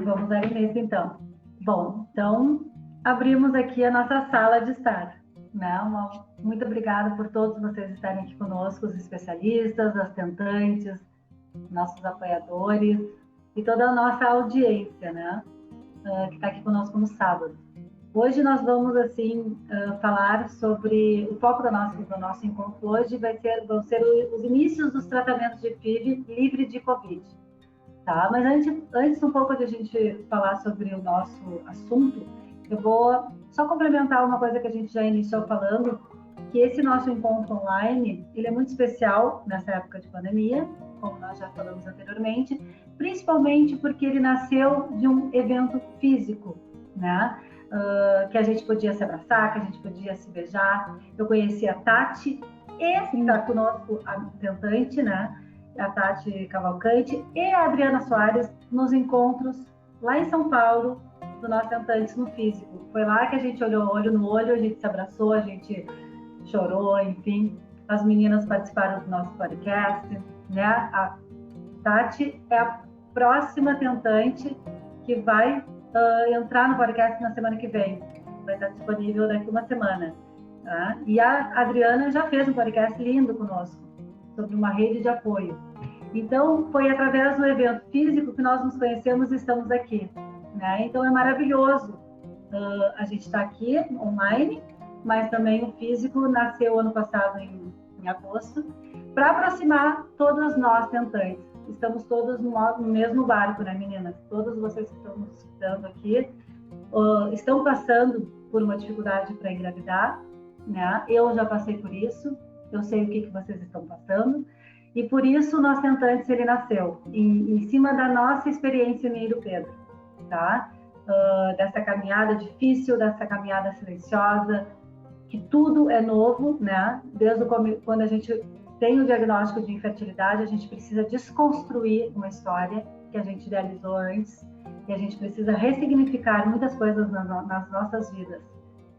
Vamos dar início, então. Bom, então, abrimos aqui a nossa sala de estar. Né? Muito obrigada por todos vocês estarem aqui conosco, os especialistas, as tentantes, nossos apoiadores e toda a nossa audiência, né? Que está aqui conosco no sábado. Hoje nós vamos, assim, falar sobre... O foco do nosso encontro hoje vão ser os inícios dos tratamentos de FIV livre de Covid. Tá? Mas antes um pouco de a gente falar sobre o nosso assunto, eu vou só complementar uma coisa que a gente já iniciou falando, que esse nosso encontro online, ele é muito especial nessa época de pandemia, como nós já falamos anteriormente, principalmente porque ele nasceu de um evento físico, né? Que a gente podia se abraçar, que a gente podia se beijar. Eu conheci a Tati e está conosco a tentante, né? A Tati Cavalcante e a Adriana Soares nos encontros lá em São Paulo, do nosso Tentantes no Físico. Foi lá que a gente olhou olho no olho, a gente se abraçou, a gente chorou, enfim. As meninas participaram do nosso podcast, né? A Tati é a próxima tentante que vai entrar no podcast na semana que vem. Vai estar disponível daqui uma semana. Tá? E a Adriana já fez um podcast lindo conosco, sobre uma rede de apoio. Então, foi através do evento físico que nós nos conhecemos e estamos aqui. Né? Então, é maravilhoso a gente estar aqui online, mas também o físico nasceu ano passado, em agosto, para aproximar todas nós tentantes. Estamos todos no mesmo barco, né, meninas? Todos vocês que estão nos escutando aqui estão passando por uma dificuldade para engravidar, né? Eu já passei por isso, eu sei o que vocês estão passando, e por isso o nosso Tentantes ele nasceu em cima da nossa experiência em Ouro Pedro, tá? Dessa caminhada difícil, dessa caminhada silenciosa, que tudo é novo, né? Desde quando a gente tem o diagnóstico de infertilidade, a gente precisa desconstruir uma história que a gente idealizou antes, e a gente precisa ressignificar muitas coisas nas nossas vidas.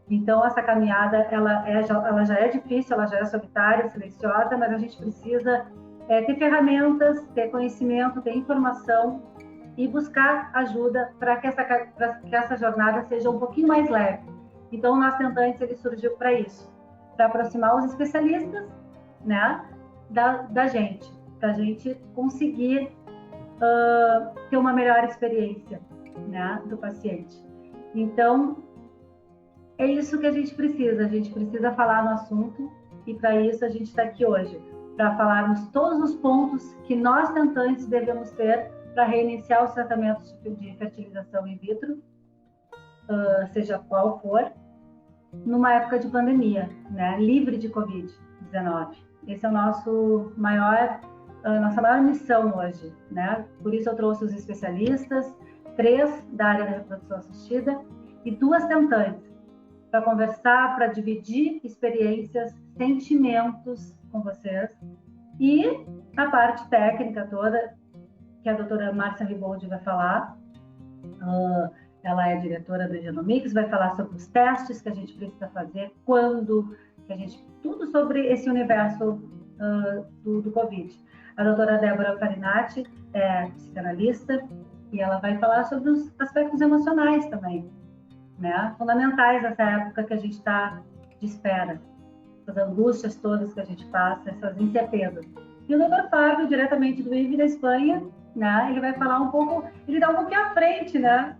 Então, essa caminhada, ela já é difícil, ela já é solitária, silenciosa, mas a gente precisa ter ferramentas, ter conhecimento, ter informação e buscar ajuda para que essa jornada seja um pouquinho mais leve. Então, o nosso Tentantes, ele surgiu para isso, para aproximar os especialistas, né, da gente, para a gente conseguir ter uma melhor experiência, né, do paciente. Então, é isso que a gente precisa falar no assunto, e para isso a gente está aqui hoje, para falarmos todos os pontos que nós tentantes devemos ter para reiniciar os tratamentos de fertilização in vitro, seja qual for, numa época de pandemia, né, livre de Covid-19. Esse é o nossa maior missão hoje, né? Por isso eu trouxe os especialistas, 3 da área da reprodução assistida e 2 tentantes, para conversar, para dividir experiências, sentimentos com vocês, e a parte técnica toda, que a doutora Márcia Riboldi vai falar. Ela é diretora do Genomics, vai falar sobre os testes que a gente precisa fazer, tudo sobre esse universo do Covid. A doutora Débora Farinati é psicanalista e ela vai falar sobre os aspectos emocionais também, né? Fundamentais nessa época que a gente está de espera, essas angústias todas que a gente passa, essas incertezas. E o doutor Fábio, diretamente do IVE da Espanha, né? Ele vai falar um pouco, ele dá um pouquinho à frente, né?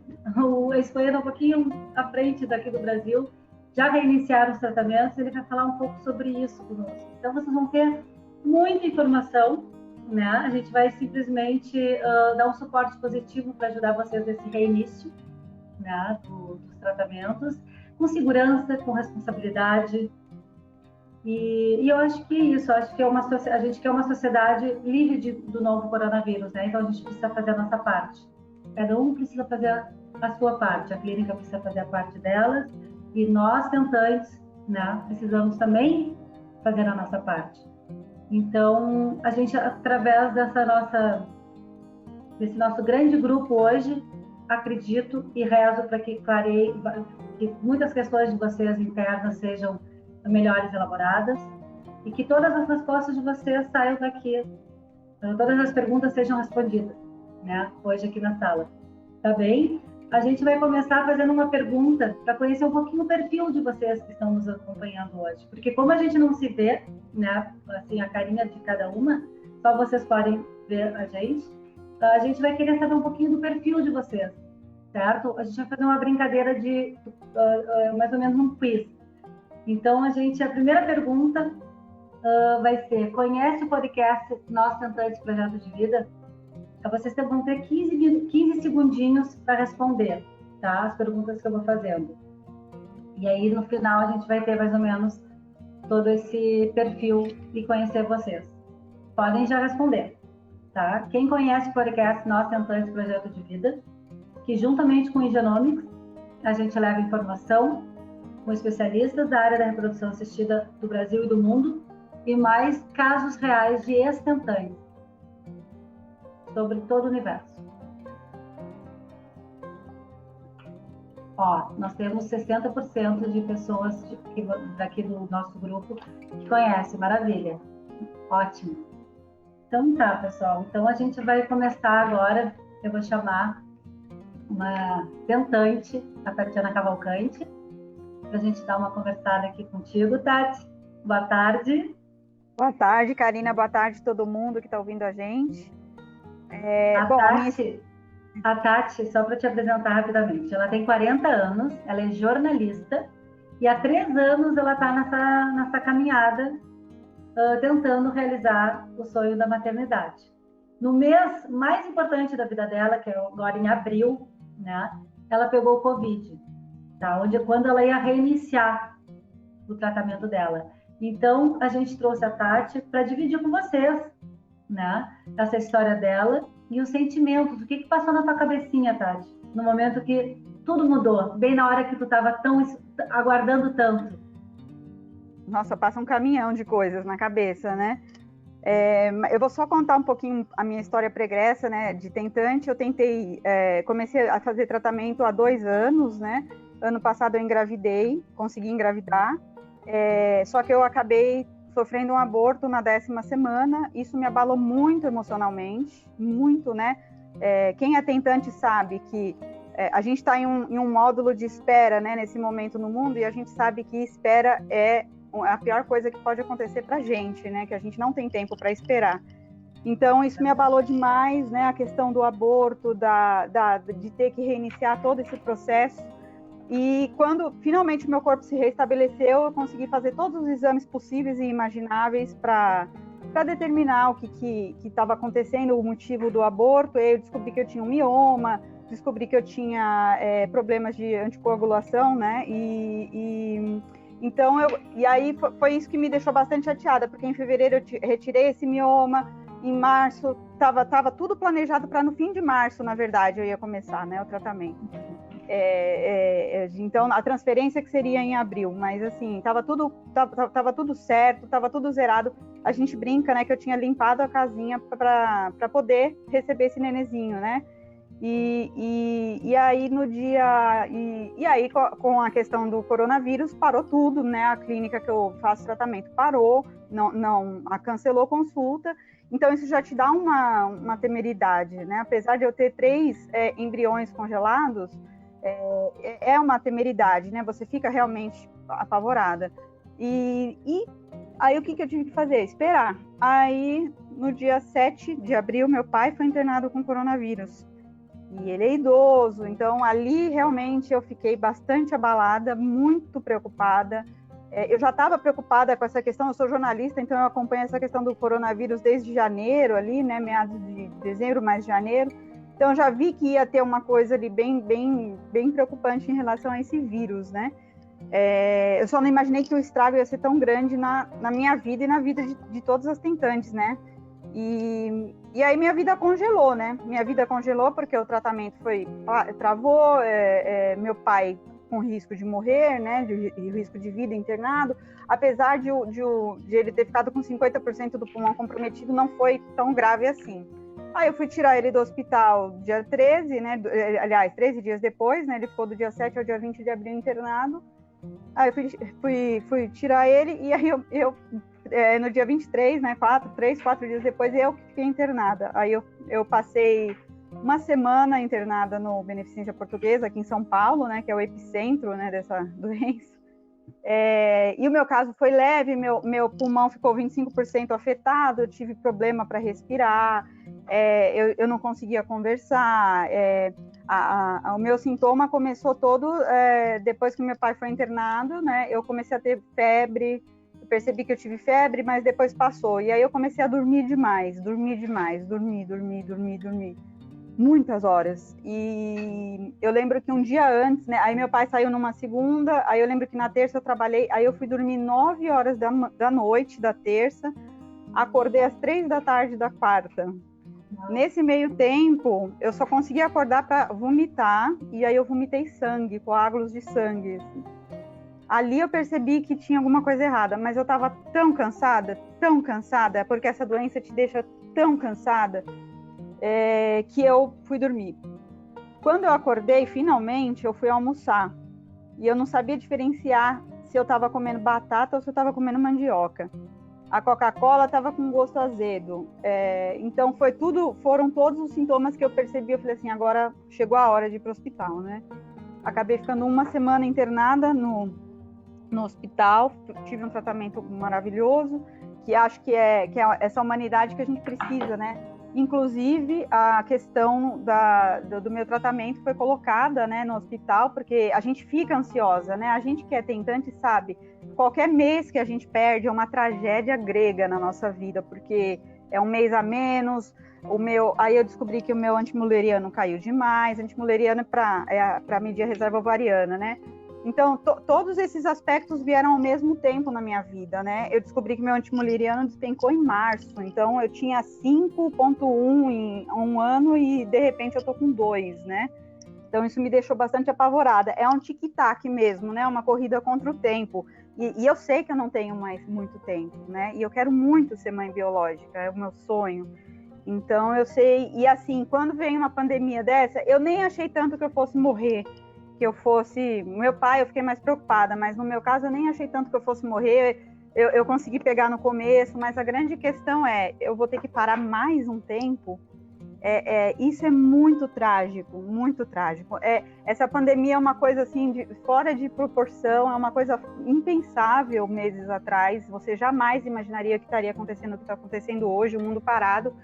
A Espanha está um pouquinho à frente daqui do Brasil, já reiniciaram os tratamentos, ele vai falar um pouco sobre isso conosco. Então, vocês vão ter muita informação, né? A gente vai simplesmente dar um suporte positivo para ajudar vocês nesse reinício, né? Dos tratamentos, com segurança, com responsabilidade. E eu acho que é isso, a gente quer uma sociedade livre do novo coronavírus, né? Então a gente precisa fazer a nossa parte. Cada um precisa fazer a sua parte, a clínica precisa fazer a parte delas, e nós, tentantes, né, precisamos também fazer a nossa parte. Então, a gente, através desse nosso grande grupo hoje, acredito e rezo para que clareie, que muitas questões de vocês internas sejam melhores elaboradas e que todas as respostas de vocês saiam daqui, todas as perguntas sejam respondidas, né, hoje aqui na sala. Tá bem? A gente vai começar fazendo uma pergunta para conhecer um pouquinho o perfil de vocês que estão nos acompanhando hoje. Porque como a gente não se vê, né, assim, a carinha de cada uma, só vocês podem ver a gente vai querer saber um pouquinho do perfil de vocês, certo? A gente vai fazer uma brincadeira de mais ou menos um quiz. Então, a primeira pergunta vai ser: conhece o podcast Nós Tentantes Projeto de Vida? Vocês vão ter 15 segundinhos para responder, tá? As perguntas que eu vou fazendo. E aí, no final, a gente vai ter mais ou menos todo esse perfil e conhecer vocês. Podem já responder, tá? Quem conhece o podcast Nós Tentantes Projeto de Vida, que juntamente com o Igenomics, a gente leva informação com especialistas da área da reprodução assistida do Brasil e do mundo e mais casos reais de ex-tentantes sobre todo o universo. Ó, nós temos 60% de pessoas daqui do nosso grupo que conhecem, maravilha, ótimo. Então tá, pessoal, então a gente vai começar agora, eu vou chamar uma tentante, a Tatiana Cavalcante, para a gente dar uma conversada aqui contigo, Tati. Boa tarde. Boa tarde, Karina, boa tarde todo mundo que está ouvindo a gente. A Tati, só para te apresentar rapidamente, ela tem 40 anos, ela é jornalista e há 3 anos ela está nessa caminhada tentando realizar o sonho da maternidade. No mês mais importante da vida dela, que é agora em abril, né, ela pegou o Covid, tá? Quando ela ia reiniciar o tratamento dela. Então, a gente trouxe a Tati para dividir com vocês, né, essa história dela e os sentimentos. O que passou na tua cabecinha, Tati? No momento que tudo mudou, bem na hora que tu estava aguardando tanto. Nossa, passa um caminhão de coisas na cabeça, né? Eu vou só contar um pouquinho a minha história pregressa, né, de tentante. Eu comecei a fazer tratamento há 2 anos, né? Ano passado eu engravidei, consegui engravidar, só que eu acabei sofrendo um aborto na 10ª semana. Isso me abalou muito emocionalmente, muito, né? Quem é tentante sabe que a gente está em um módulo de espera, né, nesse momento no mundo, e a gente sabe que espera é a pior coisa que pode acontecer para a gente, né? Que a gente não tem tempo para esperar. Então, isso me abalou demais, né? A questão do aborto, de ter que reiniciar todo esse processo. E quando finalmente o meu corpo se restabeleceu, eu consegui fazer todos os exames possíveis e imagináveis para determinar o que estava acontecendo, o motivo do aborto. Eu descobri que eu tinha um mioma, descobri que eu tinha problemas de anticoagulação, né? Então, e aí foi isso que me deixou bastante chateada, porque em fevereiro eu retirei esse mioma, em março estava tudo planejado para no fim de março, na verdade, eu ia começar, né, o tratamento. Então, a transferência que seria em abril, mas assim, estava tudo certo, estava tudo zerado. A gente brinca, né, que eu tinha limpado a casinha para poder receber esse nenezinho, né? E aí no dia e aí com a questão do coronavírus parou tudo, né? A clínica que eu faço tratamento parou, não cancelou consulta. Então isso já te dá uma temeridade, né? Apesar de eu ter 3 embriões congelados, é uma temeridade, né? Você fica realmente apavorada. E aí o que eu tive que fazer? Esperar. Aí no dia 7 de abril meu pai foi internado com coronavírus. E ele é idoso, então ali realmente eu fiquei bastante abalada, muito preocupada. Eu já estava preocupada com essa questão, eu sou jornalista, então eu acompanho essa questão do coronavírus desde janeiro ali, né, meados de dezembro, mais janeiro. Então eu já vi que ia ter uma coisa ali bem preocupante em relação a esse vírus, né? Eu só não imaginei que o estrago ia ser tão grande na minha vida e na vida de todas as tentantes, né? E aí minha vida congelou, né? Minha vida congelou porque o tratamento travou, meu pai com risco de morrer, né? De risco de vida internado. Apesar de ele ter ficado com 50% do pulmão comprometido, não foi tão grave assim. Aí eu fui tirar ele do hospital dia 13, né? Aliás, 13 dias depois, né? Ele ficou do dia 7 ao dia 20 de abril internado. Aí eu fui tirar ele e aí eu no dia 23, né, 4 dias depois, eu que fiquei internada. Aí eu passei uma semana internada no Beneficência Portuguesa, aqui em São Paulo, né, que é o epicentro, né, dessa doença. E o meu caso foi leve, meu pulmão ficou 25% afetado, eu tive problema para respirar, eu não conseguia conversar, o meu sintoma começou todo depois que meu pai foi internado, né? Eu comecei a ter febre, eu percebi que eu tive febre, mas depois passou, e aí eu comecei a dormir demais, dormir, muitas horas. E eu lembro que um dia antes, né, aí meu pai saiu numa segunda, aí eu lembro que na terça eu trabalhei, aí eu fui dormir 9 horas da noite da terça, acordei às 3 da tarde da quarta. Nesse meio tempo, eu só consegui acordar para vomitar, e aí eu vomitei sangue, coágulos de sangue. Ali eu percebi que tinha alguma coisa errada, mas eu estava tão cansada, porque essa doença te deixa tão cansada, que eu fui dormir. Quando eu acordei, finalmente, eu fui almoçar. E eu não sabia diferenciar se eu estava comendo batata ou se eu estava comendo mandioca. A Coca-Cola estava com gosto azedo. Então, foram todos os sintomas que eu percebi. Eu falei assim, agora chegou a hora de ir para o hospital, né? Acabei ficando uma semana internada no hospital. Tive um tratamento maravilhoso, que acho que é essa humanidade que a gente precisa, né? Inclusive, a questão do meu tratamento foi colocada, né, no hospital, porque a gente fica ansiosa, né? A gente que é tentante sabe, qualquer mês que a gente perde é uma tragédia grega na nossa vida, porque é um mês a menos. Aí eu descobri que o meu antimuleriano caiu demais. Antimuleriano é para medir a reserva ovariana, né? Então, todos esses aspectos vieram ao mesmo tempo na minha vida, né? Eu descobri que meu antimuleriano despencou em março, então eu tinha 5,1 em um ano e, de repente, eu tô com 2, né? Então, isso me deixou bastante apavorada. É um tic-tac mesmo, né? Uma corrida contra o tempo. E eu sei que eu não tenho mais muito tempo, né? E eu quero muito ser mãe biológica, é o meu sonho. Então, eu sei... E, assim, quando vem uma pandemia dessa, eu nem achei tanto que eu fosse morrer, que eu fosse... Meu pai, eu fiquei mais preocupada, mas no meu caso eu nem achei tanto que eu fosse morrer. Eu consegui pegar no começo, mas a grande questão é, eu vou ter que parar mais um tempo. Isso é muito trágico, muito trágico. Essa pandemia é uma coisa assim, fora de proporção, é uma coisa impensável meses atrás. Você jamais imaginaria que estaria acontecendo o que está acontecendo hoje, o mundo parado.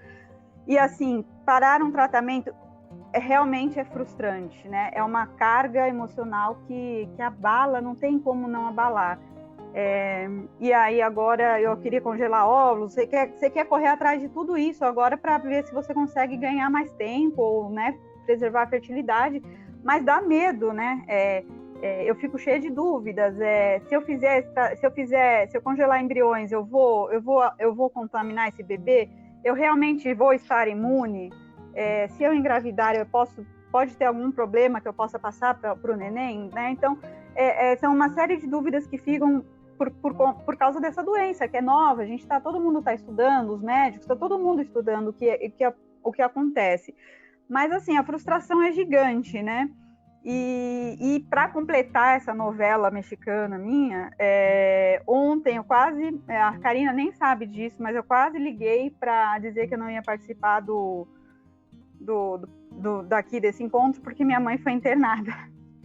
E assim, parar um tratamento... realmente é frustrante, né? É uma carga emocional que abala, não tem como não abalar. E aí agora eu queria congelar óvulos, você quer correr atrás de tudo isso agora para ver se você consegue ganhar mais tempo, ou, né, preservar a fertilidade, mas dá medo, né? Eu fico cheia de dúvidas. Se eu congelar embriões, eu vou contaminar esse bebê? Eu realmente vou estar imune? Se eu engravidar, pode ter algum problema que eu possa passar para o neném, né? Então, são uma série de dúvidas que ficam por causa dessa doença, que é nova. Todo mundo está estudando, os médicos, está todo mundo estudando o que acontece. Mas, assim, a frustração é gigante, né? E para completar essa novela mexicana minha, ontem eu quase... a Karina nem sabe disso, mas eu quase liguei para dizer que eu não ia participar daqui desse encontro, porque minha mãe foi internada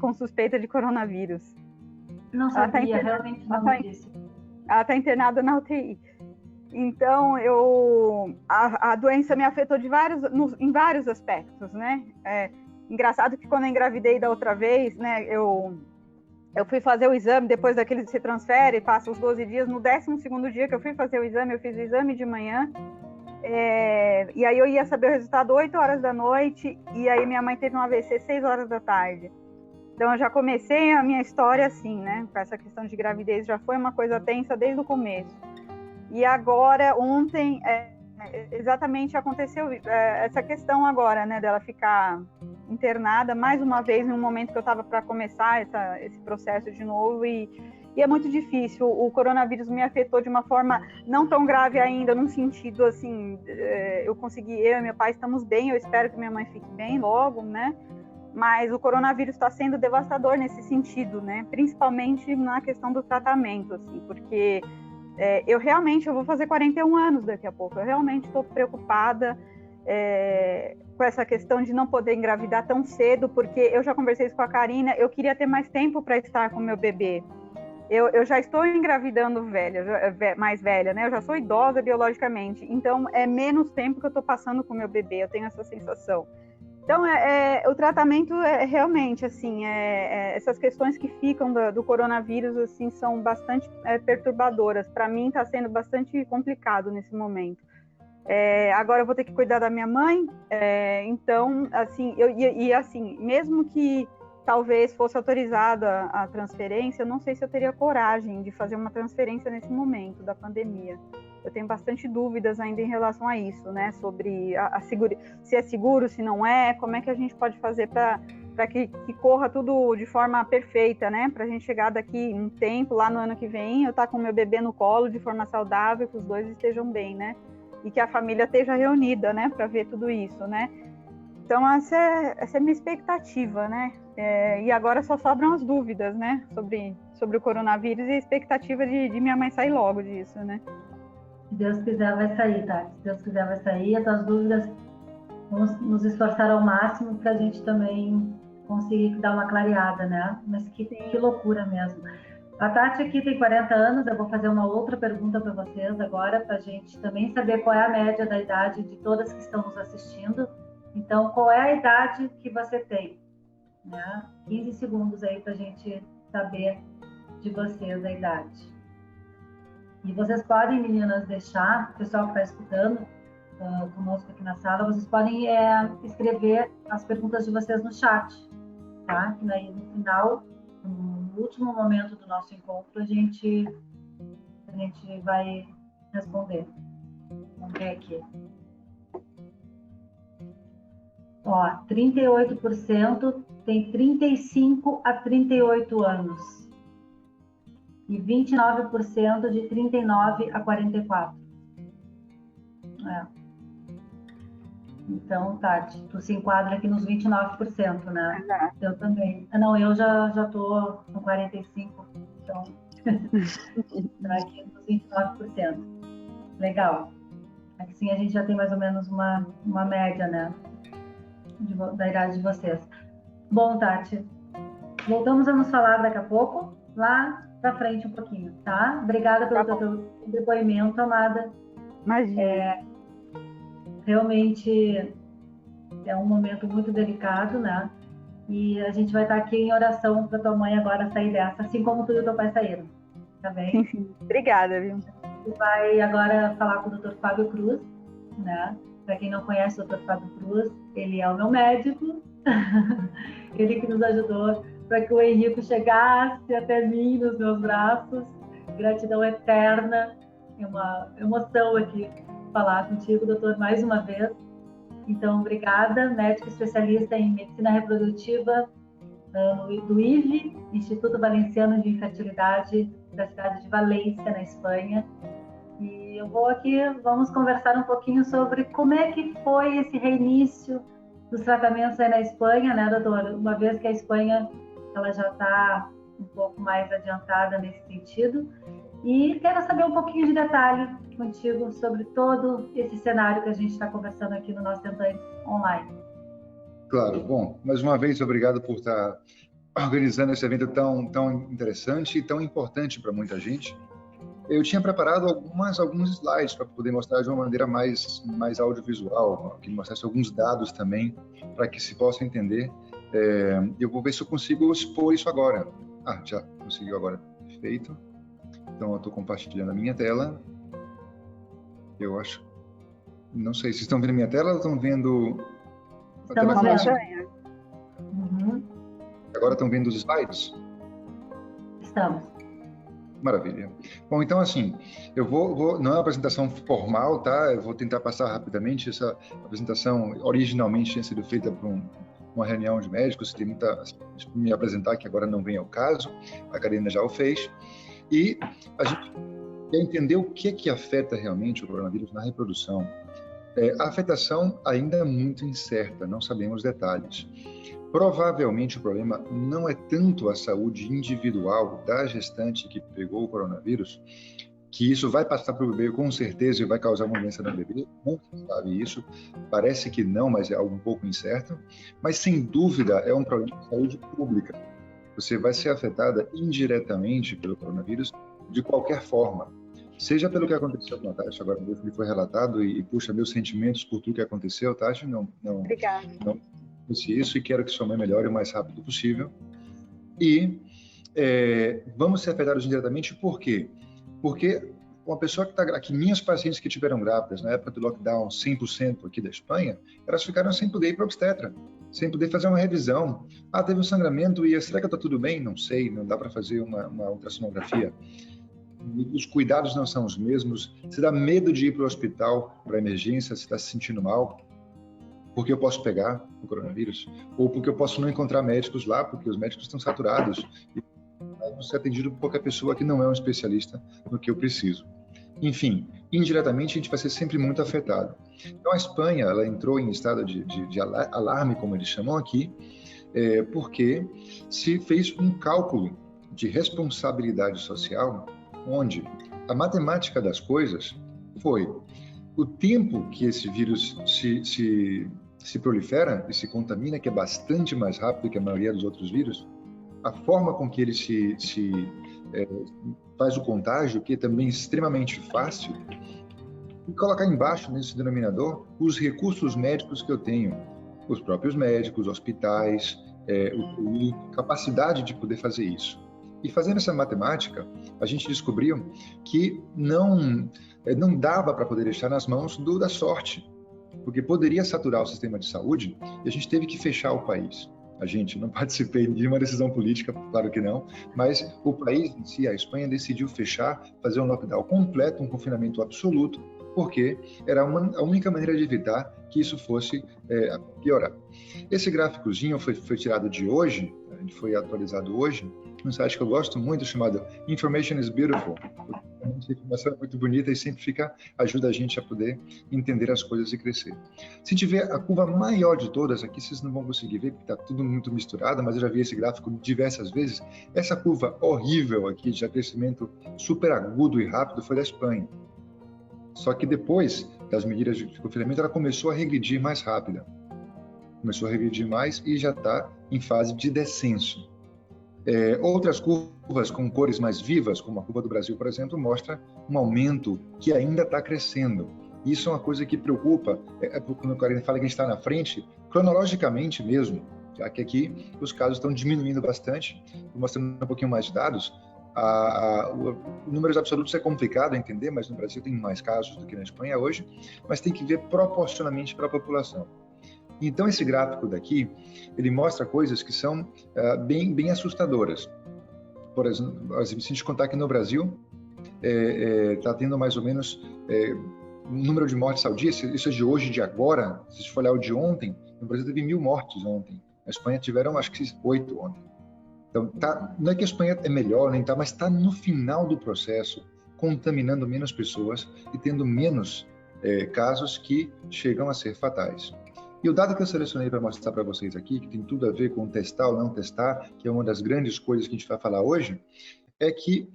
com suspeita de coronavírus. Não sabia, realmente não me disse. Ela está internada na UTI. Então, a doença me afetou em vários aspectos, né? Engraçado que quando eu engravidei da outra vez, né, eu fui fazer o exame, depois daquele se transfere, passa os 12 dias, no 12º dia que eu fui fazer o exame, eu fiz o exame de manhã, e aí eu ia saber o resultado 8 horas da noite, e aí minha mãe teve um AVC 6 horas da tarde. Então eu já comecei a minha história assim, né, com essa questão de gravidez, já foi uma coisa tensa desde o começo. E agora, ontem, exatamente aconteceu essa questão agora, né, dela ficar internada mais uma vez, em um momento que eu estava para começar esse processo de novo, e é muito difícil. O coronavírus me afetou de uma forma não tão grave ainda, num sentido assim, eu e meu pai estamos bem, eu espero que minha mãe fique bem logo, né, mas o coronavírus está sendo devastador nesse sentido, né, principalmente na questão do tratamento, assim, porque eu vou fazer 41 anos daqui a pouco, eu realmente estou preocupada. com essa questão de não poder engravidar tão cedo, porque eu já conversei isso com a Karina, eu queria ter mais tempo para estar com meu bebê. Eu já estou engravidando mais velha, né? Eu já sou idosa biologicamente, então é menos tempo que eu estou passando com meu bebê, eu tenho essa sensação. Então, o tratamento realmente, assim, essas questões que ficam do coronavírus, assim, são bastante perturbadoras. Para mim, está sendo bastante complicado nesse momento. Agora eu vou ter que cuidar da minha mãe, então, assim, assim, mesmo que talvez fosse autorizada a transferência, eu não sei se eu teria coragem de fazer uma transferência nesse momento da pandemia. Eu tenho bastante dúvidas ainda em relação a isso, né? Sobre se é seguro, se não é, como é que a gente pode fazer para que corra tudo de forma perfeita, né? Para a gente chegar daqui um tempo, lá no ano que vem, eu estar com meu bebê no colo de forma saudável, que os dois estejam bem, né? E que a família esteja reunida, né? Para ver tudo isso, né? Então, essa é a minha expectativa, né? E agora só sobram as dúvidas, né? Sobre o coronavírus e a expectativa de minha mãe sair logo disso, né? Se Deus quiser, vai sair, tá? Se Deus quiser, vai sair. As tuas dúvidas, vamos nos esforçar ao máximo para a gente também conseguir dar uma clareada, né? Mas que loucura mesmo. A Tati aqui tem 40 anos, eu vou fazer uma outra pergunta para vocês agora, para a gente também saber qual é a média da idade de todas que estão nos assistindo. Então, qual é a idade que você tem? Né? 15 segundos aí para a gente saber de vocês a idade. E vocês podem, meninas, deixar, o pessoal que está escutando conosco aqui na sala, vocês podem escrever as perguntas de vocês no chat, tá? Que daí no final, no último momento do nosso encontro, a gente vai responder. Vamos ver aqui. Ó, 38% tem 35 a 38 anos. E 29% de 39 a 44. Então, Tati, tu se enquadra aqui nos 29%, né? Eu também. Não, eu já tô com 45%, então tá aqui nos 29%. Legal. Assim a gente já tem mais ou menos uma média, né? Da idade de vocês. Bom, Tati, voltamos a nos falar daqui a pouco, lá pra frente um pouquinho, tá? Obrigada pelo teu depoimento, amada. Imagina. Realmente é um momento muito delicado, né? E a gente vai estar aqui em oração para tua mãe agora sair dessa, assim como tu e o teu pai saíram, tá bem? Obrigada, viu? Tu vai agora falar com o Dr. Fábio Cruz, né? Para quem não conhece o Dr. Fábio Cruz, ele é o meu médico, ele que nos ajudou para que o Henrico chegasse até mim nos meus braços. Gratidão eterna, é uma emoção aqui falar contigo, doutor, mais uma vez. Então, obrigada, médico especialista em medicina reprodutiva do IVE, Instituto Valenciano de Infertilidade, da cidade de Valência, na Espanha. E eu vou aqui, vamos conversar um pouquinho sobre como é que foi esse reinício dos tratamentos aí na Espanha, né, doutora? Uma vez que a Espanha ela já está um pouco mais adiantada nesse sentido. E quero saber um pouquinho de detalhe contigo sobre todo esse cenário que a gente está conversando aqui no nosso Tentantes Online. Claro. Bom, mais uma vez, obrigado por estar organizando esse evento tão interessante e tão importante para muita gente. Eu tinha preparado alguns slides para poder mostrar de uma maneira mais audiovisual, que mostrasse alguns dados também, para que se possa entender. Eu vou ver se eu consigo expor isso agora. Já conseguiu agora. Perfeito. Então, eu estou compartilhando a minha tela. Eu acho... Não sei, vocês estão vendo a minha tela ou estão vendo... Estamos vendo. Uhum. Agora estão vendo os slides? Estamos. Maravilha. Bom, então, assim, eu vou... Não é uma apresentação formal, tá? Eu vou tentar passar rapidamente. Essa apresentação originalmente tinha sido feita para uma reunião de médicos. Tem muita... me apresentar, que agora não vem ao caso. A Karina já o fez. E a gente quer entender o que afeta realmente o coronavírus na reprodução. A afetação ainda é muito incerta, não sabemos detalhes. Provavelmente o problema não é tanto a saúde individual da gestante que pegou o coronavírus, que isso vai passar para o bebê com certeza e vai causar uma doença no bebê, não se sabe isso, parece que não, mas é algo um pouco incerto, mas sem dúvida é um problema de saúde pública. Você vai ser afetada indiretamente pelo coronavírus de qualquer forma, seja pelo que aconteceu com a Tati agora mesmo, que foi relatado, e puxa, meus sentimentos por tudo que aconteceu, Tati, não disse isso, e quero que sua mãe melhore o mais rápido possível. E vamos ser afetados indiretamente por quê? Porque uma pessoa que está aqui, minhas pacientes que tiveram grávidas na época do lockdown 100% aqui da Espanha, elas ficaram sem poder ir para o obstetra, sem poder fazer uma revisão. Teve um sangramento e será que está tudo bem? Não sei, não dá para fazer uma ultrassonografia. Os cuidados não são os mesmos. Você dá medo de ir para o hospital, para a emergência, se está se sentindo mal, porque eu posso pegar o coronavírus, ou porque eu posso não encontrar médicos lá, porque os médicos estão saturados. Vou ser atendido por qualquer pessoa que não é um especialista no que eu preciso. Enfim, indiretamente a gente vai ser sempre muito afetado. Então a Espanha, ela entrou em estado de alarme, como eles chamam aqui, porque se fez um cálculo de responsabilidade social, onde a matemática das coisas foi o tempo que esse vírus se prolifera e se contamina, que é bastante mais rápido que a maioria dos outros vírus, a forma com que ele faz o contágio, que é também extremamente fácil, e colocar embaixo nesse denominador os recursos médicos que eu tenho, os próprios médicos, hospitais, capacidade de poder fazer isso. E fazendo essa matemática, a gente descobriu que não dava para poder deixar nas mãos da sorte, porque poderia saturar o sistema de saúde e a gente teve que fechar o país. A gente não participei de uma decisão política, claro que não, mas o país em si, a Espanha, decidiu fechar, fazer um lockdown completo, um confinamento absoluto, porque era a única maneira de evitar que isso fosse piorar. Esse gráficozinho foi tirado de hoje, foi atualizado hoje, num site que eu gosto muito, chamado Information is Beautiful. A informação é muito bonita e sempre ajuda a gente a poder entender as coisas e crescer. Se tiver a curva maior de todas, aqui vocês não vão conseguir ver, porque está tudo muito misturado, mas eu já vi esse gráfico diversas vezes. Essa curva horrível aqui de crescimento super agudo e rápido foi da Espanha. Só que depois das medidas de confinamento, ela começou a regredir mais rápida. Começou a regredir mais e já está em fase de descenso. Outras curvas com cores mais vivas, como a curva do Brasil, por exemplo, mostra um aumento que ainda está crescendo. Isso é uma coisa que preocupa, quando o Karine fala que a gente está na frente, cronologicamente mesmo, já que aqui os casos estão diminuindo bastante. Mostrando um pouquinho mais de dados, números absolutos é complicado a entender, mas no Brasil tem mais casos do que na Espanha hoje, mas tem que ver proporcionalmente para a população. Então, esse gráfico daqui, ele mostra coisas que são bem assustadoras. Por exemplo, se a gente contar que no Brasil está tendo mais ou menos um número de mortes ao dia, isso é de hoje, de agora, se a gente for olhar o de ontem, no Brasil teve 1.000 mortes ontem, na Espanha tiveram acho que 8 ontem. Então, não é que a Espanha é melhor, nem mas está no final do processo, contaminando menos pessoas e tendo menos casos que chegam a ser fatais. E o dado que eu selecionei para mostrar para vocês aqui, que tem tudo a ver com testar ou não testar, que é uma das grandes coisas que a gente vai falar hoje, é que,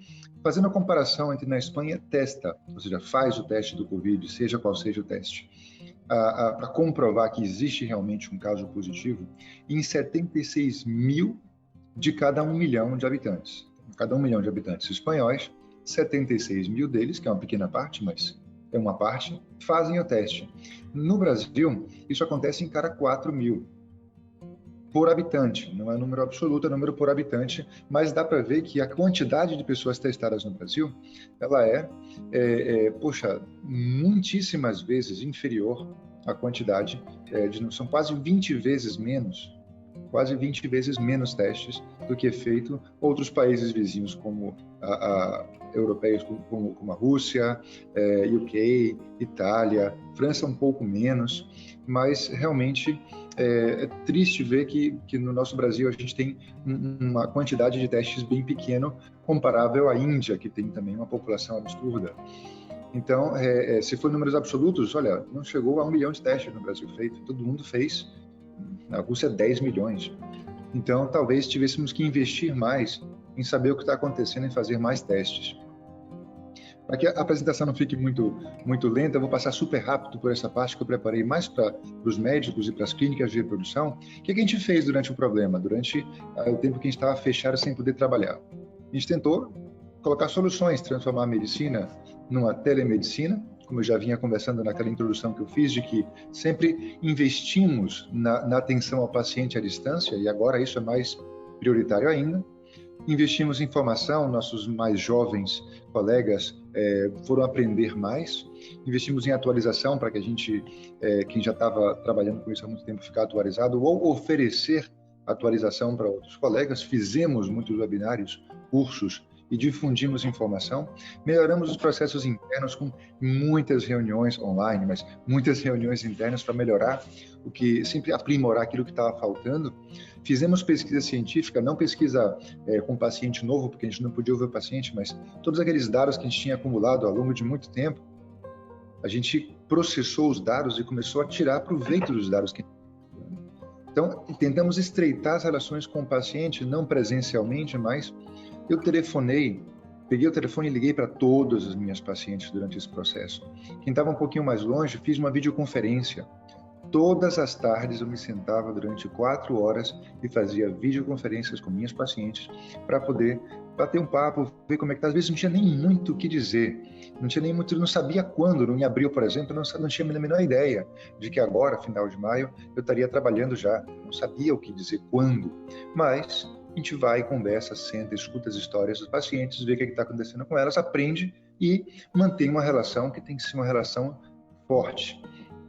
fazendo a comparação entre na Espanha, testa, ou seja, faz o teste do Covid, seja qual seja o teste, para comprovar que existe realmente um caso positivo, em 76 mil de cada 1 milhão de habitantes. Cada 1 milhão de habitantes espanhóis, 76 mil deles, que é uma pequena parte, mas é uma parte, fazem o teste. No Brasil, isso acontece em cada 4 mil por habitante. Não é número absoluto, é número por habitante, mas dá para ver que a quantidade de pessoas testadas no Brasil, ela muitíssimas vezes inferior à quantidade são quase 20 vezes menos testes do que é feito outros países vizinhos, como europeus, como a Rússia, UK, Itália, França um pouco menos, mas realmente é triste ver que no nosso Brasil a gente tem uma quantidade de testes bem pequeno, comparável à Índia, que tem também uma população absurda. Então, se for números absolutos, olha, não chegou a 1 milhão de testes no Brasil feito, todo mundo fez. Na Rússia, 10 milhões. Então, talvez tivéssemos que investir mais em saber o que está acontecendo e fazer mais testes. Para que a apresentação não fique muito lenta, eu vou passar super rápido por essa parte que eu preparei mais para os médicos e para as clínicas de reprodução. O que a gente fez durante o problema, durante o tempo que a gente estava fechado sem poder trabalhar? A gente tentou colocar soluções, transformar a medicina numa telemedicina, como eu já vinha conversando naquela introdução que eu fiz, de que sempre investimos na atenção ao paciente à distância, e agora isso é mais prioritário ainda. Investimos em formação, nossos mais jovens colegas foram aprender mais. Investimos em atualização para que a gente, quem já estava trabalhando com isso há muito tempo, ficar atualizado ou oferecer atualização para outros colegas. Fizemos muitos webinários, cursos e difundimos informação. Melhoramos os processos internos com muitas reuniões online, mas muitas reuniões internas para melhorar sempre aprimorar aquilo que estava faltando. Fizemos pesquisa científica, não pesquisa com paciente novo, porque a gente não podia ouvir o paciente, mas todos aqueles dados que a gente tinha acumulado ao longo de muito tempo, a gente processou os dados e começou a tirar proveito dos dados que Então, tentamos estreitar as relações com o paciente, não presencialmente, mas eu peguei o telefone e liguei para todas as minhas pacientes durante esse processo. Quem estava um pouquinho mais longe, fiz uma videoconferência. Todas as tardes eu me sentava durante 4 horas e fazia videoconferências com minhas pacientes para poder bater um papo, ver como é que tá. Às vezes não tinha nem muito o que dizer, não sabia quando, em abril, por exemplo, não tinha a menor ideia de que agora, final de maio, eu estaria trabalhando já, não sabia o que dizer quando, mas a gente vai, conversa, senta, escuta as histórias dos pacientes, vê o que está acontecendo com elas, aprende e mantém uma relação que tem que ser uma relação forte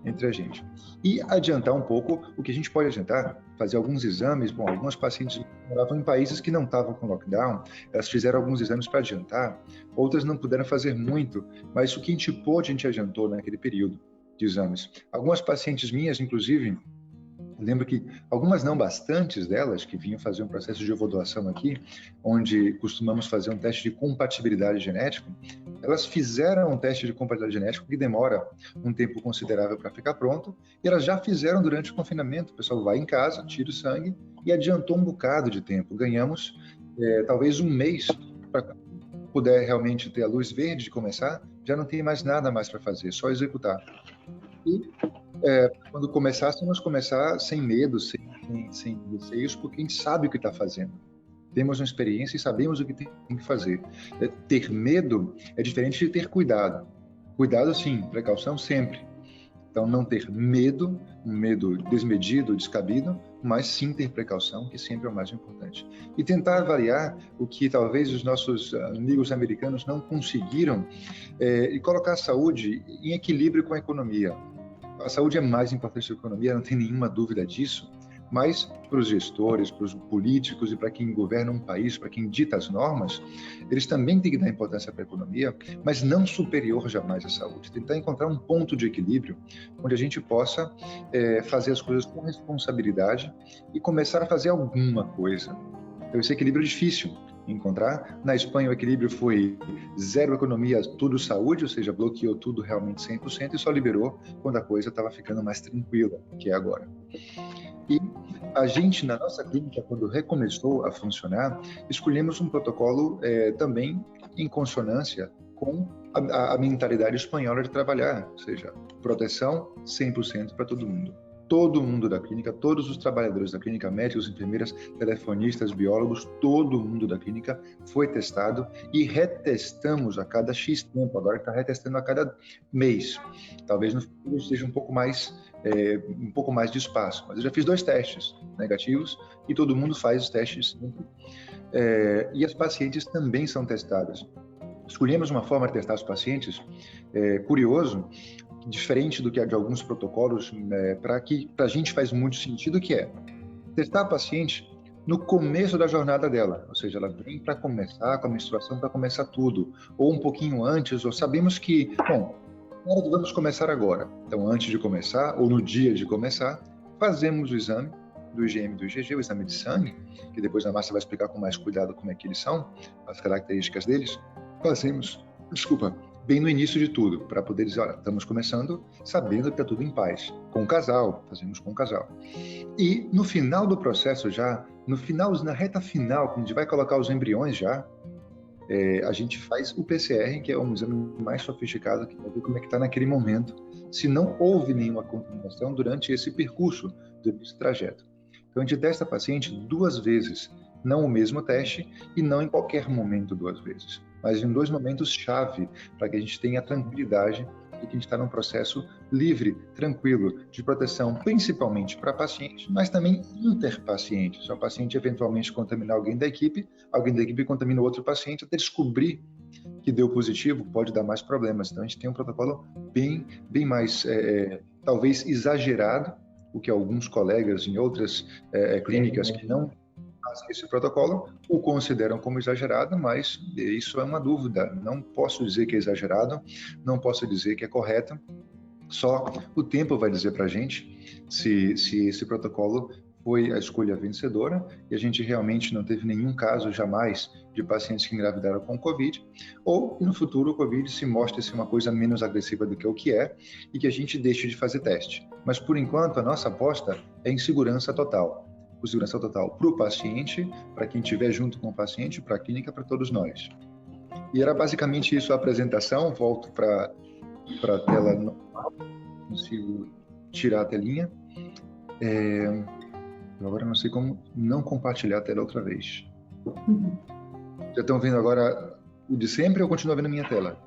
entre a gente. E adiantar um pouco o que a gente pode adiantar, fazer alguns exames. Bom, algumas pacientes moravam em países que não estavam com lockdown, elas fizeram alguns exames para adiantar, outras não puderam fazer muito, mas o que a gente pôde, a gente adiantou naquele período de exames. Algumas pacientes minhas, inclusive, lembro que algumas não, bastantes delas, que vinham fazer um processo de ovodoação aqui, onde costumamos fazer um teste de compatibilidade genética, elas fizeram um teste de compatibilidade genética que demora um tempo considerável para ficar pronto, e elas já fizeram durante o confinamento. O pessoal vai em casa, tira o sangue e adiantou um bocado de tempo. Ganhamos talvez um mês para puder realmente ter a luz verde de começar, já não tem mais nada mais para fazer, só executar. E quando começássemos, começar sem medo, sem receios, porque a gente sabe o que está fazendo. Temos uma experiência e sabemos o que tem que fazer. Ter medo é diferente de ter cuidado. Cuidado, sim, precaução sempre. Então, não ter medo, um medo desmedido, descabido, mas sim ter precaução, que sempre é o mais importante. E tentar avaliar o que talvez os nossos amigos americanos não conseguiram, e colocar a saúde em equilíbrio com a economia. A saúde é mais importante que a economia, não tem nenhuma dúvida disso, mas para os gestores, para os políticos e para quem governa um país, para quem dita as normas, eles também têm que dar importância para a economia, mas não superior jamais à saúde. Tentar encontrar um ponto de equilíbrio onde a gente possa fazer as coisas com responsabilidade e começar a fazer alguma coisa. Então, esse equilíbrio é difícil encontrar. Na Espanha, o equilíbrio foi zero economia, tudo saúde, ou seja, bloqueou tudo realmente 100% e só liberou quando a coisa estava ficando mais tranquila, que é agora. E a gente, na nossa clínica, quando recomeçou a funcionar, escolhemos um protocolo também em consonância com a mentalidade espanhola de trabalhar, ou seja, proteção 100% para todo mundo. Todo mundo da clínica, todos os trabalhadores da clínica, médicos, enfermeiras, telefonistas, biólogos, todo mundo da clínica foi testado e retestamos a cada X tempo. Agora está retestando a cada mês. Talvez no futuro esteja um pouco mais de espaço. Mas eu já fiz 2 testes negativos e todo mundo faz os testes sempre. E as pacientes também são testadas. Escolhemos uma forma de testar os pacientes, curioso, diferente do que de alguns protocolos, para a gente faz muito sentido, que é testar a paciente no começo da jornada dela, ou seja, ela vem para começar com a menstruação, para começar tudo, ou um pouquinho antes, ou sabemos que, bom, vamos começar agora. Então, antes de começar, ou no dia de começar, fazemos o exame do IgM e do IgG, o exame de sangue, que depois a Márcia vai explicar com mais cuidado como é que eles são, as características deles. Fazemos, bem no início de tudo, para poder dizer, olha, estamos começando sabendo que está tudo em paz, com o casal, fazemos com o casal. E no final do processo já, na reta final, quando a gente vai colocar os embriões já, a gente faz o PCR, que é um exame mais sofisticado, que vai ver como é que está naquele momento, se não houve nenhuma contaminação durante esse percurso, durante esse trajeto. Então, a gente testa a paciente 2 vezes, não o mesmo teste e não em qualquer momento 2 vezes, mas em 2 momentos-chave, para que a gente tenha a tranquilidade de que a gente está num processo livre, tranquilo, de proteção, principalmente para pacientes, mas também interpacientes. Se o paciente eventualmente contaminar alguém da equipe contamina outro paciente, até descobrir que deu positivo, pode dar mais problemas. Então, a gente tem um protocolo bem mais, talvez, exagerado, o que alguns colegas em outras clínicas que não fazem esse protocolo o consideram como exagerado, mas isso é uma dúvida. Não posso dizer que é exagerado, não posso dizer que é correto. Só o tempo vai dizer para a gente se esse protocolo foi a escolha vencedora e a gente realmente não teve nenhum caso jamais de pacientes que engravidaram com Covid, ou no futuro o Covid se mostre ser uma coisa menos agressiva do que o que é e que a gente deixe de fazer teste. Mas por enquanto a nossa aposta é em segurança total. Segurança total para o paciente, para quem estiver junto com o paciente, para a clínica, para todos nós. E era basicamente isso a apresentação. Volto para a tela normal, consigo tirar a telinha. Eu agora não sei como não compartilhar a tela outra vez. Já estão vendo agora o de sempre ou continua vendo a minha tela?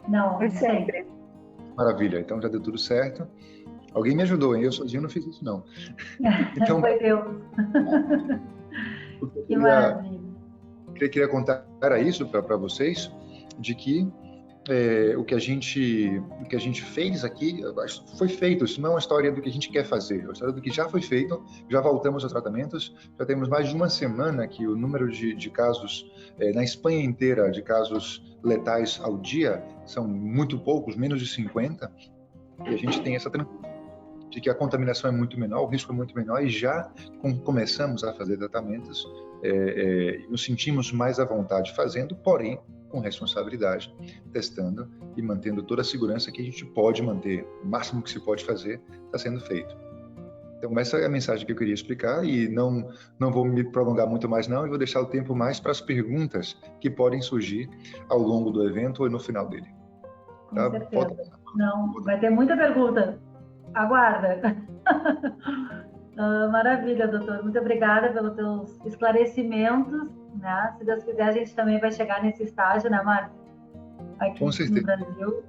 Não, de sempre. Maravilha, então já deu tudo certo. Alguém me ajudou, hein? Eu sozinho não fiz isso, não. Então, foi Deus. Que maravilha. Queria contar isso para vocês, de que o que a gente fez aqui foi feito. Isso não é uma história do que a gente quer fazer, é uma história do que já foi feito. Já voltamos aos tratamentos, já temos mais de uma semana que o número de casos na Espanha inteira, de casos letais ao dia, são muito poucos, menos de 50, e a gente tem essa tranquilidade de que a contaminação é muito menor, o risco é muito menor, e já começamos a fazer tratamentos e nos sentimos mais à vontade fazendo, porém com responsabilidade, testando e mantendo toda a segurança que a gente pode manter, o máximo que se pode fazer está sendo feito. Então essa é a mensagem que eu queria explicar e não vou me prolongar muito mais não, e vou deixar o tempo mais para as perguntas que podem surgir ao longo do evento ou no final dele. Tá? Com certeza. Não, vai ter muita pergunta. Aguarda. Maravilha, doutor. Muito obrigada pelos teus esclarecimentos. Né? Se Deus quiser, a gente também vai chegar nesse estágio, né, Márcia? Aqui com certeza. No Brasil.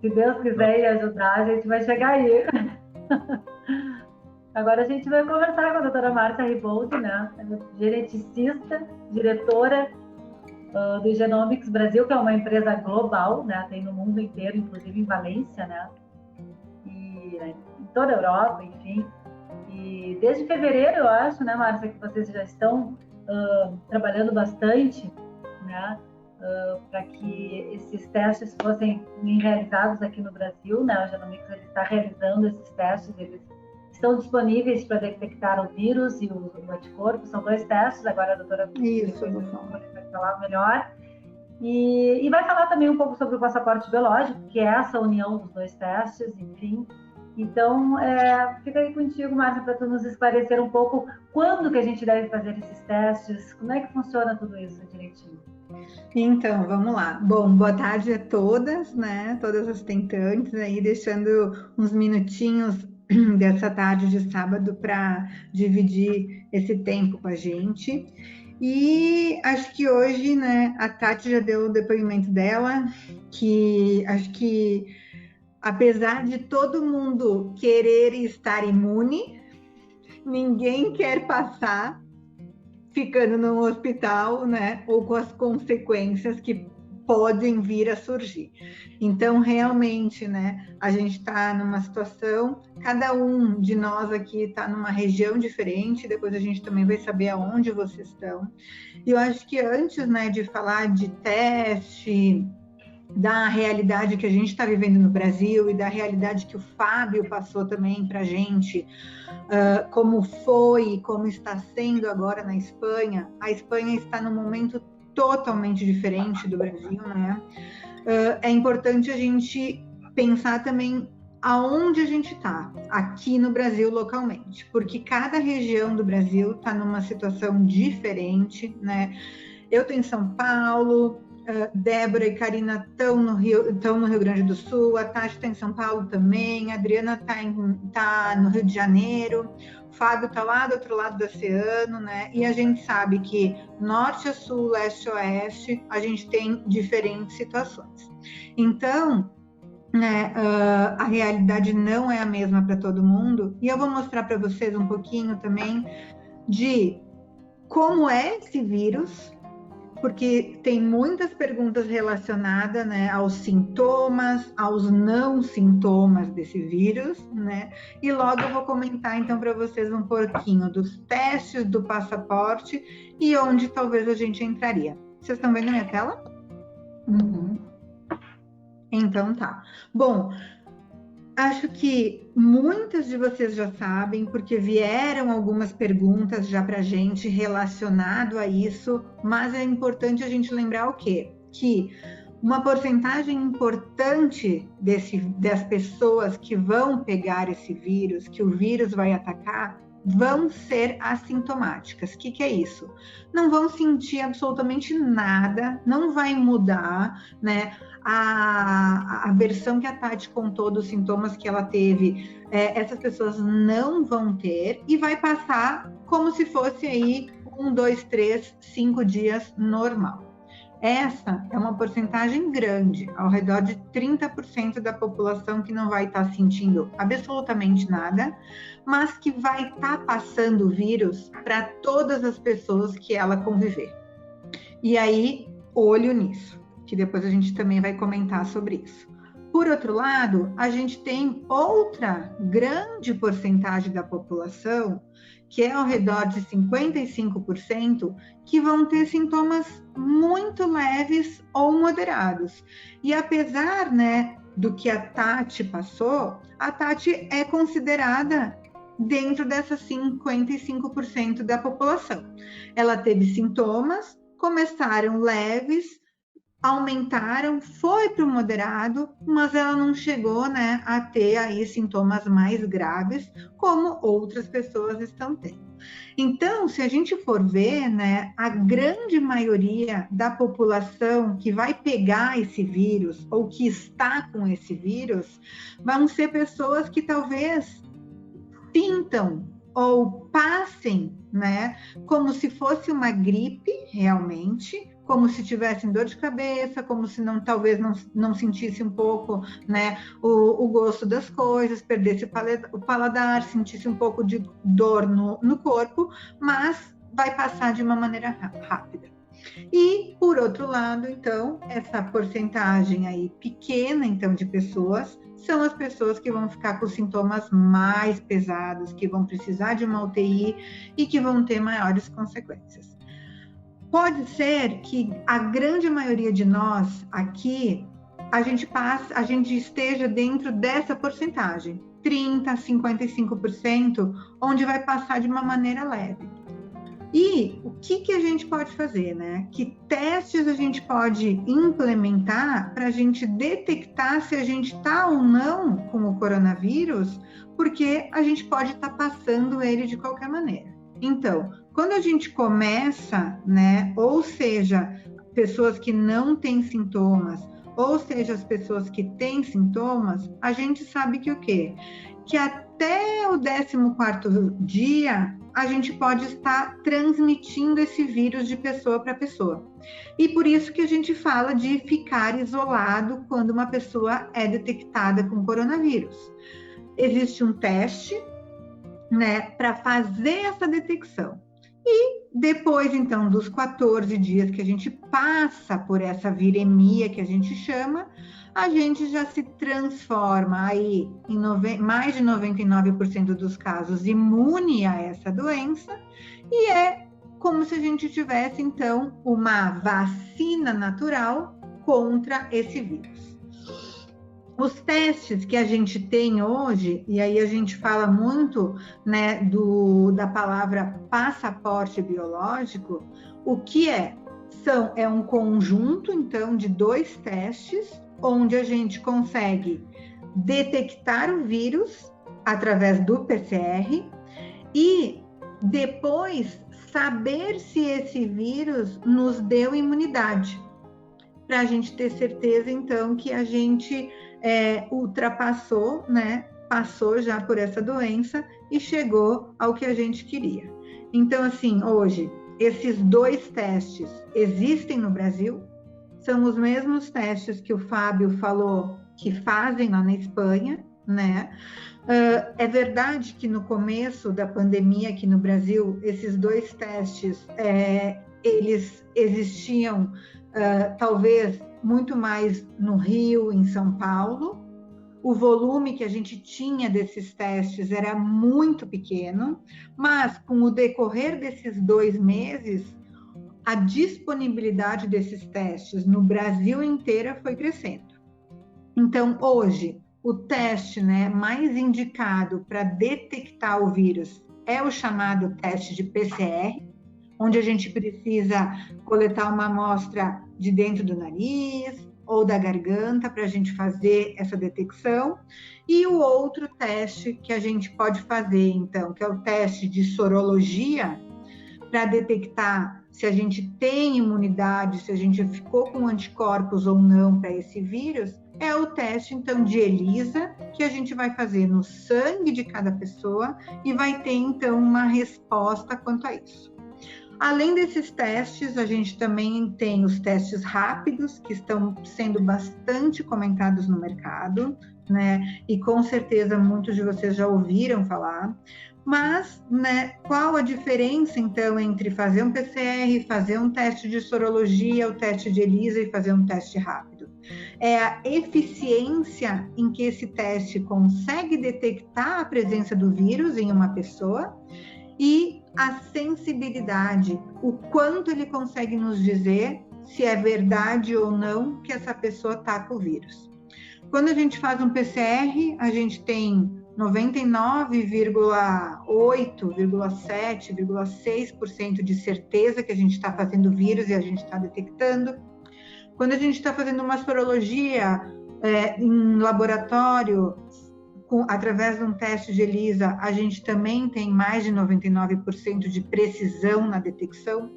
Se Deus quiser e ajudar, a gente vai chegar aí. Agora a gente vai conversar com a doutora Márcia Riboldi, né? Geneticista, diretora do Genomics Brasil, que é uma empresa global, né? Tem no mundo inteiro, inclusive em Valência, né? Em toda a Europa, enfim. E desde fevereiro, eu acho, né, Márcia, que vocês já estão trabalhando bastante, né, para que esses testes fossem realizados aqui no Brasil, né? O Genomics ele está realizando esses testes, eles estão disponíveis para detectar o vírus e o anticorpo, são 2 testes, agora a doutora vai falar melhor. E vai falar também um pouco sobre o passaporte biológico, que é essa união dos 2 testes, enfim. Então, fica aí contigo, Márcia, para tu nos esclarecer um pouco quando que a gente deve fazer esses testes, como é que funciona tudo isso direitinho. Então, vamos lá. Bom, boa tarde a todas, né? Todas as tentantes aí, deixando uns minutinhos dessa tarde de sábado para dividir esse tempo com a gente. E acho que hoje, né, a Tati já deu o depoimento dela, que acho que apesar de todo mundo querer estar imune, ninguém quer passar ficando no hospital, né, ou com as consequências que podem vir a surgir. Então, realmente, né, a gente está numa situação, cada um de nós aqui está numa região diferente, depois a gente também vai saber aonde vocês estão. E eu acho que antes, né, de falar de teste, da realidade que a gente está vivendo no Brasil e da realidade que o Fábio passou também para a gente, como foi e como está sendo agora na Espanha. A Espanha está num momento totalmente diferente do Brasil, né? É importante a gente pensar também aonde a gente está, aqui no Brasil localmente, porque cada região do Brasil está numa situação diferente, né? Eu estou em São Paulo, Débora e Karina estão no Rio Grande do Sul, a Tati está em São Paulo também, a Adriana está no Rio de Janeiro, o Fábio está lá do outro lado do oceano, né? E a gente sabe que norte a sul, leste a oeste, a gente tem diferentes situações. Então, né, a realidade não é a mesma para todo mundo, e eu vou mostrar para vocês um pouquinho também de como é esse vírus, porque tem muitas perguntas relacionadas, né, aos sintomas, aos não sintomas desse vírus, né? E logo eu vou comentar então para vocês um pouquinho dos testes, do passaporte e onde talvez a gente entraria. Vocês estão vendo a minha tela? Uhum. Então tá. Bom, acho que muitas de vocês já sabem, porque vieram algumas perguntas já para a gente relacionado a isso, mas é importante a gente lembrar o quê? Que uma porcentagem importante das pessoas que vão pegar esse vírus, que o vírus vai atacar, vão ser assintomáticas. O que é isso? Não vão sentir absolutamente nada, não vai mudar, né? A versão que a Tati contou dos sintomas que ela teve, essas pessoas não vão ter e vai passar como se fosse aí 1, 2, 3, 5 dias normal. Essa é uma porcentagem grande, ao redor de 30% da população que não vai estar sentindo absolutamente nada, mas que vai estar passando o vírus para todas as pessoas que ela conviver. E aí, olho nisso, que depois a gente também vai comentar sobre isso. Por outro lado, a gente tem outra grande porcentagem da população, que é ao redor de 55%, que vão ter sintomas muito leves ou moderados. E apesar, né, do que a Tati passou, a Tati é considerada dentro dessas 55% da população. Ela teve sintomas, começaram leves, aumentaram, foi para o moderado, mas ela não chegou, né, a ter aí sintomas mais graves, como outras pessoas estão tendo. Então, se a gente for ver, né, a grande maioria da população que vai pegar esse vírus ou que está com esse vírus, vão ser pessoas que talvez sintam ou passem, né, como se fosse uma gripe realmente, como se tivessem dor de cabeça, como se talvez não sentisse um pouco, né, o gosto das coisas, perdesse o paladar, sentisse um pouco de dor no corpo, mas vai passar de uma maneira rápida. E, por outro lado, então, essa porcentagem aí pequena, então, de pessoas, são as pessoas que vão ficar com sintomas mais pesados, que vão precisar de uma UTI e que vão ter maiores consequências. Pode ser que a grande maioria de nós aqui, a gente esteja dentro dessa porcentagem, 30%, 55%, onde vai passar de uma maneira leve. E o que a gente pode fazer, né? Que testes a gente pode implementar para a gente detectar se a gente está ou não com o coronavírus, porque a gente pode estar passando ele de qualquer maneira. Então, quando a gente começa, né, ou seja, pessoas que não têm sintomas, ou seja, as pessoas que têm sintomas, a gente sabe que o quê? Que até o 14º dia, a gente pode estar transmitindo esse vírus de pessoa para pessoa. E por isso que a gente fala de ficar isolado quando uma pessoa é detectada com coronavírus. Existe um teste, né, para fazer essa detecção. E depois, então, dos 14 dias que a gente passa por essa viremia que a gente chama, a gente já se transforma aí em mais de 99% dos casos imune a essa doença e é como se a gente tivesse, então, uma vacina natural contra esse vírus. Os testes que a gente tem hoje, e aí a gente fala muito, né, da palavra passaporte biológico, o que é? É um conjunto, então, de 2 testes, onde a gente consegue detectar o vírus através do PCR e depois saber se esse vírus nos deu imunidade, para a gente ter certeza, então, que a gente ultrapassou, né? Passou já por essa doença e chegou ao que a gente queria. Então, assim, hoje, esses 2 testes existem no Brasil, são os mesmos testes que o Fábio falou que fazem lá na Espanha, né? É verdade que no começo da pandemia aqui no Brasil, esses 2 testes, eles existiam talvez muito mais no Rio, em São Paulo. O volume que a gente tinha desses testes era muito pequeno, mas com o decorrer desses 2 meses, a disponibilidade desses testes no Brasil inteiro foi crescendo. Então, hoje, o teste, né, mais indicado para detectar o vírus é o chamado teste de PCR, onde a gente precisa coletar uma amostra de dentro do nariz ou da garganta para a gente fazer essa detecção. E o outro teste que a gente pode fazer, então, que é o teste de sorologia, para detectar se a gente tem imunidade, se a gente ficou com anticorpos ou não para esse vírus, é o teste, então, de ELISA, que a gente vai fazer no sangue de cada pessoa e vai ter, então, uma resposta quanto a isso. Além desses testes, a gente também tem os testes rápidos, que estão sendo bastante comentados no mercado, né? E com certeza muitos de vocês já ouviram falar. Mas, né, qual a diferença, então, entre fazer um PCR, fazer um teste de sorologia, o teste de ELISA e fazer um teste rápido? É a eficiência em que esse teste consegue detectar a presença do vírus em uma pessoa e a sensibilidade, o quanto ele consegue nos dizer se é verdade ou não que essa pessoa está com o vírus. Quando a gente faz um PCR, a gente tem 99,8,7,6% de certeza que a gente está fazendo vírus e a gente está detectando. Quando a gente está fazendo uma sorologia em laboratório, através de um teste de ELISA, a gente também tem mais de 99% de precisão na detecção.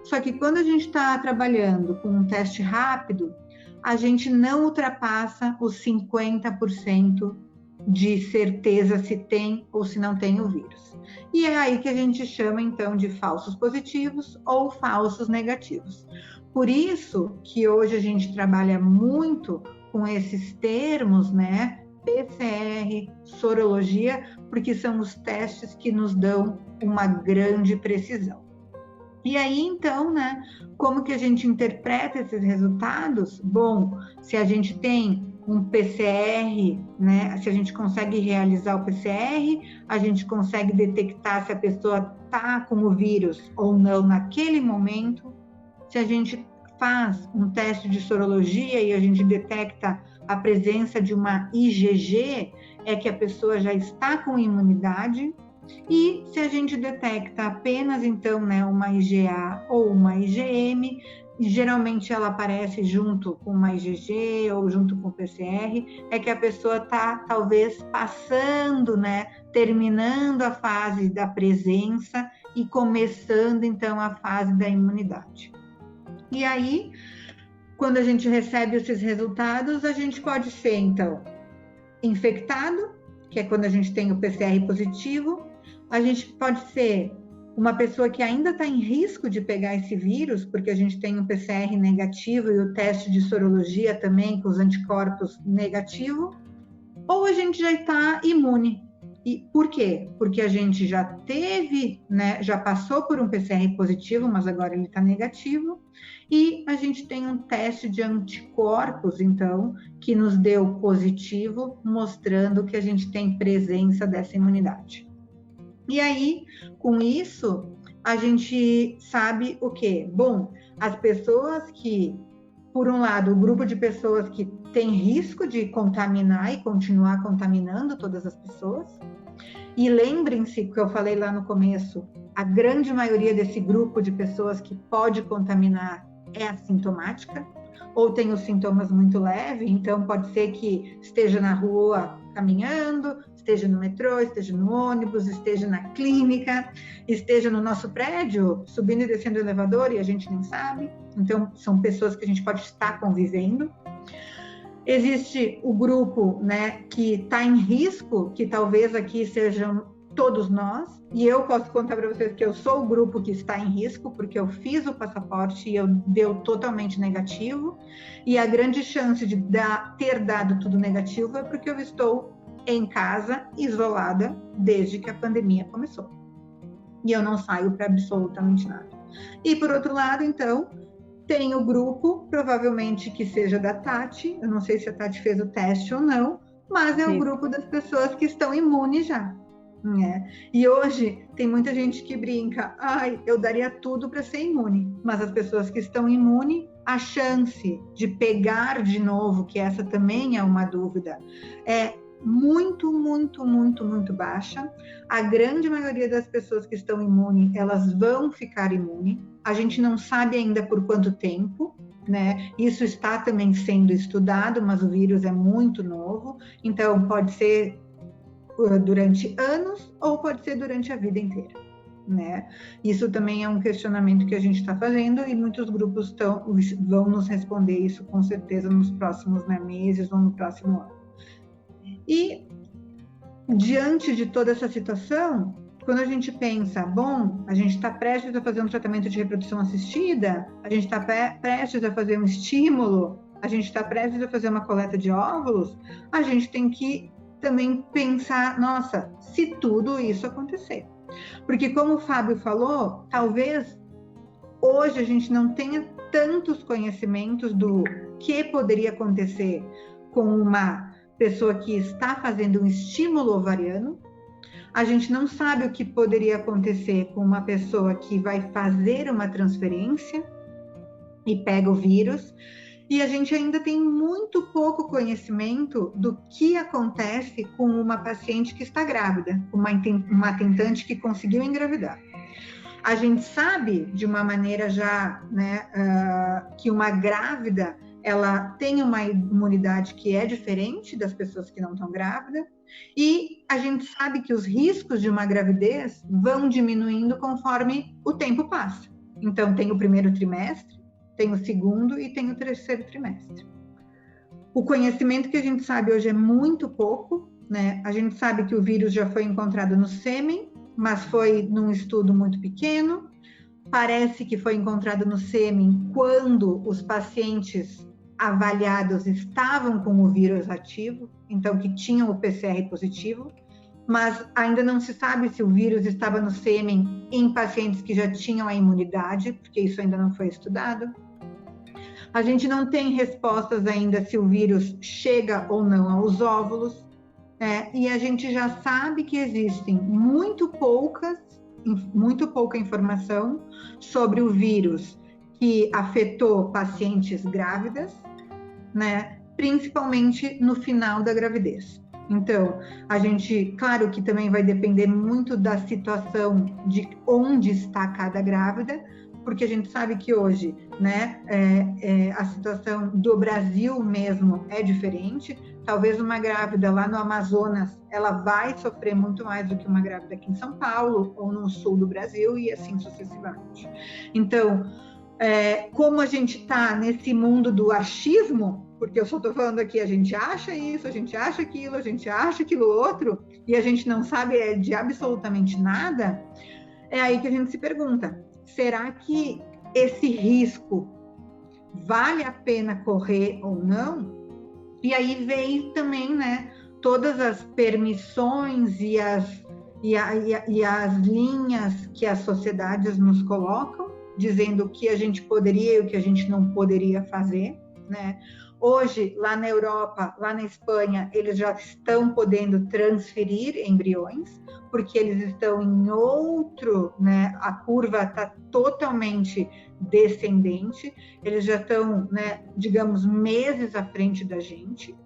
Só que quando a gente está trabalhando com um teste rápido, a gente não ultrapassa os 50% de certeza se tem ou se não tem o vírus. E é aí que a gente chama, então, de falsos positivos ou falsos negativos. Por isso que hoje a gente trabalha muito com esses termos, né? PCR, sorologia, porque são os testes que nos dão uma grande precisão. E aí, então, né, como que a gente interpreta esses resultados? Bom, se a gente tem um PCR, né, se a gente consegue realizar o PCR, a gente consegue detectar se a pessoa está com o vírus ou não naquele momento. Se a gente faz um teste de sorologia e a gente detecta a presença de uma IgG, é que a pessoa já está com imunidade. E se a gente detecta apenas, então, né, uma IgA ou uma IgM, geralmente ela aparece junto com uma IgG ou junto com o PCR, é que a pessoa está, talvez, passando, né, terminando a fase da presença e começando, então, a fase da imunidade. E aí, quando a gente recebe esses resultados, a gente pode ser, então, infectado, que é quando a gente tem o PCR positivo. A gente pode ser uma pessoa que ainda está em risco de pegar esse vírus, porque a gente tem um PCR negativo e o teste de sorologia também com os anticorpos negativo, ou a gente já está imune. E por quê? Porque a gente já teve, né, já passou por um PCR positivo, mas agora ele está negativo, e a gente tem um teste de anticorpos, então, que nos deu positivo, mostrando que a gente tem presença dessa imunidade. E aí, com isso, a gente sabe o quê? Bom, as pessoas que, por um lado, o grupo de pessoas que tem risco de contaminar e continuar contaminando todas as pessoas. E lembrem-se que eu falei lá no começo, a grande maioria desse grupo de pessoas que pode contaminar é assintomática, ou tem os sintomas muito leves, então pode ser que esteja na rua caminhando, esteja no metrô, esteja no ônibus, esteja na clínica, esteja no nosso prédio, subindo e descendo o elevador e a gente nem sabe. Então, são pessoas que a gente pode estar convivendo. Existe o grupo, né, que está em risco, que talvez aqui sejam todos nós, e eu posso contar para vocês que eu sou o grupo que está em risco, porque eu fiz o passaporte e deu totalmente negativo, e a grande chance de ter dado tudo negativo é porque eu estou em casa, isolada, desde que a pandemia começou. E eu não saio para absolutamente nada. E por outro lado, então, tem o grupo, provavelmente que seja da Tati, eu não sei se a Tati fez o teste ou não, mas é o grupo das pessoas que estão imunes já. Né? E hoje tem muita gente que brinca, eu daria tudo para ser imune, mas as pessoas que estão imunes, a chance de pegar de novo, que essa também é uma dúvida, é muito, muito, muito, muito baixa. A grande maioria das pessoas que estão imunes, elas vão ficar imunes. A gente não sabe ainda por quanto tempo, né? Isso está também sendo estudado, mas o vírus é muito novo, então pode ser durante anos ou pode ser durante a vida inteira, né? Isso também é um questionamento que a gente está fazendo e muitos grupos vão nos responder isso com certeza nos próximos meses ou no próximo ano. E diante de toda essa situação, quando a gente pensa, a gente está prestes a fazer um tratamento de reprodução assistida, a gente está prestes a fazer um estímulo, a gente está prestes a fazer uma coleta de óvulos, a gente tem que também pensar, nossa, se tudo isso acontecer. Porque como o Fábio falou, talvez hoje a gente não tenha tantos conhecimentos do que poderia acontecer com uma pessoa que está fazendo um estímulo ovariano. A gente não sabe o que poderia acontecer com uma pessoa que vai fazer uma transferência e pega o vírus. E a gente ainda tem muito pouco conhecimento do que acontece com uma paciente que está grávida, uma tentante que conseguiu engravidar. A gente sabe, de uma maneira já, né, que uma grávida, ela tem uma imunidade que é diferente das pessoas que não estão grávidas, e a gente sabe que os riscos de uma gravidez vão diminuindo conforme o tempo passa. Então, tem o primeiro trimestre, tem o segundo e tem o terceiro trimestre. O conhecimento que a gente sabe hoje é muito pouco, né? A gente sabe que o vírus já foi encontrado no sêmen, mas foi num estudo muito pequeno. Parece que foi encontrado no sêmen quando os pacientes avaliados estavam com o vírus ativo, então que tinham o PCR positivo, mas ainda não se sabe se o vírus estava no sêmen em pacientes que já tinham a imunidade, porque isso ainda não foi estudado. A gente não tem respostas ainda se o vírus chega ou não aos óvulos, né? E a gente já sabe que existem muito pouca informação sobre o vírus que afetou pacientes grávidas, né? Principalmente no final da gravidez. Então, a gente, claro que também vai depender muito da situação de onde está cada grávida, porque a gente sabe que hoje, né, a situação do Brasil mesmo é diferente. Talvez uma grávida lá no Amazonas, ela vai sofrer muito mais do que uma grávida aqui em São Paulo ou no sul do Brasil e assim sucessivamente. Então, como a gente está nesse mundo do achismo, porque eu só estou falando aqui, a gente acha isso, a gente acha aquilo, a gente acha aquilo outro, e a gente não sabe de absolutamente nada, é aí que a gente se pergunta, será que esse risco vale a pena correr ou não? E aí vem também, né, todas as permissões e as linhas que as sociedades nos colocam, dizendo o que a gente poderia e o que a gente não poderia fazer, né? Hoje, lá na Europa, lá na Espanha, eles já estão podendo transferir embriões, porque eles estão em outro, né? A curva está totalmente descendente, eles já estão, né, digamos, meses à frente da gente.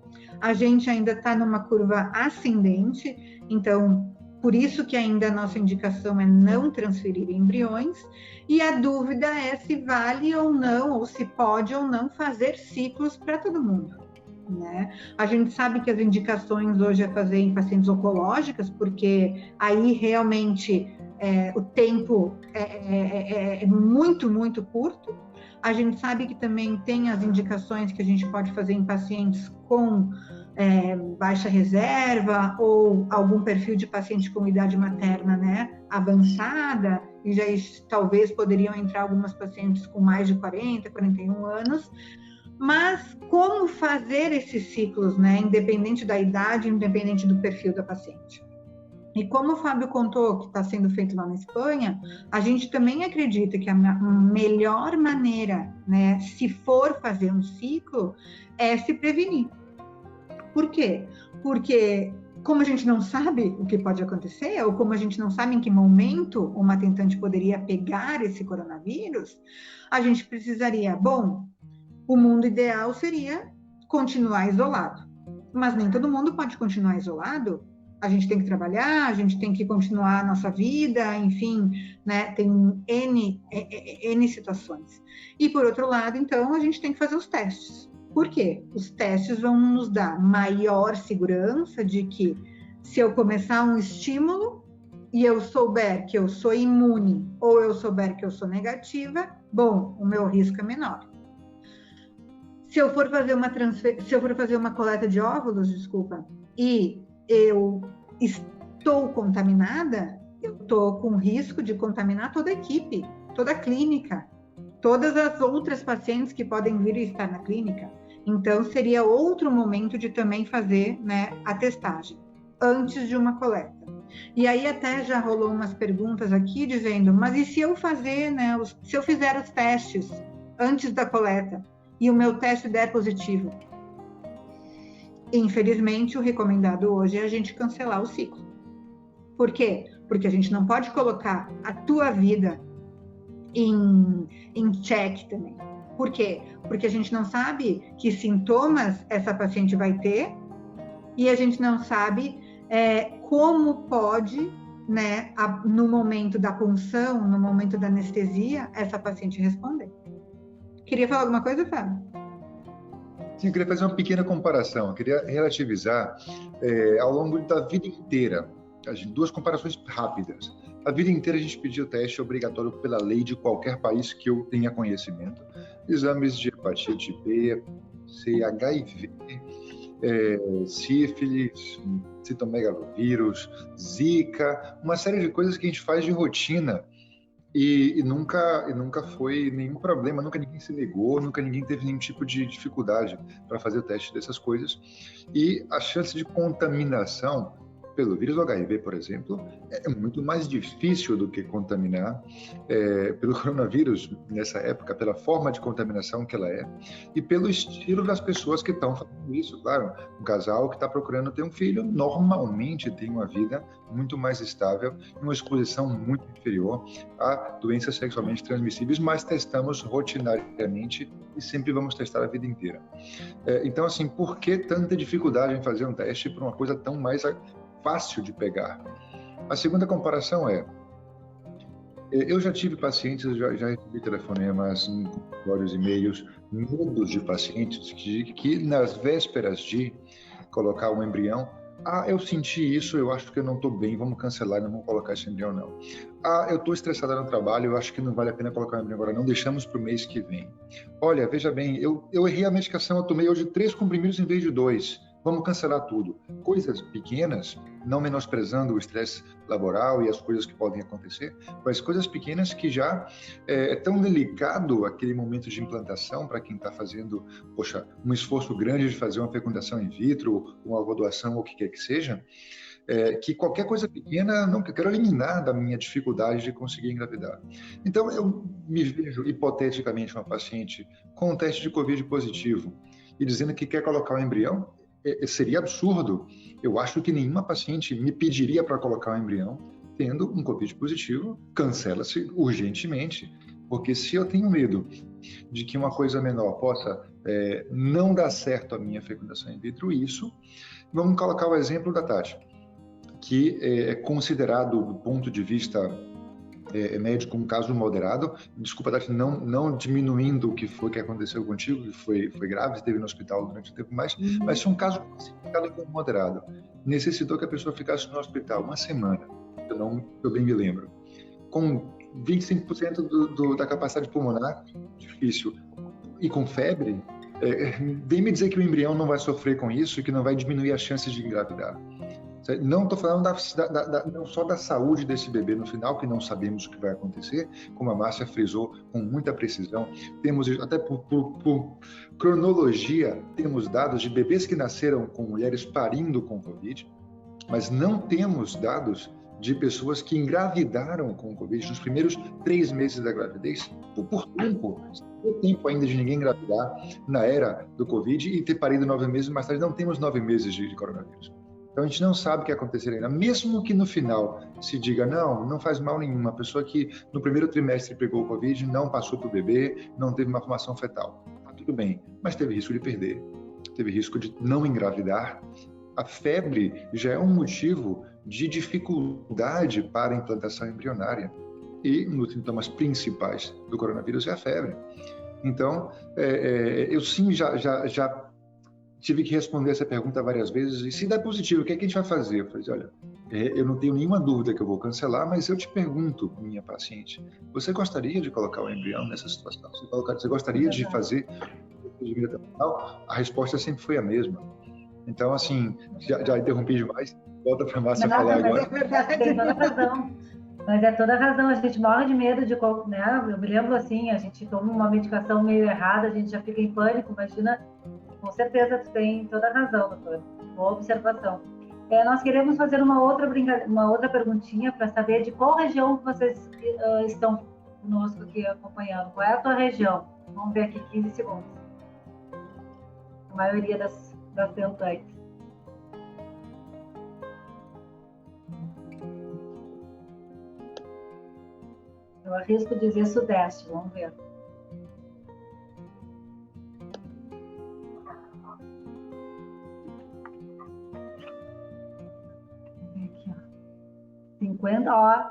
A gente ainda está numa curva ascendente, então, por isso que ainda a nossa indicação é não transferir embriões, e a dúvida é se vale ou não, ou se pode ou não fazer ciclos para todo mundo, né? A gente sabe que as indicações hoje é fazer em pacientes oncológicas, porque aí realmente o tempo é muito, muito curto. A gente sabe que também tem as indicações que a gente pode fazer em pacientes com baixa reserva ou algum perfil de paciente com idade materna, né, avançada, e já talvez poderiam entrar algumas pacientes com mais de 40, 41 anos. Mas como fazer esses ciclos, né, independente da idade, independente do perfil da paciente? E como o Fábio contou que está sendo feito lá na Espanha, a gente também acredita que a melhor maneira, né, se for fazer um ciclo, é se prevenir. Por quê? Porque como a gente não sabe o que pode acontecer, ou como a gente não sabe em que momento uma tentante poderia pegar esse coronavírus, a gente precisaria, o mundo ideal seria continuar isolado. Mas nem todo mundo pode continuar isolado. A gente tem que trabalhar, a gente tem que continuar a nossa vida, enfim, né? Tem N situações. E, por outro lado, então, a gente tem que fazer os testes. Por quê? Os testes vão nos dar maior segurança de que, se eu começar um estímulo e eu souber que eu sou imune ou eu souber que eu sou negativa, o meu risco é menor. Se eu for fazer uma coleta de óvulos, e eu estou contaminada, eu estou com risco de contaminar toda a equipe, toda a clínica, todas as outras pacientes que podem vir e estar na clínica. Então, seria outro momento de também fazer, né, a testagem, antes de uma coleta. E aí até já rolou umas perguntas aqui dizendo, mas e se eu fazer, né, se eu fizer os testes antes da coleta e o meu teste der positivo? Infelizmente, o recomendado hoje é a gente cancelar o ciclo. Por quê? Porque a gente não pode colocar a tua vida em check também. Por quê? Porque a gente não sabe que sintomas essa paciente vai ter e a gente não sabe como pode, né, no momento da punção, no momento da anestesia, essa paciente responder. Queria falar alguma coisa, Fábio? Sim, eu queria fazer uma pequena comparação. Eu queria relativizar ao longo da vida inteira. Duas comparações rápidas. A vida inteira a gente pediu teste obrigatório pela lei de qualquer país que eu tenha conhecimento. Exames de hepatite B, C, HIV, sífilis, citomegalovírus, zika, uma série de coisas que a gente faz de rotina e nunca foi nenhum problema, nunca ninguém se negou, nunca ninguém teve nenhum tipo de dificuldade para fazer o teste dessas coisas. E a chance de contaminação pelo vírus do HIV, por exemplo, é muito mais difícil do que contaminar pelo coronavírus nessa época, pela forma de contaminação que ela é e pelo estilo das pessoas que estão fazendo isso. Claro, um casal que está procurando ter um filho normalmente tem uma vida muito mais estável e uma exposição muito inferior a doenças sexualmente transmissíveis, mas testamos rotinariamente e sempre vamos testar a vida inteira. Então, assim, por que tanta dificuldade em fazer um teste para uma coisa tão mais fácil de pegar? A segunda comparação eu já tive pacientes, já recebi telefonemas, vários e-mails, muitos de pacientes que nas vésperas de colocar um embrião, eu senti isso, eu acho que eu não estou bem, vamos cancelar, não vamos colocar esse embrião não. Eu estou estressada no trabalho, eu acho que não vale a pena colocar o embrião agora, não, deixamos para o mês que vem. Olha, veja bem, eu errei a medicação, eu tomei hoje 3 comprimidos em vez de 2. Vamos cancelar tudo. Coisas pequenas, não menosprezando o estresse laboral e as coisas que podem acontecer, mas coisas pequenas que já é tão delicado aquele momento de implantação para quem está fazendo, um esforço grande de fazer uma fecundação in vitro, uma doação ou o que quer que seja, que qualquer coisa pequena, eu quero eliminar da minha dificuldade de conseguir engravidar. Então, eu me vejo, hipoteticamente, uma paciente com um teste de Covid positivo e dizendo que quer colocar um embrião. Seria absurdo. Eu acho que nenhuma paciente me pediria para colocar um embrião tendo um Covid positivo, cancela-se urgentemente, porque se eu tenho medo de que uma coisa menor possa não dar certo a minha fecundação in vitro, vamos colocar o exemplo da Tati, que é considerado, do ponto de vista médio com um caso moderado. Desculpa, Tati, não diminuindo o que foi que aconteceu contigo, que foi grave, esteve no hospital durante um tempo mais, mas tinha um caso classificado como moderado. Necessitou que a pessoa ficasse no hospital uma semana, eu bem me lembro, com 25% da capacidade pulmonar, difícil, e com febre. Vem me dizer que o embrião não vai sofrer com isso e que não vai diminuir as chances de engravidar. Não estou falando não só da saúde desse bebê no final, que não sabemos o que vai acontecer, como a Márcia frisou com muita precisão. Temos, até por cronologia, temos dados de bebês que nasceram com mulheres parindo com Covid, mas não temos dados de pessoas que engravidaram com Covid nos primeiros 3 meses da gravidez, por tempo ainda de ninguém engravidar na era do Covid e ter parido 9 meses mais tarde. Não temos 9 meses de coronavírus. Então, a gente não sabe o que acontecerá ainda. Mesmo que no final se diga, não faz mal nenhum. Uma pessoa que no primeiro trimestre pegou o Covid, não passou para o bebê, não teve uma formação fetal. Tá tudo bem, mas teve risco de perder, teve risco de não engravidar. A febre já é um motivo de dificuldade para a implantação embrionária. E um dos sintomas principais do coronavírus é a febre. Então, eu sim já tive que responder essa pergunta várias vezes. E se der positivo, o que é que a gente vai fazer? Eu falei, olha, eu não tenho nenhuma dúvida que eu vou cancelar, mas eu te pergunto, minha paciente, você gostaria de colocar o embrião nessa situação? Você gostaria de fazer o procedimento até? A resposta sempre foi a mesma. Então, assim, já interrompi demais. Volta para a Márcia falar agora. Tem toda razão. Mas é toda razão. A gente morre de medo de... né? Eu me lembro assim, a gente toma uma medicação meio errada, a gente já fica em pânico. Imagina, com certeza tu tem toda a razão, doutor. Boa observação. Nós queremos fazer uma outra perguntinha para saber de qual região vocês estão conosco aqui acompanhando. Qual é a tua região? Vamos ver aqui, 15 segundos. A maioria das tentantes. Eu arrisco dizer Sudeste, vamos ver. Aqui, ó.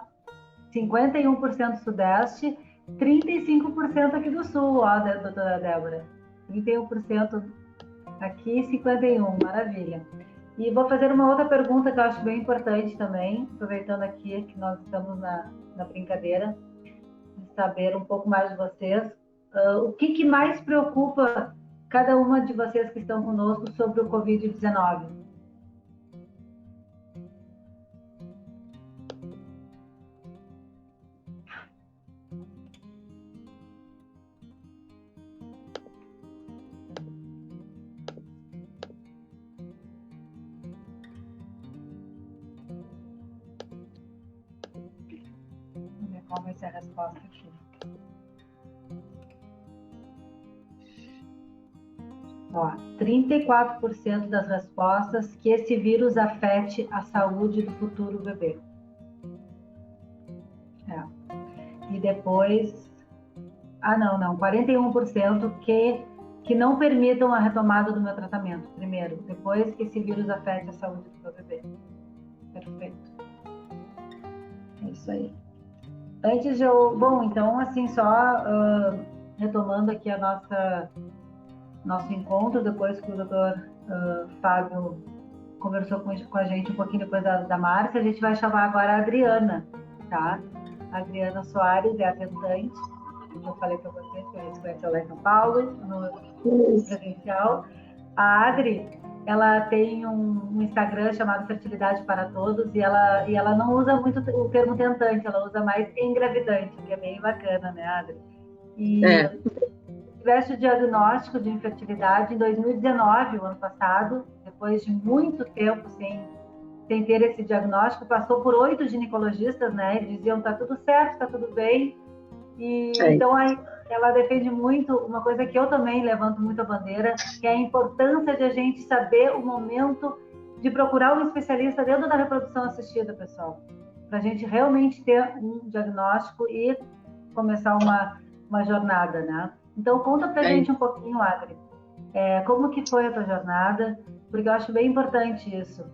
51% Sudeste, 35% aqui do Sul, ó, doutora Débora. 31% aqui, 51%, maravilha. E vou fazer uma outra pergunta que eu acho bem importante também, aproveitando aqui que nós estamos na brincadeira, saber um pouco mais de vocês. O que mais preocupa cada uma de vocês que estão conosco sobre o Covid-19? Vamos ver qual vai ser a resposta aqui. Ó, 34% das respostas que esse vírus afete a saúde do futuro bebê. E depois... 41% que não permitam a retomada do meu tratamento, primeiro. Depois que esse vírus afete a saúde do meu bebê. Perfeito. É isso aí. Antes de eu... Bom, então, assim, só retomando aqui nosso encontro, depois que o doutor Fábio conversou com a gente um pouquinho depois da Márcia, a gente vai chamar agora a Adriana, tá? A Adriana Soares é atendante, eu falei para vocês que a gente conheceu lá em São Paulo, no presencial. A Adri, ela tem um Instagram chamado Fertilidade para Todos e ela não usa muito o termo tentante, ela usa mais engravidante, que é bem bacana, né, Adri? E tiveste o diagnóstico de infertilidade em 2019, o ano passado, depois de muito tempo sem ter esse diagnóstico, passou por 8 ginecologistas, né? E diziam, tá tudo certo, tá tudo bem. E então aí, ela defende muito uma coisa que eu também levanto muito a bandeira, que é a importância de a gente saber o momento de procurar um especialista dentro da reprodução assistida, pessoal, para a gente realmente ter um diagnóstico e começar uma jornada, né? Então conta pra gente um pouquinho, Adri, como que foi a tua jornada, porque eu acho bem importante isso.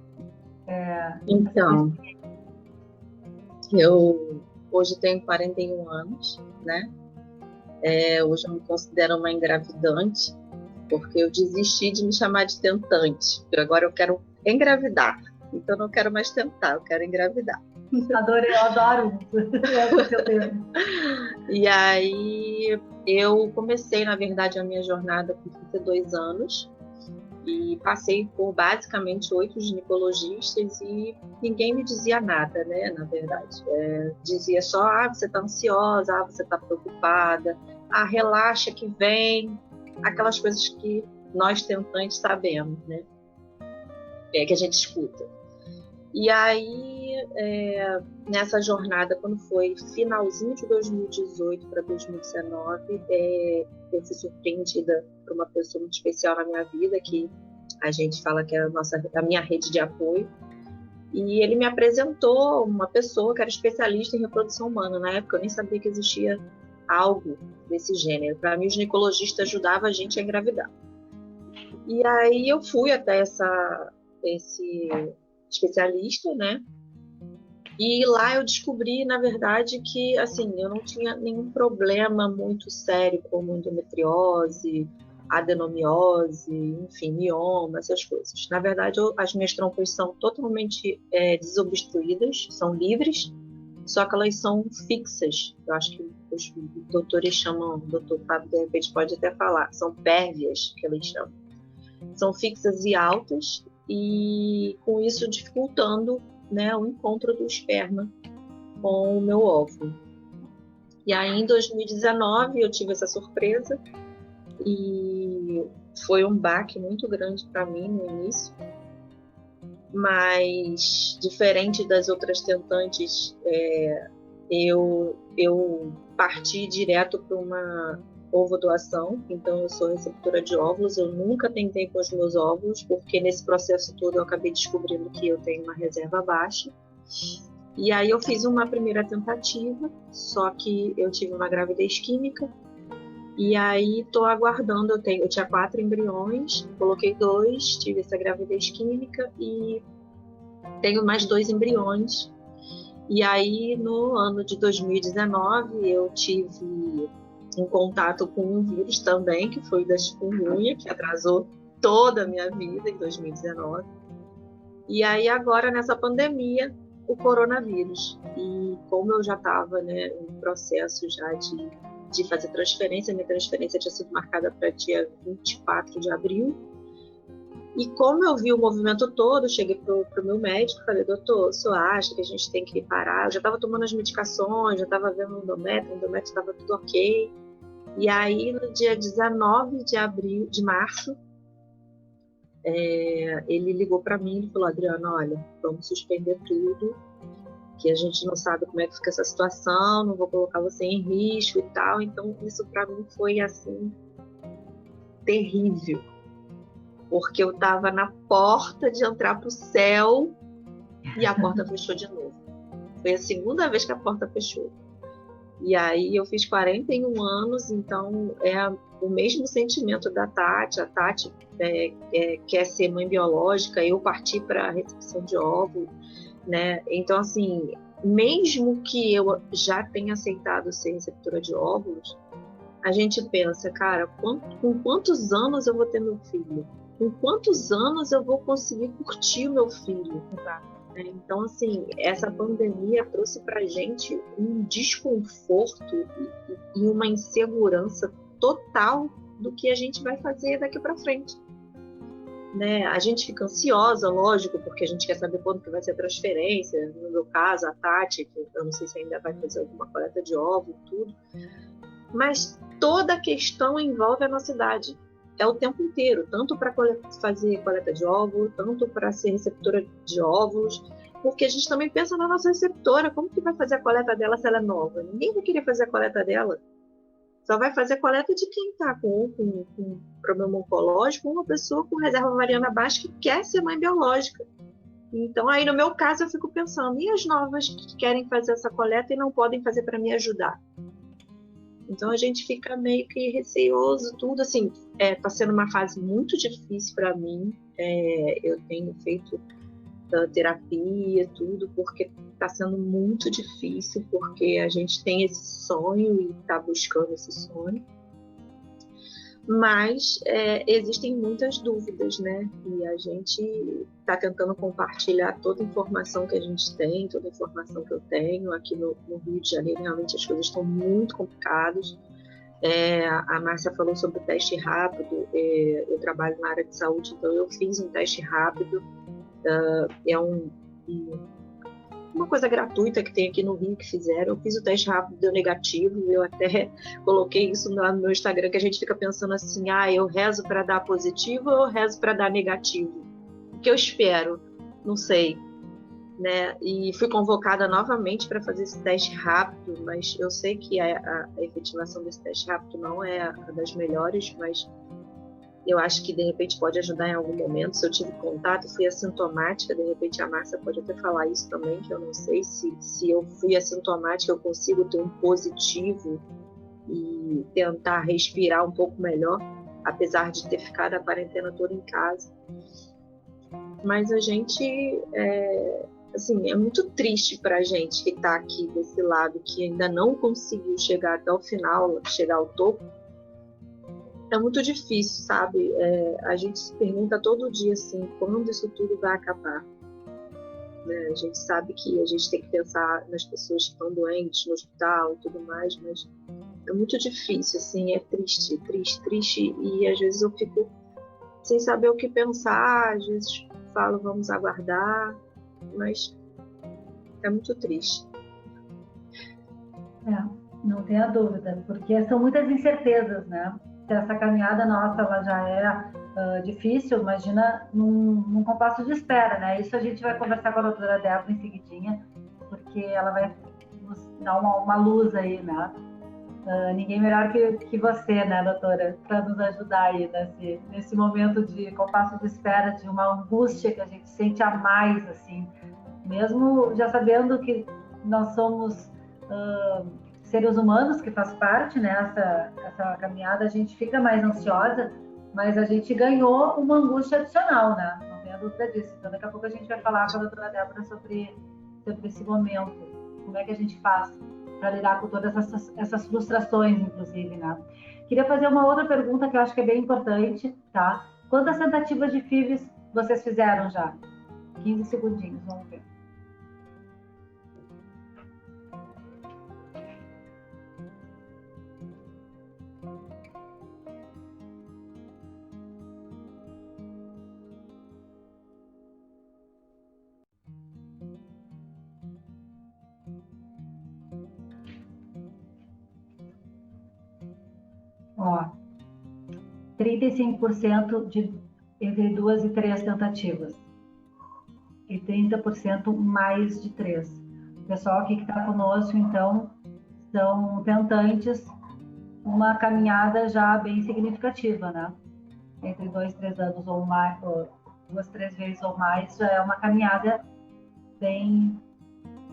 Então, eu hoje tenho 41 anos, né? Hoje eu me considero uma engravidante, porque eu desisti de me chamar de tentante. Agora eu quero engravidar. Então eu não quero mais tentar, eu quero engravidar. Adorei, eu adoro esse seu termo. E aí eu comecei, na verdade, a minha jornada com 32 anos e passei por basicamente 8 ginecologistas e ninguém me dizia nada, né, na verdade. Dizia só, você está ansiosa, você está preocupada, relaxa que vem, aquelas coisas que nós tentantes sabemos, né, que a gente escuta. E aí, nessa jornada, quando foi finalzinho de 2018 para 2019, eu fui surpreendida por uma pessoa muito especial na minha vida, que a gente fala que é a minha rede de apoio. E ele me apresentou uma pessoa que era especialista em reprodução humana. Na época, eu nem sabia que existia algo desse gênero. Para mim, o ginecologista ajudava a gente a engravidar. E aí, eu fui até esse especialista, né? E lá eu descobri, na verdade, que assim, eu não tinha nenhum problema muito sério como endometriose, adenomiose, enfim, mioma, essas coisas. Na verdade, as minhas trompas são totalmente desobstruídas, são livres, só que elas são fixas. Eu acho que os doutores chamam, o doutor Fábio de repente pode até falar, são pérvias que eles chamam. São fixas e altas, e com isso dificultando, né, o encontro do esperma com o meu óvulo. E aí em 2019 eu tive essa surpresa e foi um baque muito grande para mim no início, mas diferente das outras tentantes, eu parti direto para uma ovodoação, então eu sou receptora de óvulos, eu nunca tentei com os meus óvulos, porque nesse processo todo eu acabei descobrindo que eu tenho uma reserva baixa. E aí eu fiz uma primeira tentativa, só que eu tive uma gravidez química, e aí estou aguardando, eu tinha 4 embriões, coloquei 2, tive essa gravidez química e tenho mais 2 embriões. E aí no ano de 2019 eu tive em contato com um vírus também, que foi da chikungunya, que atrasou toda a minha vida em 2019. E aí agora, nessa pandemia, o coronavírus. E como eu já estava, né, em processo já de fazer transferência, minha transferência tinha sido marcada para dia 24 de abril. E como eu vi o movimento todo, cheguei para o meu médico e falei, doutor, o senhor acha que a gente tem que parar? Eu já estava tomando as medicações, já estava vendo o endométrio estava tudo ok. E aí, no dia 19 de março, ele ligou para mim e falou, Adriana, olha, vamos suspender tudo, que a gente não sabe como é que fica essa situação, não vou colocar você em risco e tal. Então, isso para mim foi, assim, terrível, porque eu estava na porta de entrar para o céu e a porta fechou de novo. Foi a segunda vez que a porta fechou. E aí eu fiz 41 anos, então é o mesmo sentimento da Tati. A Tati quer ser mãe biológica, eu parti para a recepção de óvulo, né? Então, assim, mesmo que eu já tenha aceitado ser receptora de óvulos, a gente pensa, cara, com quantos anos eu vou ter meu filho? Com quantos anos eu vou conseguir curtir o meu filho? Então, assim, essa pandemia trouxe pra gente um desconforto e uma insegurança total do que a gente vai fazer daqui para frente. Né? A gente fica ansiosa, lógico, porque a gente quer saber quando que vai ser a transferência. No meu caso, a Tati, que eu não sei se ainda vai fazer alguma coleta de óvulo, tudo. Mas toda a questão envolve a nossa idade. É o tempo inteiro, tanto para fazer coleta de óvulo, tanto para ser receptora de óvulos, porque a gente também pensa na nossa receptora, como que vai fazer a coleta dela se ela é nova? Ninguém vai querer fazer a coleta dela. Só vai fazer a coleta de quem está com problema oncológico, uma pessoa com reserva ovariana baixa que quer ser mãe biológica. Então, aí no meu caso, eu fico pensando, e as novas que querem fazer essa coleta e não podem fazer para me ajudar? Então a gente fica meio que receoso, tudo assim, tá sendo uma fase muito difícil para mim. Eu tenho feito terapia, tudo, porque está sendo muito difícil, porque a gente tem esse sonho e está buscando esse sonho. Mas existem muitas dúvidas, né? E a gente está tentando compartilhar toda a informação que a gente tem, toda a informação que eu tenho. Aqui no Rio de Janeiro, realmente as coisas estão muito complicadas. A Márcia falou sobre o teste rápido. Eu trabalho na área de saúde, então eu fiz um teste rápido. É uma coisa gratuita que tem aqui no Rio que fizeram. Eu fiz o teste rápido, deu negativo. Eu até coloquei isso lá no meu Instagram, que a gente fica pensando assim, eu rezo para dar positivo ou eu rezo para dar negativo? O que eu espero? Não sei. Né? E fui convocada novamente para fazer esse teste rápido, mas eu sei que a efetivação desse teste rápido não é a das melhores, mas eu acho que de repente pode ajudar em algum momento. Se eu tive contato, fui assintomática, de repente a Márcia pode até falar isso também, que eu não sei se eu fui assintomática, eu consigo ter um positivo e tentar respirar um pouco melhor, apesar de ter ficado a quarentena toda em casa. Mas a gente, assim, é muito triste para a gente que está aqui desse lado, que ainda não conseguiu chegar até o final, chegar ao topo. É muito difícil, sabe? A gente se pergunta todo dia assim, quando isso tudo vai acabar? Né? A gente sabe que a gente tem que pensar nas pessoas que estão doentes no hospital e tudo mais, mas é muito difícil, assim, é triste, e às vezes eu fico sem saber o que pensar, às vezes falo, vamos aguardar, mas é muito triste. Não tenha dúvida, porque são muitas incertezas, né? Se essa caminhada nossa ela já é difícil, imagina num compasso de espera, né? Isso a gente vai conversar com a doutora Débora em seguidinha, porque ela vai nos dar uma luz aí, né? Ninguém melhor que você, né, doutora, para nos ajudar aí nesse momento de compasso de espera, de uma angústia que a gente sente a mais, assim, mesmo já sabendo que nós somos seres humanos, que faz parte, né, essa caminhada, a gente fica mais ansiosa, mas a gente ganhou uma angústia adicional, né? Não tenha dúvida disso. Então, daqui a pouco a gente vai falar com a doutora Débora sobre esse momento, como é que a gente faz para lidar com todas essas frustrações, inclusive, né? Queria fazer uma outra pergunta que eu acho que é bem importante, tá? Quantas tentativas de FIVs vocês fizeram já? 15 segundinhos, vamos ver. Ó, 35% entre 2 e 3 tentativas. E 30% mais de 3. O pessoal aqui que está conosco, então, são tentantes, uma caminhada já bem significativa, né? Entre 2 e 3 anos ou mais, ou 2, 3 vezes ou mais, já é uma caminhada bem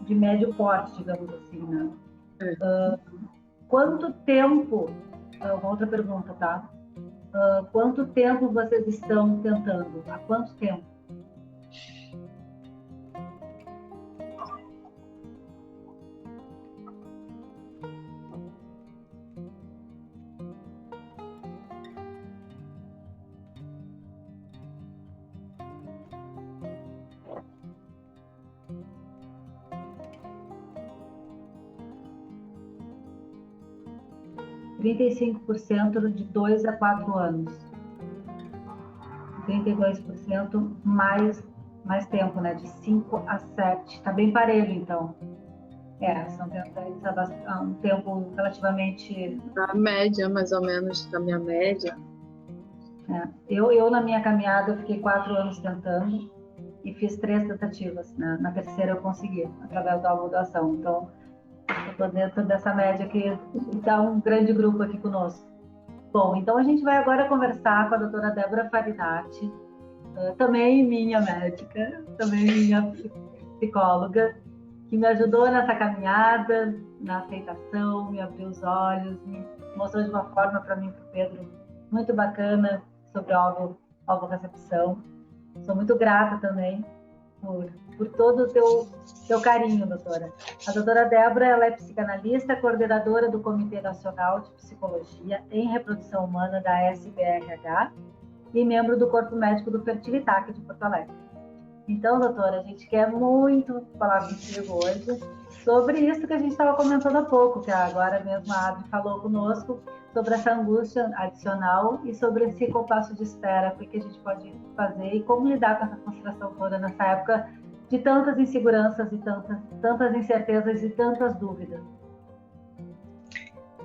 de médio porte, digamos assim, né? Quanto tempo, uma outra pergunta, tá? Quanto tempo vocês estão tentando? Há quanto tempo? de 2 a 4 anos. 32% mais tempo, né? De 5 a 7. Tá bem parelho, então. São tentantes há um tempo relativamente... A média, mais ou menos, da minha média. Eu, na minha caminhada, eu fiquei 4 anos tentando e fiz 3 tentativas, né? Na terceira eu consegui, através da doação. Então, eu estou dentro dessa média que está um grande grupo aqui conosco. Bom, então a gente vai agora conversar com a doutora Débora Farinati, também minha médica, também minha psicóloga, que me ajudou nessa caminhada, na aceitação, me abriu os olhos, me mostrou de uma forma para mim e para o Pedro muito bacana sobre a ovorecepção. Sou muito grata também por todo o teu carinho, doutora. A doutora Débora, ela é psicanalista, coordenadora do Comitê Nacional de Psicologia em Reprodução Humana da SBRH e membro do Corpo Médico do Fertilitac de Porto Alegre. Então, doutora, a gente quer muito falar contigo hoje sobre isso que a gente estava comentando há pouco, que agora mesmo a Adri falou conosco, sobre essa angústia adicional e sobre esse compasso de espera, o que a gente pode fazer e como lidar com essa frustração toda nessa época de tantas inseguranças e tantas incertezas e tantas dúvidas.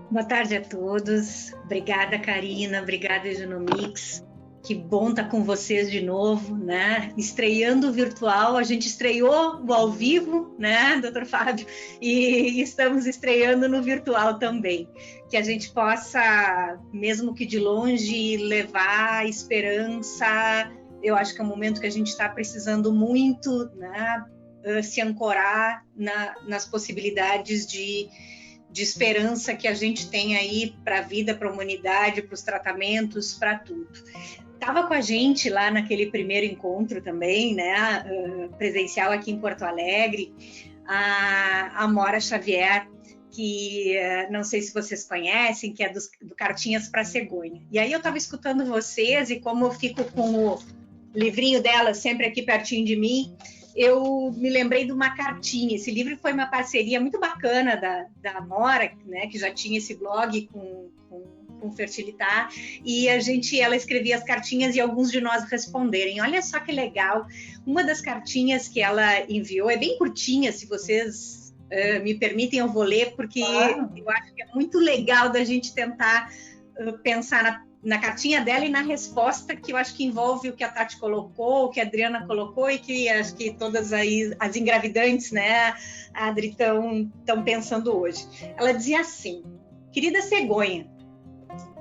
Boa tarde a todos. Obrigada, Karina. Obrigada, Genomics. Que bom estar com vocês de novo, né? Estreando o virtual, a gente estreou o ao vivo, né, doutor Fábio? E estamos estreando no virtual também. Que a gente possa, mesmo que de longe, levar esperança. Eu acho que é um momento que a gente está precisando muito, né? Se ancorar nas possibilidades de esperança que a gente tem aí para a vida, para a humanidade, para os tratamentos, para tudo. Estava com a gente lá naquele primeiro encontro também, né, presencial aqui em Porto Alegre, a Amora Xavier, que não sei se vocês conhecem, que é do Cartinhas para Cegonha. E aí eu estava escutando vocês e como eu fico com o livrinho dela sempre aqui pertinho de mim, eu me lembrei de uma cartinha. Esse livro foi uma parceria muito bacana da Amora, né, que já tinha esse blog com Fertilitar, e ela escrevia as cartinhas e alguns de nós responderem. Olha só que legal. Uma das cartinhas que ela enviou é bem curtinha, se vocês me permitem, eu vou ler, porque eu acho que é muito legal da gente tentar pensar na cartinha dela e na resposta, que eu acho que envolve o que a Tati colocou, o que a Adriana colocou e que acho que todas as engravidantes, né, a Adri, estão pensando hoje. Ela dizia assim: querida cegonha,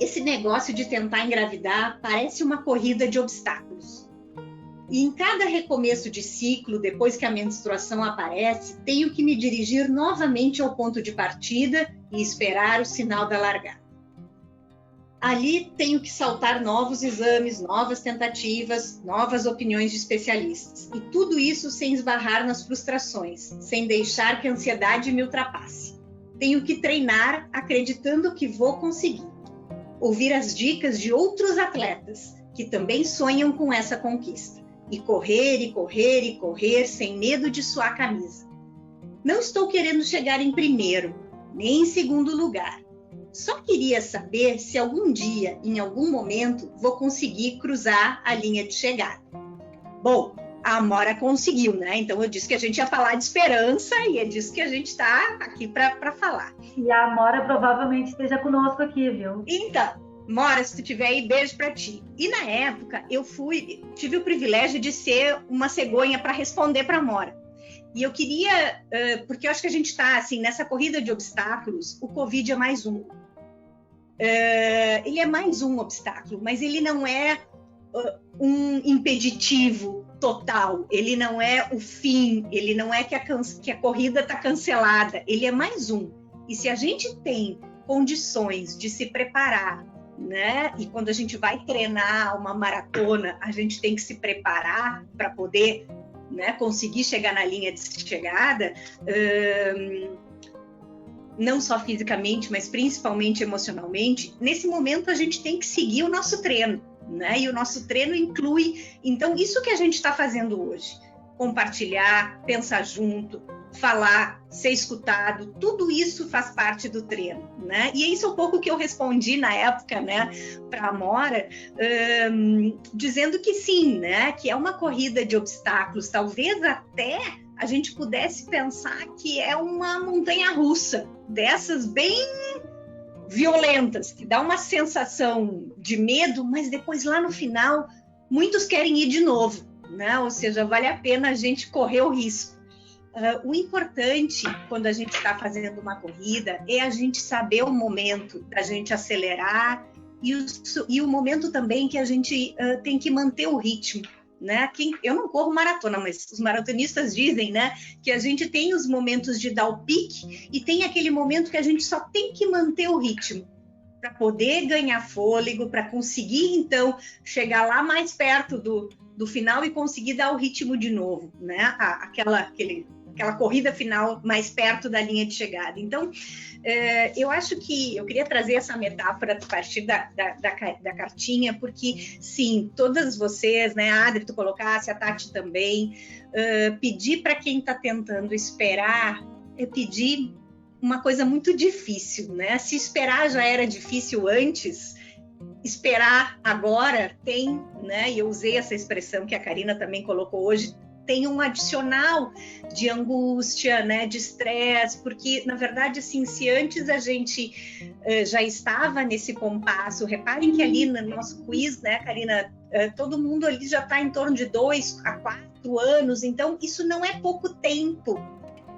esse negócio de tentar engravidar parece uma corrida de obstáculos. E em cada recomeço de ciclo, depois que a menstruação aparece, tenho que me dirigir novamente ao ponto de partida e esperar o sinal da largada. Ali tenho que saltar novos exames, novas tentativas, novas opiniões de especialistas. E tudo isso sem esbarrar nas frustrações, sem deixar que a ansiedade me ultrapasse. Tenho que treinar acreditando que vou conseguir. Ouvir as dicas de outros atletas que também sonham com essa conquista. E correr, e correr, e correr, sem medo de suar a camisa. Não estou querendo chegar em primeiro, nem em segundo lugar. Só queria saber se algum dia, em algum momento, vou conseguir cruzar a linha de chegada. Bom, a Amora conseguiu, né? Então eu disse que a gente ia falar de esperança e é disso que a gente está aqui para falar. E a Amora provavelmente esteja conosco aqui, viu? Então, Mora, se tu tiver aí, beijo para ti. E na época eu tive o privilégio de ser uma cegonha para responder para a Mora. E eu queria, porque eu acho que a gente está assim, nessa corrida de obstáculos, o Covid é mais um. Ele é mais um obstáculo, mas ele não é um impeditivo total, ele não é o fim, ele não é que a corrida está cancelada, ele é mais um. E se a gente tem condições de se preparar, né? E quando a gente vai treinar uma maratona, a gente tem que se preparar para poder, né, conseguir chegar na linha de chegada, não só fisicamente, mas principalmente emocionalmente. Nesse momento a gente tem que seguir o nosso treino, né? E o nosso treino inclui, então, isso que a gente está fazendo hoje: compartilhar, pensar junto, falar, ser escutado, tudo isso faz parte do treino, né? E é isso um pouco que eu respondi na época, né, para a Amora, dizendo que sim, né, que é uma corrida de obstáculos, talvez até a gente pudesse pensar que é uma montanha-russa, dessas bem violentas, que dá uma sensação de medo, mas depois lá no final, muitos querem ir de novo, né? Ou seja, vale a pena a gente correr o risco. O importante, quando a gente está fazendo uma corrida, é a gente saber o momento da gente acelerar e o momento também que a gente tem que manter o ritmo, né? Eu não corro maratona, mas os maratonistas dizem, né, que a gente tem os momentos de dar o pique e tem aquele momento que a gente só tem que manter o ritmo para poder ganhar fôlego, para conseguir, então, chegar lá mais perto do final e conseguir dar o ritmo de novo, né? Aquela corrida final mais perto da linha de chegada. Então, eu acho que eu queria trazer essa metáfora a partir da cartinha, porque, sim, todas vocês, né, a Adri, tu colocasse, a Tati também, pedir para quem está tentando esperar é pedir uma coisa muito difícil, né? Se esperar já era difícil antes, esperar agora tem, né? E eu usei essa expressão que a Karina também colocou hoje, tem um adicional de angústia, né? De estresse, porque, na verdade, assim, se antes a gente já estava nesse compasso, reparem que ali no nosso quiz, né, Karina, todo mundo ali já está em torno de 2 a 4 anos, então isso não é pouco tempo.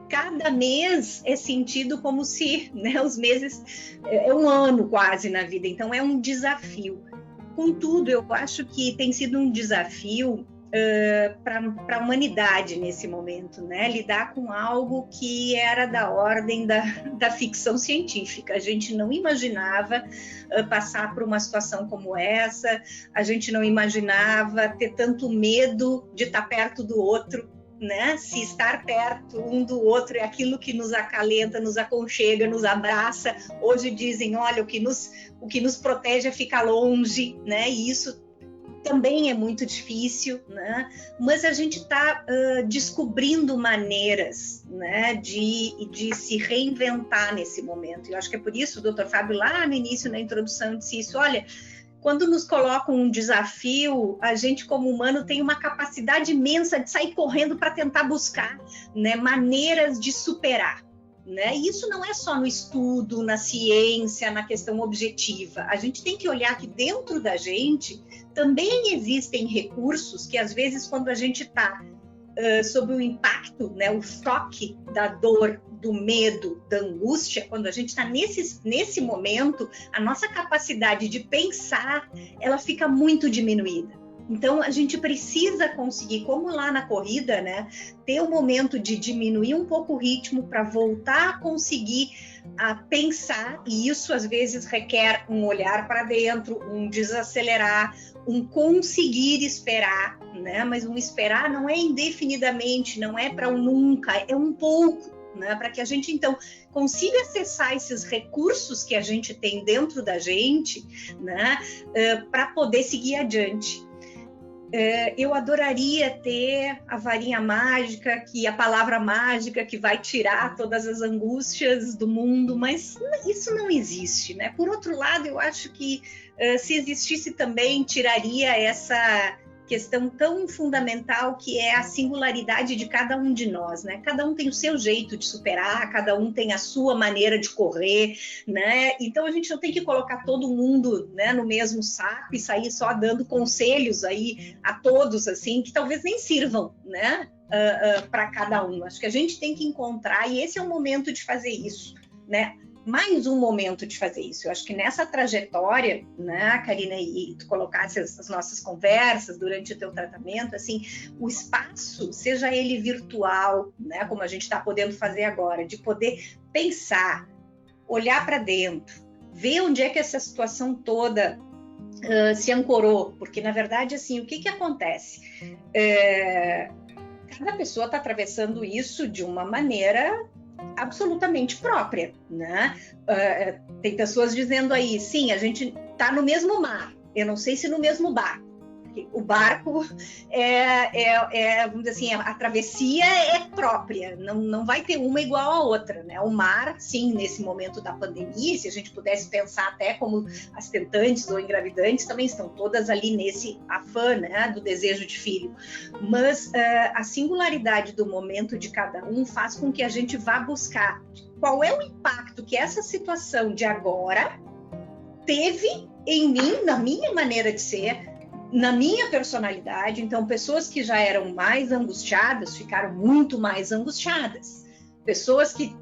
Cada mês é sentido como se, né, os meses é um ano quase na vida, então é um desafio. Contudo, eu acho que tem sido um desafio para a humanidade nesse momento, né? Lidar com algo que era da ordem da ficção científica. A gente não imaginava passar por uma situação como essa, a gente não imaginava ter tanto medo de estar perto do outro, né? Se estar perto um do outro é aquilo que nos acalenta, nos aconchega, nos abraça. Hoje dizem, olha, o que nos protege é ficar longe, né? E isso também é muito difícil, né? Mas a gente está descobrindo maneiras, né, de se reinventar nesse momento. Eu acho que é por isso, o Dr. Fábio, lá no início, na introdução, disse isso, olha, quando nos colocam um desafio, a gente, como humano, tem uma capacidade imensa de sair correndo para tentar buscar, né, maneiras de superar. Né? E isso não é só no estudo, na ciência, na questão objetiva. A gente tem que olhar que dentro da gente também existem recursos que, às vezes, quando a gente está sob o impacto, né, o choque da dor, do medo, da angústia, quando a gente está nesse momento, a nossa capacidade de pensar, ela fica muito diminuída. Então, a gente precisa conseguir, como lá na corrida, né, ter um momento de diminuir um pouco o ritmo para voltar a conseguir pensar, e isso às vezes requer um olhar para dentro, um desacelerar, um conseguir esperar, né? Mas um esperar não é indefinidamente, não é para um nunca, é um pouco, né? Para que a gente, então, consiga acessar esses recursos que a gente tem dentro da gente, né? Para poder seguir adiante. Eu adoraria ter a varinha mágica, a palavra mágica que vai tirar todas as angústias do mundo, mas isso não existe, né? Por outro lado, eu acho que se existisse também, tiraria essa questão tão fundamental que é a singularidade de cada um de nós, né? Cada um tem o seu jeito de superar, cada um tem a sua maneira de correr, né? Então a gente não tem que colocar todo mundo, né, no mesmo saco e sair só dando conselhos aí a todos, assim, que talvez nem sirvam, né, para cada um. Acho que a gente tem que encontrar, e esse é o momento de fazer isso, né? Mais um momento de fazer isso. Eu acho que nessa trajetória, né, Karina, e tu colocasse as nossas conversas durante o teu tratamento, assim, o espaço, seja ele virtual, né, como a gente está podendo fazer agora, de poder pensar, olhar para dentro, ver onde é que essa situação toda se ancorou, porque, na verdade, assim, o que acontece? Cada pessoa está atravessando isso de uma maneira absolutamente própria, né? Tem pessoas dizendo aí, sim, a gente está no mesmo mar, eu não sei se no mesmo barco. O barco vamos dizer assim, a travessia é própria, não vai ter uma igual à outra, né? O mar, sim, nesse momento da pandemia, se a gente pudesse pensar até como as tentantes ou engravidantes também estão todas ali nesse afã, né, do desejo de filho. Mas a singularidade do momento de cada um faz com que a gente vá buscar qual é o impacto que essa situação de agora teve em mim, na minha maneira de ser, na minha personalidade. Então, pessoas que já eram mais angustiadas ficaram muito mais angustiadas. Pessoas que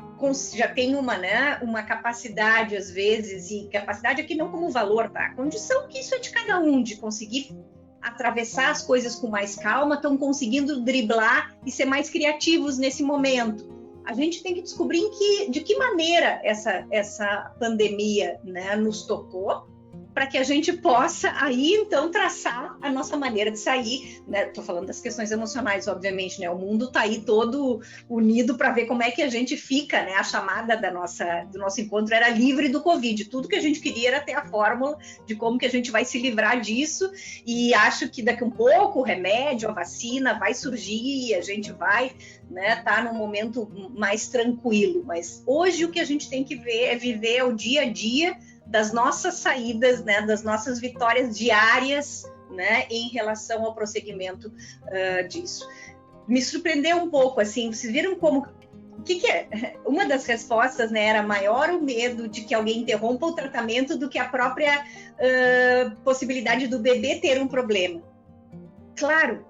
já têm uma capacidade, às vezes, e capacidade aqui não como valor, tá? A condição que isso é de cada um, de conseguir atravessar as coisas com mais calma, estão conseguindo driblar e ser mais criativos nesse momento. A gente tem que descobrir de que maneira essa pandemia, né, nos tocou, para que a gente possa aí, então, traçar a nossa maneira de sair, né? Estou falando das questões emocionais, obviamente, né? O mundo está aí todo unido para ver como é que a gente fica, né? A chamada do nosso encontro era livre do Covid. Tudo que a gente queria era ter a fórmula de como que a gente vai se livrar disso, e acho que daqui um pouco o remédio, a vacina vai surgir e a gente vai, né, tá num momento mais tranquilo. Mas hoje o que a gente tem que ver é viver o dia a dia das nossas saídas, né, das nossas vitórias diárias, né, em relação ao prosseguimento disso. Me surpreendeu um pouco, assim, vocês viram como... O que é? Uma das respostas, né, era maior o medo de que alguém interrompa o tratamento do que a própria possibilidade do bebê ter um problema. Claro,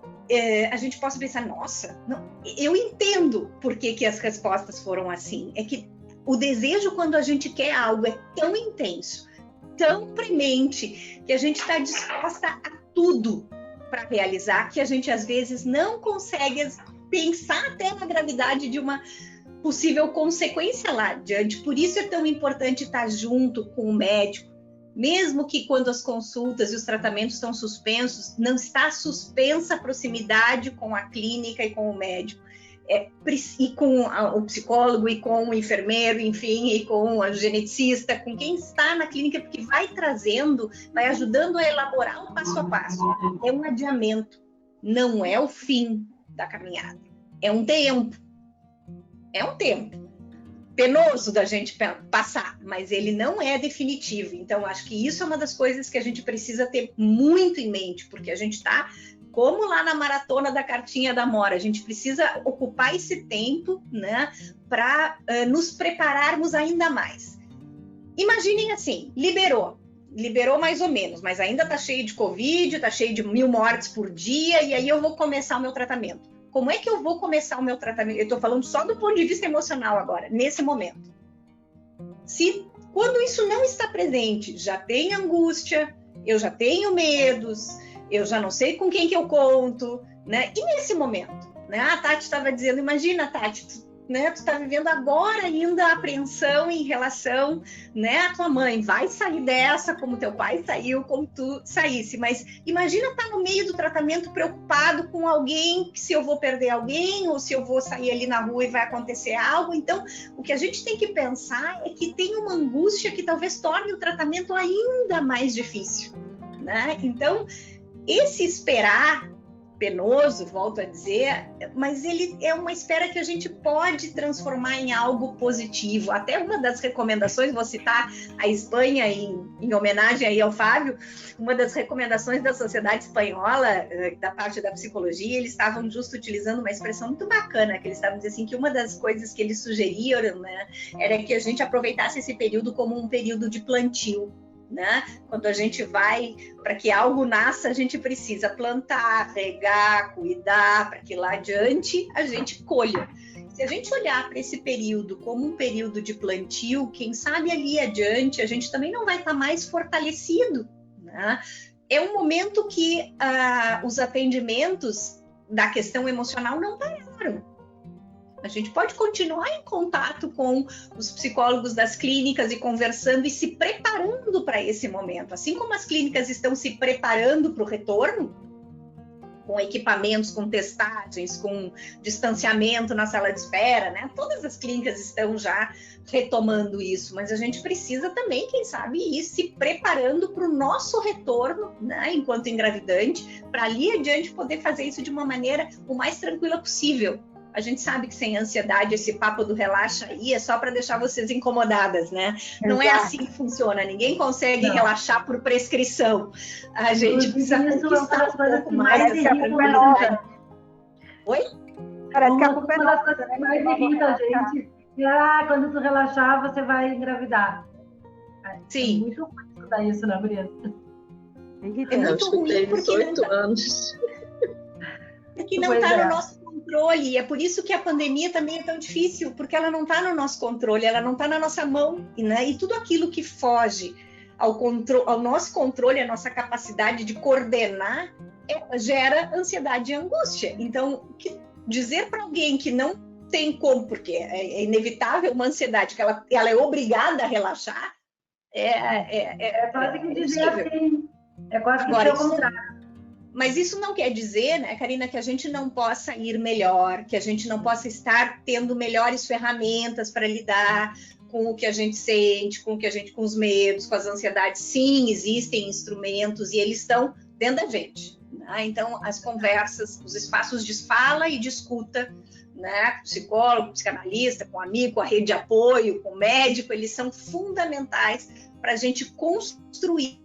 a gente pode pensar, nossa, não, eu entendo por que as respostas foram assim. É que o desejo, quando a gente quer algo, é tão intenso, tão premente, que a gente está disposta a tudo para realizar, que a gente, às vezes, não consegue pensar até na gravidade de uma possível consequência lá adiante. Por isso é tão importante estar junto com o médico, mesmo que quando as consultas e os tratamentos estão suspensos, não está suspensa a proximidade com a clínica e com o médico. E com o psicólogo, e com o enfermeiro, enfim, e com o geneticista, com quem está na clínica, porque vai trazendo, vai ajudando a elaborar o passo a passo. É um adiamento, não é o fim da caminhada. É um tempo penoso da gente passar, mas ele não é definitivo. Então, acho que isso é uma das coisas que a gente precisa ter muito em mente, porque a gente está, como lá na maratona da cartinha da Mora, a gente precisa ocupar esse tempo, né, para nos prepararmos ainda mais. Imaginem assim, liberou mais ou menos, mas ainda está cheio de Covid, está cheio de 1000 mortes por dia, e aí eu vou começar o meu tratamento. Como é que eu vou começar o meu tratamento? Eu estou falando só do ponto de vista emocional agora, nesse momento. Se quando isso não está presente, já tem angústia, eu já tenho medos, eu já não sei com quem que eu conto, né? E nesse momento, né? A Tati estava dizendo, imagina, Tati, tu está vivendo agora ainda a apreensão em relação, né, à tua mãe. Vai sair dessa como teu pai saiu, como tu saísse. Mas imagina estar no meio do tratamento preocupado com alguém, se eu vou perder alguém, ou se eu vou sair ali na rua e vai acontecer algo. Então, o que a gente tem que pensar é que tem uma angústia que talvez torne o tratamento ainda mais difícil, né? Então, esse esperar penoso, volto a dizer, mas ele é uma espera que a gente pode transformar em algo positivo. Até uma das recomendações, vou citar a Espanha em homenagem aí ao Fábio, uma das recomendações da Sociedade Espanhola, da parte da psicologia, eles estavam justo utilizando uma expressão muito bacana, que eles estavam dizendo assim, que uma das coisas que eles sugeriram, né, era que a gente aproveitasse esse período como um período de plantio. Né? Quando a gente vai, para que algo nasça, a gente precisa plantar, regar, cuidar, para que lá adiante a gente colha. Se a gente olhar para esse período como um período de plantio, quem sabe ali adiante a gente também não vai estar mais fortalecido, né? É um momento que os atendimentos da questão emocional não pararam. A gente pode continuar em contato com os psicólogos das clínicas e conversando e se preparando para esse momento. Assim como as clínicas estão se preparando para o retorno, com equipamentos, com testagens, com distanciamento na sala de espera, né? Todas as clínicas estão já retomando isso, mas a gente precisa também, quem sabe, ir se preparando para o nosso retorno, né? Enquanto engravidante, para ali adiante poder fazer isso de uma maneira o mais tranquila possível. A gente sabe que sem ansiedade, esse papo do relaxa aí é só para deixar vocês incomodadas, né? Exato. Não é assim que funciona. Ninguém consegue relaxar por prescrição. A gente precisa conquistar um pouco mais essa tranquilidade. Oi? Parece que a culpa é nossa, né? Mais irrita a gente. Quando tu relaxar, você vai engravidar. Sim. É muito ruim escutar isso, né, Maria? É muito ruim porque 18 anos. Porque não está no nosso controle, e é por isso que a pandemia também é tão difícil, porque ela não está no nosso controle, ela não está na nossa mão, né? E tudo aquilo que foge ao nosso controle, a nossa capacidade de coordenar, gera ansiedade e angústia. Então, dizer para alguém que não tem como, porque é inevitável uma ansiedade que ela é obrigada a relaxar. É quase que dizer possível. assim, é quase que Agora, ser o contrário. Mas isso não quer dizer, né, Karina, que a gente não possa ir melhor, que a gente não possa estar tendo melhores ferramentas para lidar com o que a gente sente, com os medos, com as ansiedades. Sim, existem instrumentos e eles estão dentro da gente. Né? Então, as conversas, os espaços de fala e de escuta, né, com psicólogo, psicanalista, com amigo, com a rede de apoio, com o médico, eles são fundamentais para a gente construir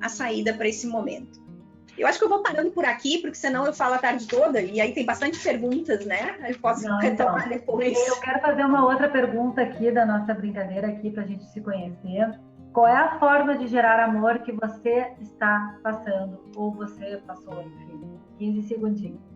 a saída para esse momento. Eu acho que eu vou parando por aqui, porque senão eu falo a tarde toda, e aí tem bastante perguntas, né? Eu posso retomar depois. Eu quero fazer uma outra pergunta aqui da nossa brincadeira aqui, para a gente se conhecer. Qual é a forma de gerar amor que você está passando, ou você passou, enfim? 15 segundinhos.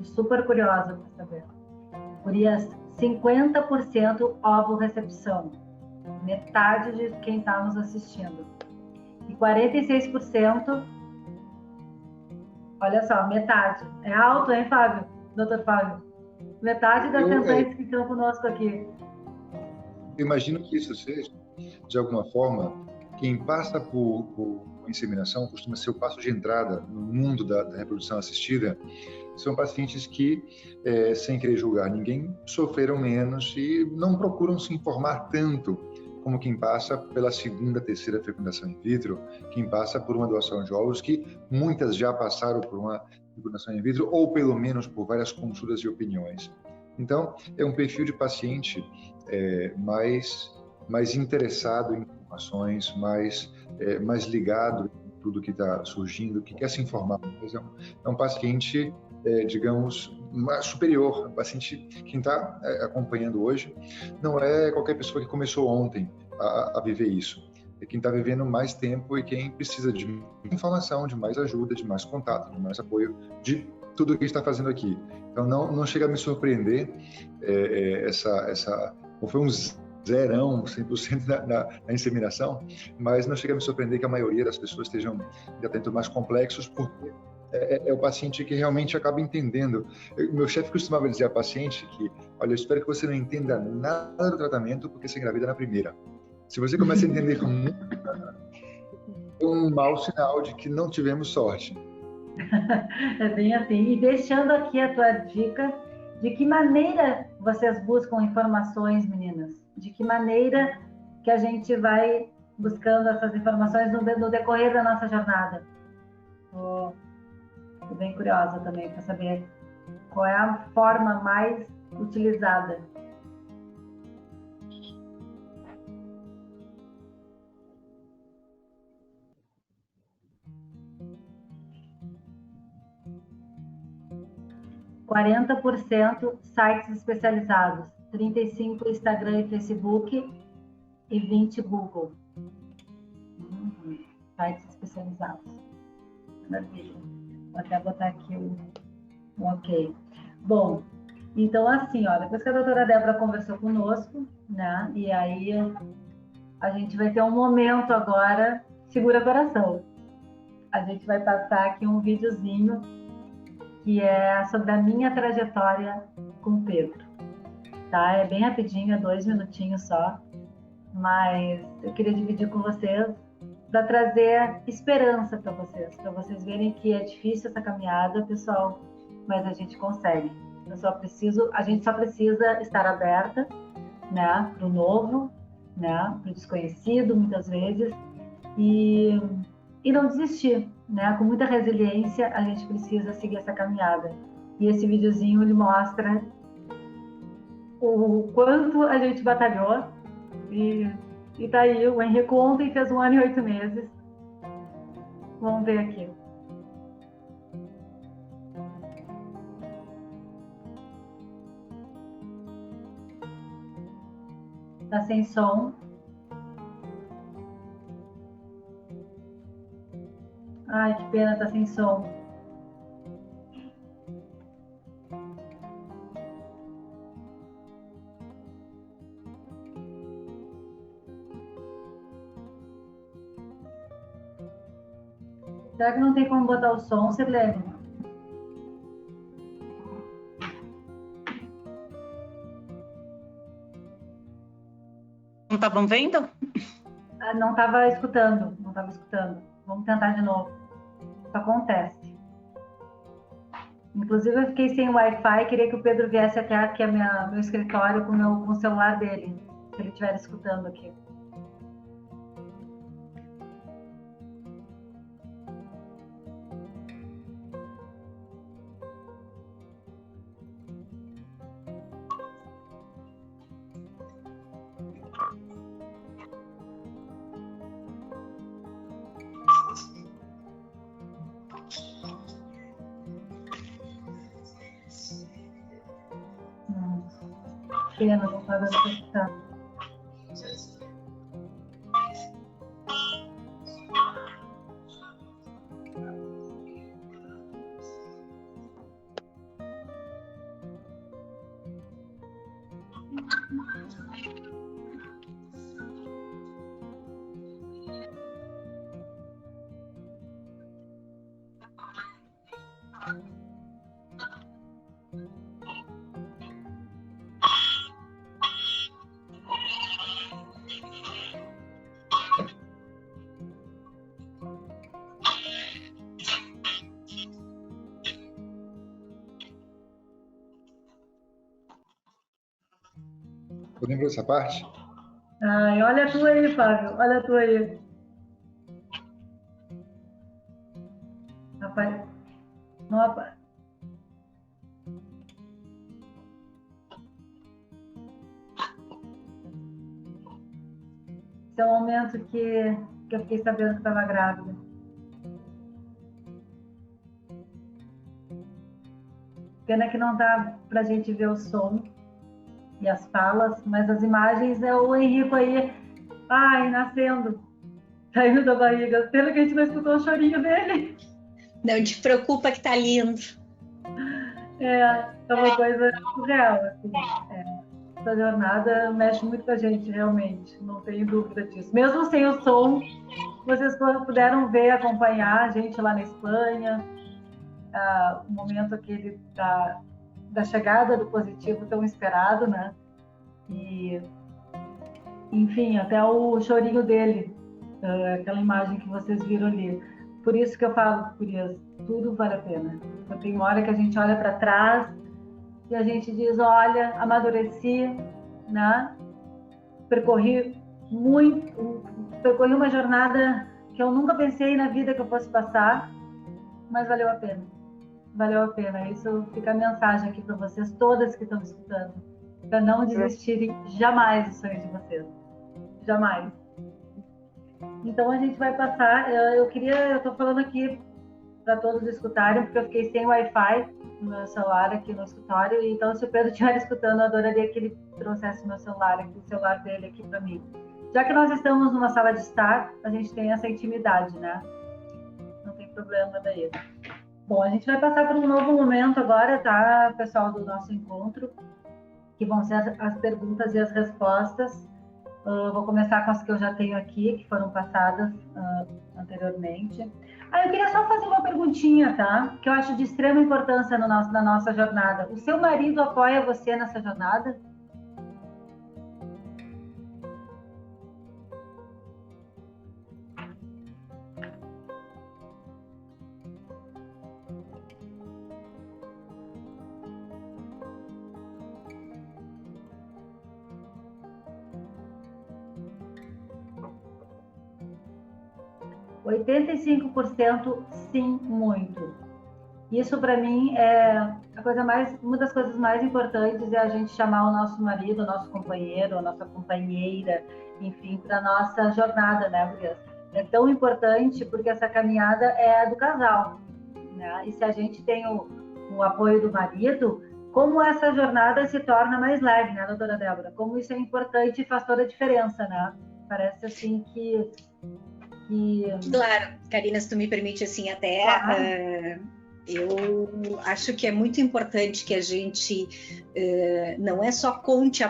Super curiosa para saber. Gurias, 50% ovo recepção, metade de quem está nos assistindo. E 46%, olha só, metade. É alto, hein, Fábio? Doutor Fábio? Metade das tentantes que estão conosco aqui. Eu imagino que isso seja, de alguma forma, quem passa por inseminação costuma ser o passo de entrada no mundo da reprodução assistida. São pacientes que, sem querer julgar ninguém, sofreram menos e não procuram se informar tanto como quem passa pela segunda, terceira fecundação in vitro, quem passa por uma doação de óvulos, que muitas já passaram por uma fecundação in vitro, ou pelo menos por várias consultas e opiniões. Então, é um perfil de paciente mais interessado em informações, mais ligado em tudo que está surgindo, que quer se informar. Mas é um paciente, digamos, superior. Um paciente, quem está acompanhando hoje, não é qualquer pessoa que começou ontem a viver isso. É quem está vivendo mais tempo e quem precisa de informação, de mais ajuda, de mais contato, de mais apoio, de tudo o que está fazendo aqui. Então, não chega a me surpreender foi um zerão, 100% na inseminação, mas não chega a me surpreender que a maioria das pessoas estejam em tratamentos mais complexos, porque é o paciente que realmente acaba entendendo. Meu chefe costumava dizer a paciente que, olha, eu espero que você não entenda nada do tratamento, porque você engravida na primeira. Se você começa a entender muito, é um mau sinal de que não tivemos sorte. É bem assim. E deixando aqui a tua dica, de que maneira vocês buscam informações, meninas? De que maneira que a gente vai buscando essas informações no decorrer da nossa jornada? Estou bem curiosa também para saber qual é a forma mais utilizada. %, sites especializados, 35% Instagram e Facebook e 20% Google. Sites especializados. Maravilha. Vou até botar aqui um ok. Bom, então assim, ó, depois que a doutora Débora conversou conosco, né, e aí a gente vai ter um momento agora, segura coração. A gente vai passar aqui um videozinho que é sobre a minha trajetória com o Pedro, tá? É bem rapidinho, é 2 minutinhos só, mas eu queria dividir com vocês para trazer esperança para vocês verem que é difícil essa caminhada, pessoal, mas a gente consegue. A gente só precisa estar aberta, né, para o novo, né, para o desconhecido, muitas vezes, e não desistir, né? Com muita resiliência, a gente precisa seguir essa caminhada. E esse videozinho, ele mostra o quanto a gente batalhou. E tá aí, o Henrico ontem fez 1 ano e 8 meses. Vamos ver aqui. Tá sem som. Ai, que pena, tá sem som. Será que não tem como botar o som, Sirlene? Não estavam vendo? Não estava escutando, não estava escutando. Vamos tentar de novo. Isso acontece. Inclusive, eu fiquei sem Wi-Fi, queria que o Pedro viesse até aqui meu escritório com o celular dele, se ele estiver escutando aqui. Pena, não está dando para escutar. Podemos ver essa parte? Ai, olha a tua aí, Fábio. Olha a tua aí. Rapaz, não apa... Esse é o momento que eu fiquei sabendo que estava grávida. Pena que não dá para a gente ver o som e as falas, mas as imagens é o Henrico aí, ai, nascendo, saindo da barriga. Pena que a gente não escutou o chorinho dele. Não te preocupa que tá lindo. É uma coisa surreal, assim. Essa jornada mexe muito com a gente, realmente, não tenho dúvida disso. Mesmo sem o som, vocês puderam ver, acompanhar a gente lá na Espanha, o momento aquele da chegada do positivo tão esperado, né? E, enfim, até o chorinho dele, aquela imagem que vocês viram ali. Por isso que eu falo, gurias, tudo vale a pena. Tem uma hora que a gente olha para trás e a gente diz, olha, amadureci, né? Percorri uma jornada que eu nunca pensei na vida que eu fosse passar, mas valeu a pena. Valeu a pena. Isso fica a mensagem aqui para vocês, todas que estão escutando, para não desistirem jamais dos sonhos de vocês. Jamais. Então a gente vai passar. Eu estou falando aqui para todos escutarem, porque eu fiquei sem Wi-Fi no meu celular aqui no escritório. Então, se o Pedro estiver escutando, eu adoraria que ele trouxesse meu celular aqui, o celular dele aqui para mim. Já que nós estamos numa sala de estar, a gente tem essa intimidade, né? Não tem problema daí. Bom, a gente vai passar por um novo momento agora, tá, pessoal, do nosso encontro, que vão ser as perguntas e as respostas. Vou começar com as que eu já tenho aqui, que foram passadas anteriormente. Eu queria só fazer uma perguntinha, tá? Que eu acho de extrema importância na nossa jornada. O seu marido apoia você nessa jornada? – 85% sim, muito. Isso para mim é uma das coisas mais importantes, é a gente chamar o nosso marido, o nosso companheiro, a nossa companheira, enfim, para nossa jornada, né, Gurias? É tão importante porque essa caminhada é do casal, né? E se a gente tem o apoio do marido, como essa jornada se torna mais leve, né, doutora Débora? Como isso é importante e faz toda a diferença, né? Parece assim que... Claro, Karina, se tu me permite, assim, até eu acho que é muito importante que a gente não é só conte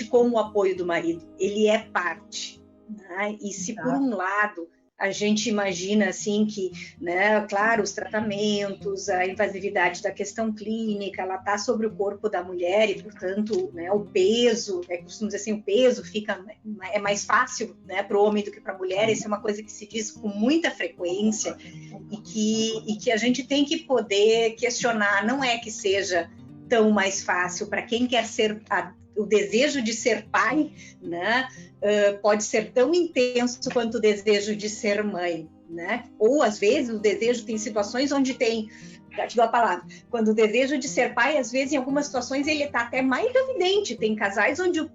com o apoio do marido, ele é parte, né? E se por um lado a gente imagina assim que, né, claro, os tratamentos, a invasividade da questão clínica, ela está sobre o corpo da mulher e, portanto, né, o peso, costumo dizer assim, o peso é mais fácil, né, para o homem do que para a mulher. Isso é uma coisa que se diz com muita frequência e que a gente tem que poder questionar. Não é que seja tão mais fácil para quem quer ser o desejo de ser pai, né, pode ser tão intenso quanto o desejo de ser mãe, né? Ou às vezes o desejo tem situações onde tem, já te dou a palavra, quando o desejo de ser pai, às vezes em algumas situações ele está até mais evidente. Tem casais onde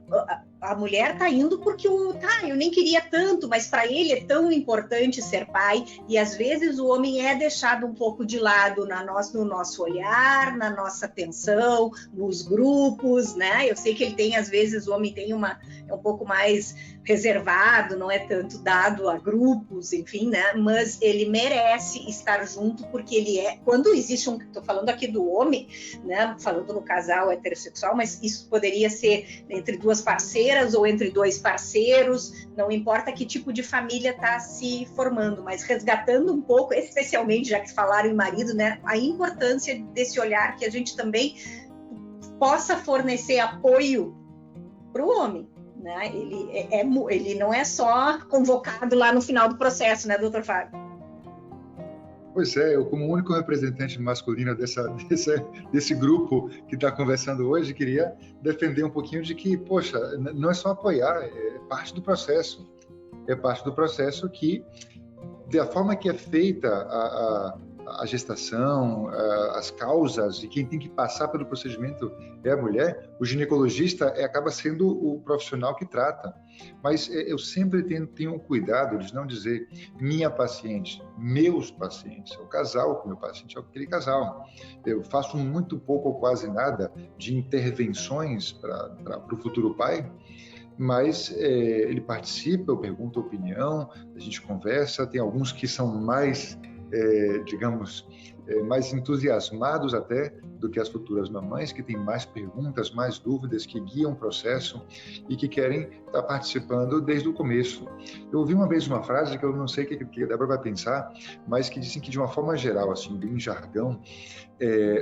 a mulher está indo porque eu nem queria tanto, mas para ele é tão importante ser pai, e às vezes o homem é deixado um pouco de lado no nosso olhar, na nossa atenção, nos grupos, né? Eu sei que ele tem, às vezes o homem tem é um pouco mais reservado, não é tanto dado a grupos, enfim, né? Mas ele merece estar junto, porque ele quando existe estou falando aqui do homem, né? Falando no casal heterossexual, mas isso poderia ser entre duas parceiras ou entre dois parceiros, não importa que tipo de família está se formando, mas resgatando um pouco, especialmente já que falaram em marido, né? A importância desse olhar, que a gente também possa fornecer apoio para o homem. Né? Ele não é só convocado lá no final do processo, né, doutor Fábio? Pois é, eu como único representante masculino desse grupo que está conversando hoje, queria defender um pouquinho de que, poxa, não é só apoiar, é parte do processo. É parte do processo que, da forma que é feita a gestação, as causas, e quem tem que passar pelo procedimento é a mulher, o ginecologista acaba sendo o profissional que trata. Mas eu sempre tenho cuidado de não dizer minha paciente, meus pacientes, é o casal com meu paciente, é aquele casal. Eu faço muito pouco ou quase nada de intervenções para o futuro pai, mas ele participa, eu pergunto a opinião, a gente conversa, tem alguns que são mais digamos, mais entusiasmados até do que as futuras mamães, que têm mais perguntas, mais dúvidas, que guiam o processo e que querem estar participando desde o começo. Eu ouvi uma vez uma frase que eu não sei o que a Débora vai pensar, mas que dizem que, de uma forma geral, assim, bem jargão,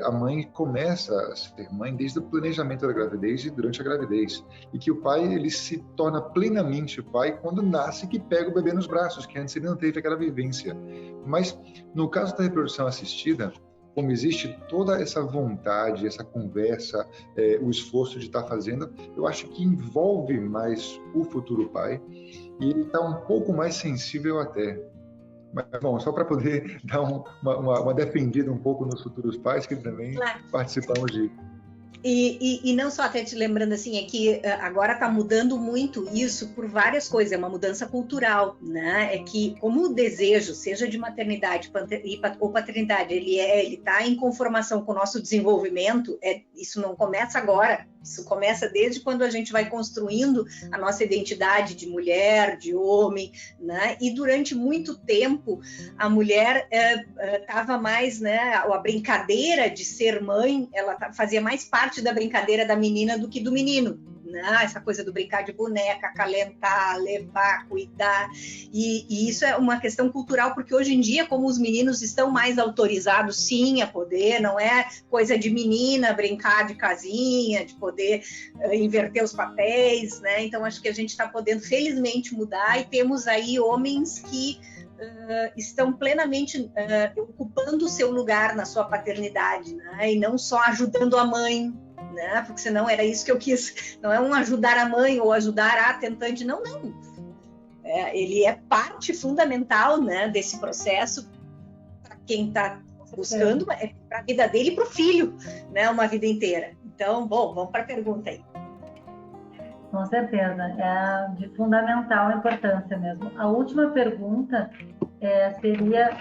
a mãe começa a ser mãe desde o planejamento da gravidez e durante a gravidez, e que o pai ele se torna plenamente pai quando nasce, que pega o bebê nos braços, que antes ele não teve aquela vivência. Mas no caso da reprodução assistida, como existe toda essa vontade, essa conversa, o esforço de estar fazendo, eu acho que envolve mais o futuro pai, e ele está um pouco mais sensível até. Mas, bom, só para poder dar uma defendida um pouco nos futuros pais, que também participamos de... E não só, até te lembrando assim, é que agora está mudando muito isso por várias coisas, é uma mudança cultural, né? É que como o desejo, seja de maternidade ou paternidade, ele está em conformação com o nosso desenvolvimento, isso não começa agora, isso começa desde quando a gente vai construindo a nossa identidade de mulher, de homem, né? E durante muito tempo a mulher estava mais, né? A brincadeira de ser mãe, ela fazia mais parte da brincadeira da menina do que do menino, né? Essa coisa do brincar de boneca, acalentar, levar, cuidar, e isso é uma questão cultural, porque hoje em dia, como os meninos estão mais autorizados, sim, a poder, não é coisa de menina brincar de casinha, de poder inverter os papéis, né? Então acho que a gente está podendo felizmente mudar, e temos aí homens que estão plenamente ocupando o seu lugar na sua paternidade, né? E não só ajudando a mãe, né? Porque senão era isso que eu quis, não é ajudar a mãe ou ajudar a tentante, não. Ele é parte fundamental, né, desse processo para quem está buscando, para a vida dele e para o filho, né, uma vida inteira. Então, bom, vamos para a pergunta aí. Com certeza, é de fundamental importância mesmo. A última pergunta seria,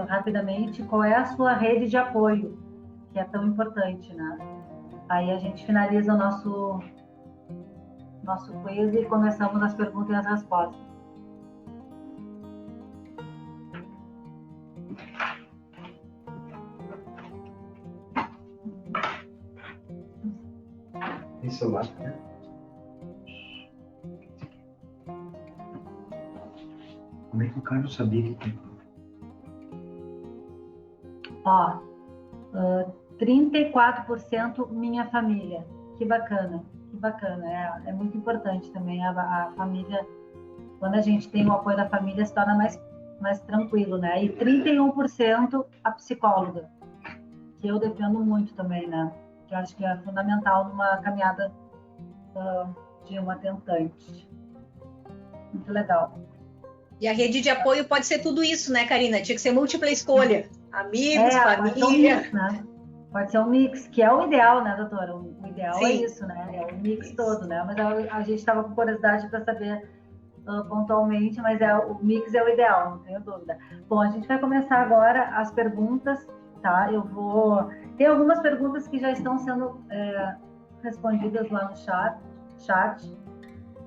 rapidamente, qual é a sua rede de apoio, que é tão importante, né? Aí a gente finaliza o nosso quiz e começamos as perguntas e as respostas. Isso lá. Como é que o Carlos sabia que tem? Ó, 34% minha família. Que bacana, que bacana. É muito importante também a família. Quando a gente tem o apoio da família, se torna mais tranquilo, né? E 31% a psicóloga, que eu defendo muito também, né? Que eu acho que é fundamental numa caminhada de uma tentante. Muito legal. E a rede de apoio pode ser tudo isso, né, Karina? Tinha que ser múltipla escolha. Amigos, Pode ser um família. mix, né? Pode ser um mix, que é o ideal, né, doutora? O ideal é Sim. isso, né? É o mix todo, né? Mas a gente estava com curiosidade para saber pontualmente, mas o mix é o ideal, não tenho dúvida. Bom, a gente vai começar agora as perguntas, tá? Tem algumas perguntas que já estão sendo respondidas lá no chat,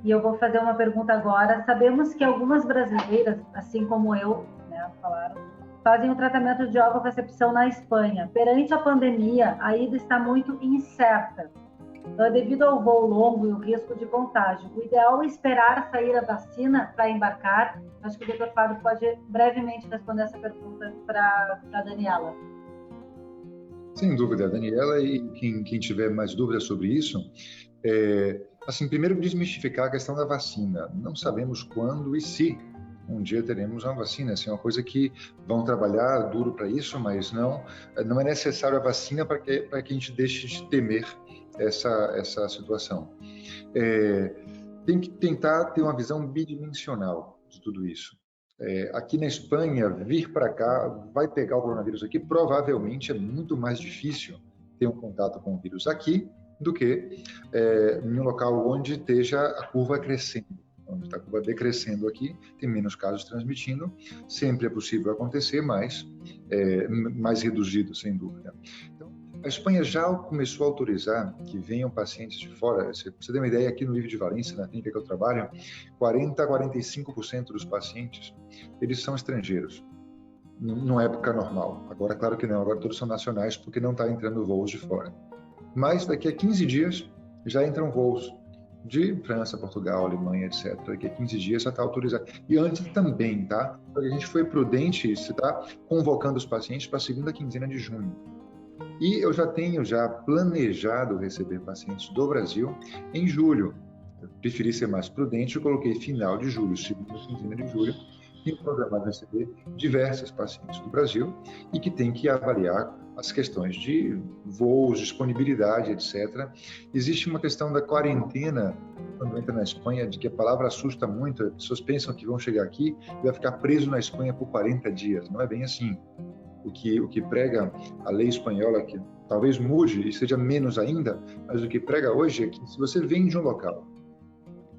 e eu vou fazer uma pergunta agora. Sabemos que algumas brasileiras, assim como eu, né, falaram, fazem o tratamento de ovorecepção na Espanha. Perante a pandemia, a ida está muito incerta, devido ao voo longo e o risco de contágio. O ideal é esperar sair a vacina para embarcar. Acho que o Dr. Fábio pode brevemente responder essa pergunta para a Daniela. Sem dúvida, Daniela, e quem tiver mais dúvidas sobre isso, assim, primeiro desmistificar a questão da vacina. Não sabemos quando e se um dia teremos uma vacina. Assim, é uma coisa que vão trabalhar duro para isso, mas não é necessário a vacina para que a gente deixe de temer essa situação. Tem que tentar ter uma visão bidimensional de tudo isso. Aqui na Espanha, vir para cá, vai pegar o coronavírus aqui, provavelmente é muito mais difícil ter um contato com o vírus aqui do que em um local onde esteja a curva crescendo. Onde está a curva decrescendo aqui, tem menos casos transmitindo, sempre é possível acontecer, mas mais reduzido, sem dúvida. Então, a Espanha já começou a autorizar que venham pacientes de fora. Você tem uma ideia, aqui no nível de Valência, na clínica que eu trabalho, 40% a 45% dos pacientes, eles são estrangeiros, numa época normal. Agora, claro que não, agora todos são nacionais, porque não está entrando voos de fora. Mas daqui a 15 dias já entram voos de França, Portugal, Alemanha, etc. Daqui a 15 dias já está autorizado. E antes também, tá? Porque a gente foi prudente, você está convocando os pacientes para a segunda quinzena de junho. E eu já tenho planejado receber pacientes do Brasil em julho. Eu preferi ser mais prudente, eu coloquei final de julho, segunda quinzena de julho, e programado receber diversos pacientes do Brasil e que tem que avaliar as questões de voos, disponibilidade, etc. Existe uma questão da quarentena, quando entra na Espanha, de que a palavra assusta muito, as pessoas pensam que vão chegar aqui e vai ficar preso na Espanha por 40 dias. Não é bem assim. O que prega a lei espanhola, que talvez mude e seja menos ainda, mas o que prega hoje é que se você vem de um local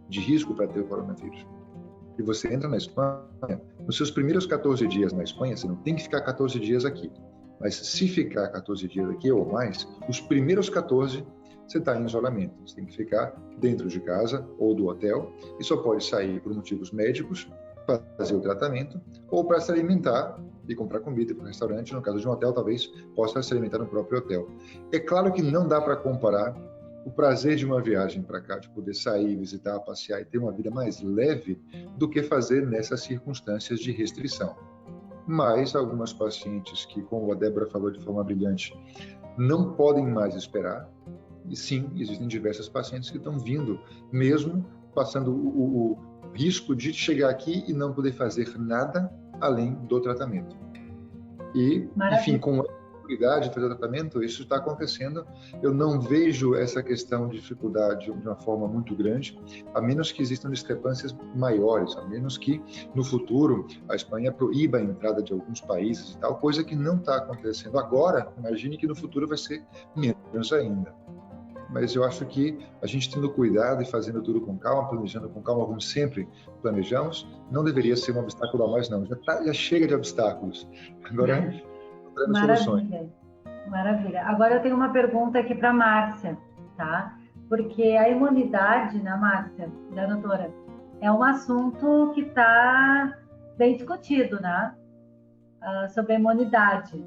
de risco para ter o coronavírus, e você entra na Espanha, nos seus primeiros 14 dias na Espanha, você não tem que ficar 14 dias aqui. Mas se ficar 14 dias aqui ou mais, os primeiros 14 você está em isolamento. Você tem que ficar dentro de casa ou do hotel e só pode sair por motivos médicos para fazer o tratamento ou para se alimentar e comprar comida para o restaurante. No caso de um hotel, talvez possa se alimentar no próprio hotel. É claro que não dá para comparar o prazer de uma viagem para cá, de poder sair, visitar, passear e ter uma vida mais leve do que fazer nessas circunstâncias de restrição. Mas algumas pacientes que, como a Débora falou de forma brilhante, não podem mais esperar. E sim, existem diversas pacientes que estão vindo, mesmo passando o risco de chegar aqui e não poder fazer nada além do tratamento. E, enfim, com dificuldade de fazer o tratamento, isso está acontecendo. Eu não vejo essa questão de dificuldade de uma forma muito grande, a menos que existam discrepâncias maiores, a menos que no futuro a Espanha proíba a entrada de alguns países e tal, coisa que não está acontecendo agora. Imagine que no futuro vai ser menos ainda. Mas eu acho que a gente tendo cuidado e fazendo tudo com calma, planejando com calma, como sempre planejamos, não deveria ser um obstáculo a mais, não. Já chega de obstáculos. Agora, maravilha. Maravilha. Agora eu tenho uma pergunta aqui para a Márcia, tá? Porque a imunidade, né, Márcia, da doutora, é um assunto que está bem discutido, né? Sobre a imunidade.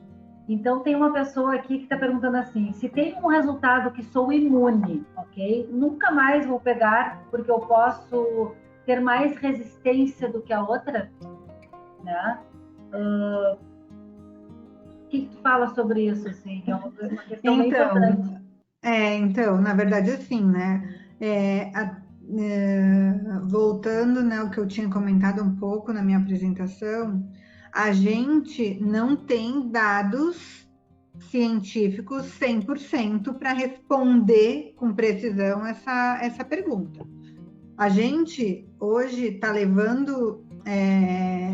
Então, tem uma pessoa aqui que está perguntando assim, se tem um resultado que sou imune, ok? Nunca mais vou pegar porque eu posso ter mais resistência do que a outra? né? O que tu fala sobre isso, assim? É uma questão bem importante. Então, na verdade, assim, né? Voltando, né, o que eu tinha comentado um pouco na minha apresentação, a gente não tem dados científicos 100% para responder com precisão essa pergunta. A gente hoje está levando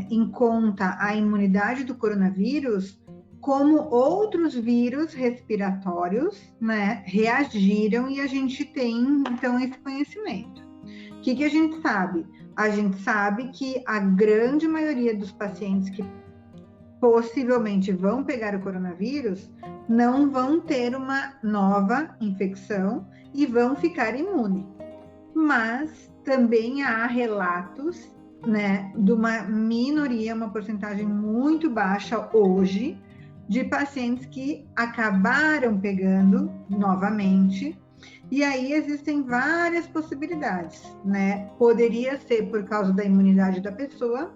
em conta a imunidade do coronavírus como outros vírus respiratórios, né, reagiram, e a gente tem, então, esse conhecimento. O que a gente sabe? A gente sabe que a grande maioria dos pacientes que possivelmente vão pegar o coronavírus não vão ter uma nova infecção e vão ficar imunes. Mas também há relatos, né, de uma minoria, uma porcentagem muito baixa hoje, de pacientes que acabaram pegando novamente, e aí existem várias possibilidades, né? Poderia ser por causa da imunidade da pessoa,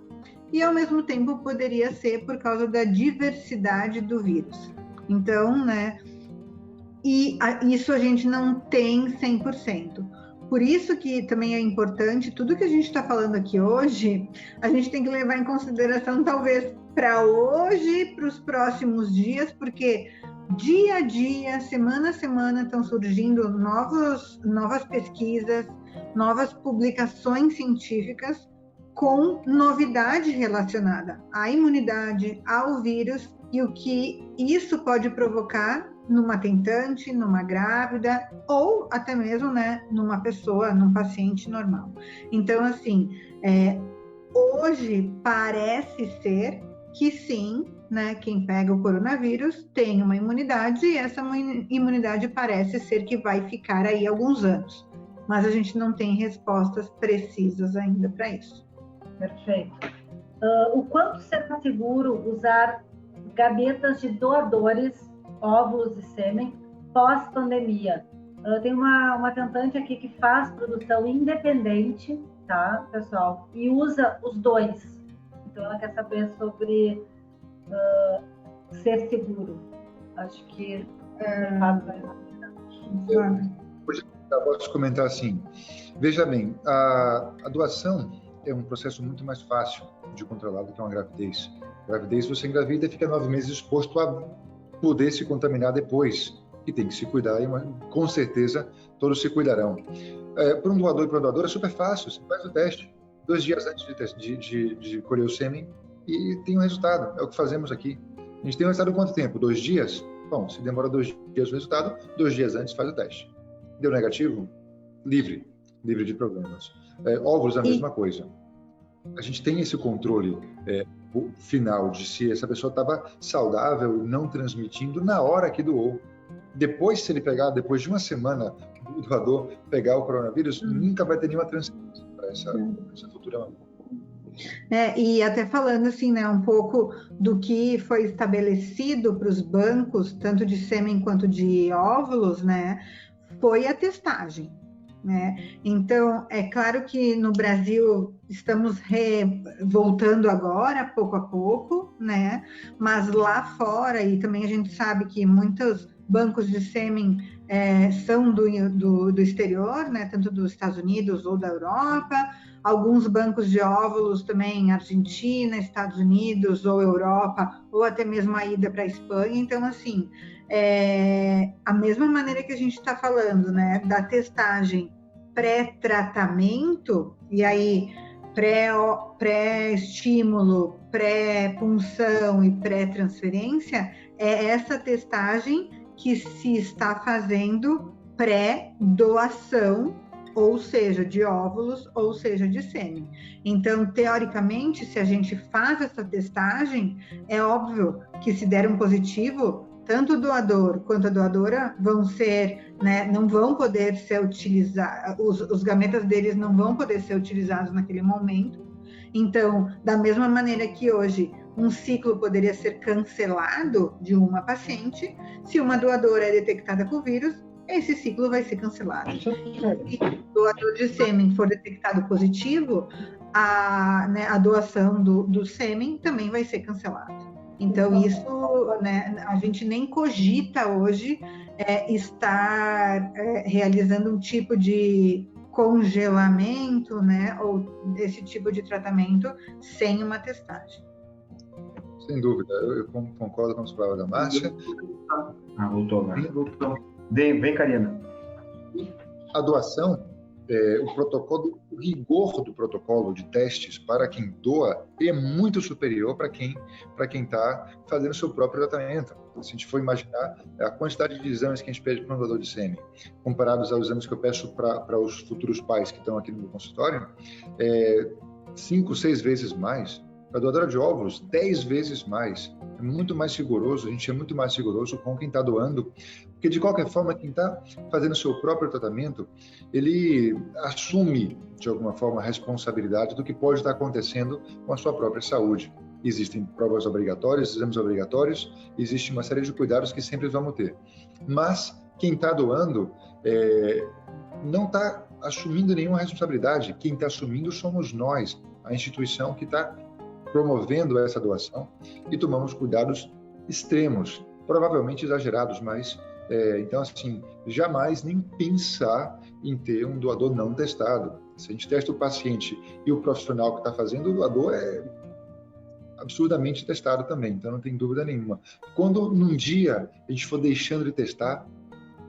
e ao mesmo tempo poderia ser por causa da diversidade do vírus. Então, né? E isso a gente não tem 100%. Por isso que também é importante, tudo que a gente está falando aqui hoje, a gente tem que levar em consideração, talvez, para hoje, para os próximos dias, porque dia a dia, semana a semana, estão surgindo novas pesquisas, novas publicações científicas com novidade relacionada à imunidade, ao vírus, e o que isso pode provocar numa tentante, numa grávida, ou até mesmo, né, numa pessoa, num paciente normal. Então, assim, hoje parece ser que sim, né, quem pega o coronavírus tem uma imunidade, e essa imunidade parece ser que vai ficar aí alguns anos. Mas a gente não tem respostas precisas ainda para isso. Perfeito. O quanto será seguro usar gavetas de doadores, óvulos e sêmen, pós-pandemia? Tem uma tentante aqui que faz produção independente, tá, pessoal? E usa os dois. Então, ela quer saber sobre ser seguro. Acho que eu posso comentar assim. Veja bem, a doação é um processo muito mais fácil de controlar do que uma gravidez. Gravidez, você engravida e fica 9 meses exposto a poder se contaminar depois, e tem que se cuidar, e com certeza todos se cuidarão. Para um doador e para uma doadora é super fácil, você faz o teste 2 dias antes de colher o sêmen e tem um resultado, é o que fazemos aqui. A gente tem um resultado em quanto tempo? 2 dias? Bom, se demora 2 dias o resultado, 2 dias antes faz o teste. Deu negativo? Livre de problemas. Óvulos, a mesma coisa. A gente tem esse controle final de se essa pessoa estava saudável, não transmitindo na hora que doou. Depois, se ele pegar, depois de uma semana, o doador pegar o coronavírus, nunca vai ter nenhuma transmissão para essa futura mamãe. E até falando assim, né, um pouco do que foi estabelecido para os bancos, tanto de sêmen quanto de óvulos, né, foi a testagem. Né? Então, é claro que no Brasil estamos voltando agora, pouco a pouco, né? Mas lá fora, e também a gente sabe que muitos bancos de sêmen são do exterior, né? Tanto dos Estados Unidos ou da Europa, alguns bancos de óvulos também, Argentina, Estados Unidos ou Europa, ou até mesmo a ida para a Espanha. Então, assim, a mesma maneira que a gente está falando, né, da testagem pré-tratamento, e aí pré-estímulo, pré-punção e pré-transferência, é essa testagem que se está fazendo pré-doação, ou seja, de óvulos, ou seja, de sêmen. Então, teoricamente, se a gente faz essa testagem, é óbvio que se der um positivo, tanto o doador quanto a doadora vão ser, né, não vão poder ser utilizados, os gametas deles não vão poder ser utilizados naquele momento. Então, da mesma maneira que hoje um ciclo poderia ser cancelado de uma paciente, se uma doadora é detectada com vírus, esse ciclo vai ser cancelado. Se o doador de sêmen for detectado positivo, a doação do sêmen também vai ser cancelada. Então, isso, né, a gente nem cogita hoje estar realizando um tipo de congelamento, né, ou esse tipo de tratamento sem uma testagem. Sem dúvida, eu concordo com as palavras da Márcia. Voltou lá. Vem, Karina. A doação, o protocolo, o rigor do protocolo de testes para quem doa é muito superior para quem está fazendo o seu próprio tratamento. Se a gente for imaginar a quantidade de exames que a gente pede para um doador de sêmen, comparados aos exames que eu peço para os futuros pais que estão aqui no meu consultório, 5, 6 vezes mais. Para a doadora de óvulos, 10 vezes mais. É muito mais rigoroso, a gente é muito mais rigoroso com quem está doando, porque de qualquer forma, quem está fazendo o seu próprio tratamento, ele assume, de alguma forma, a responsabilidade do que pode estar acontecendo com a sua própria saúde. Existem provas obrigatórias, exames obrigatórios, existe uma série de cuidados que sempre vamos ter. Mas quem está doando não está assumindo nenhuma responsabilidade. Quem está assumindo somos nós, a instituição que está promovendo essa doação, e tomamos cuidados extremos, provavelmente exagerados, mas então, assim, jamais nem pensar em ter um doador não testado. Se a gente testa o paciente e o profissional que está fazendo, o doador é absurdamente testado também, então não tem dúvida nenhuma. Quando num dia a gente for deixando de testar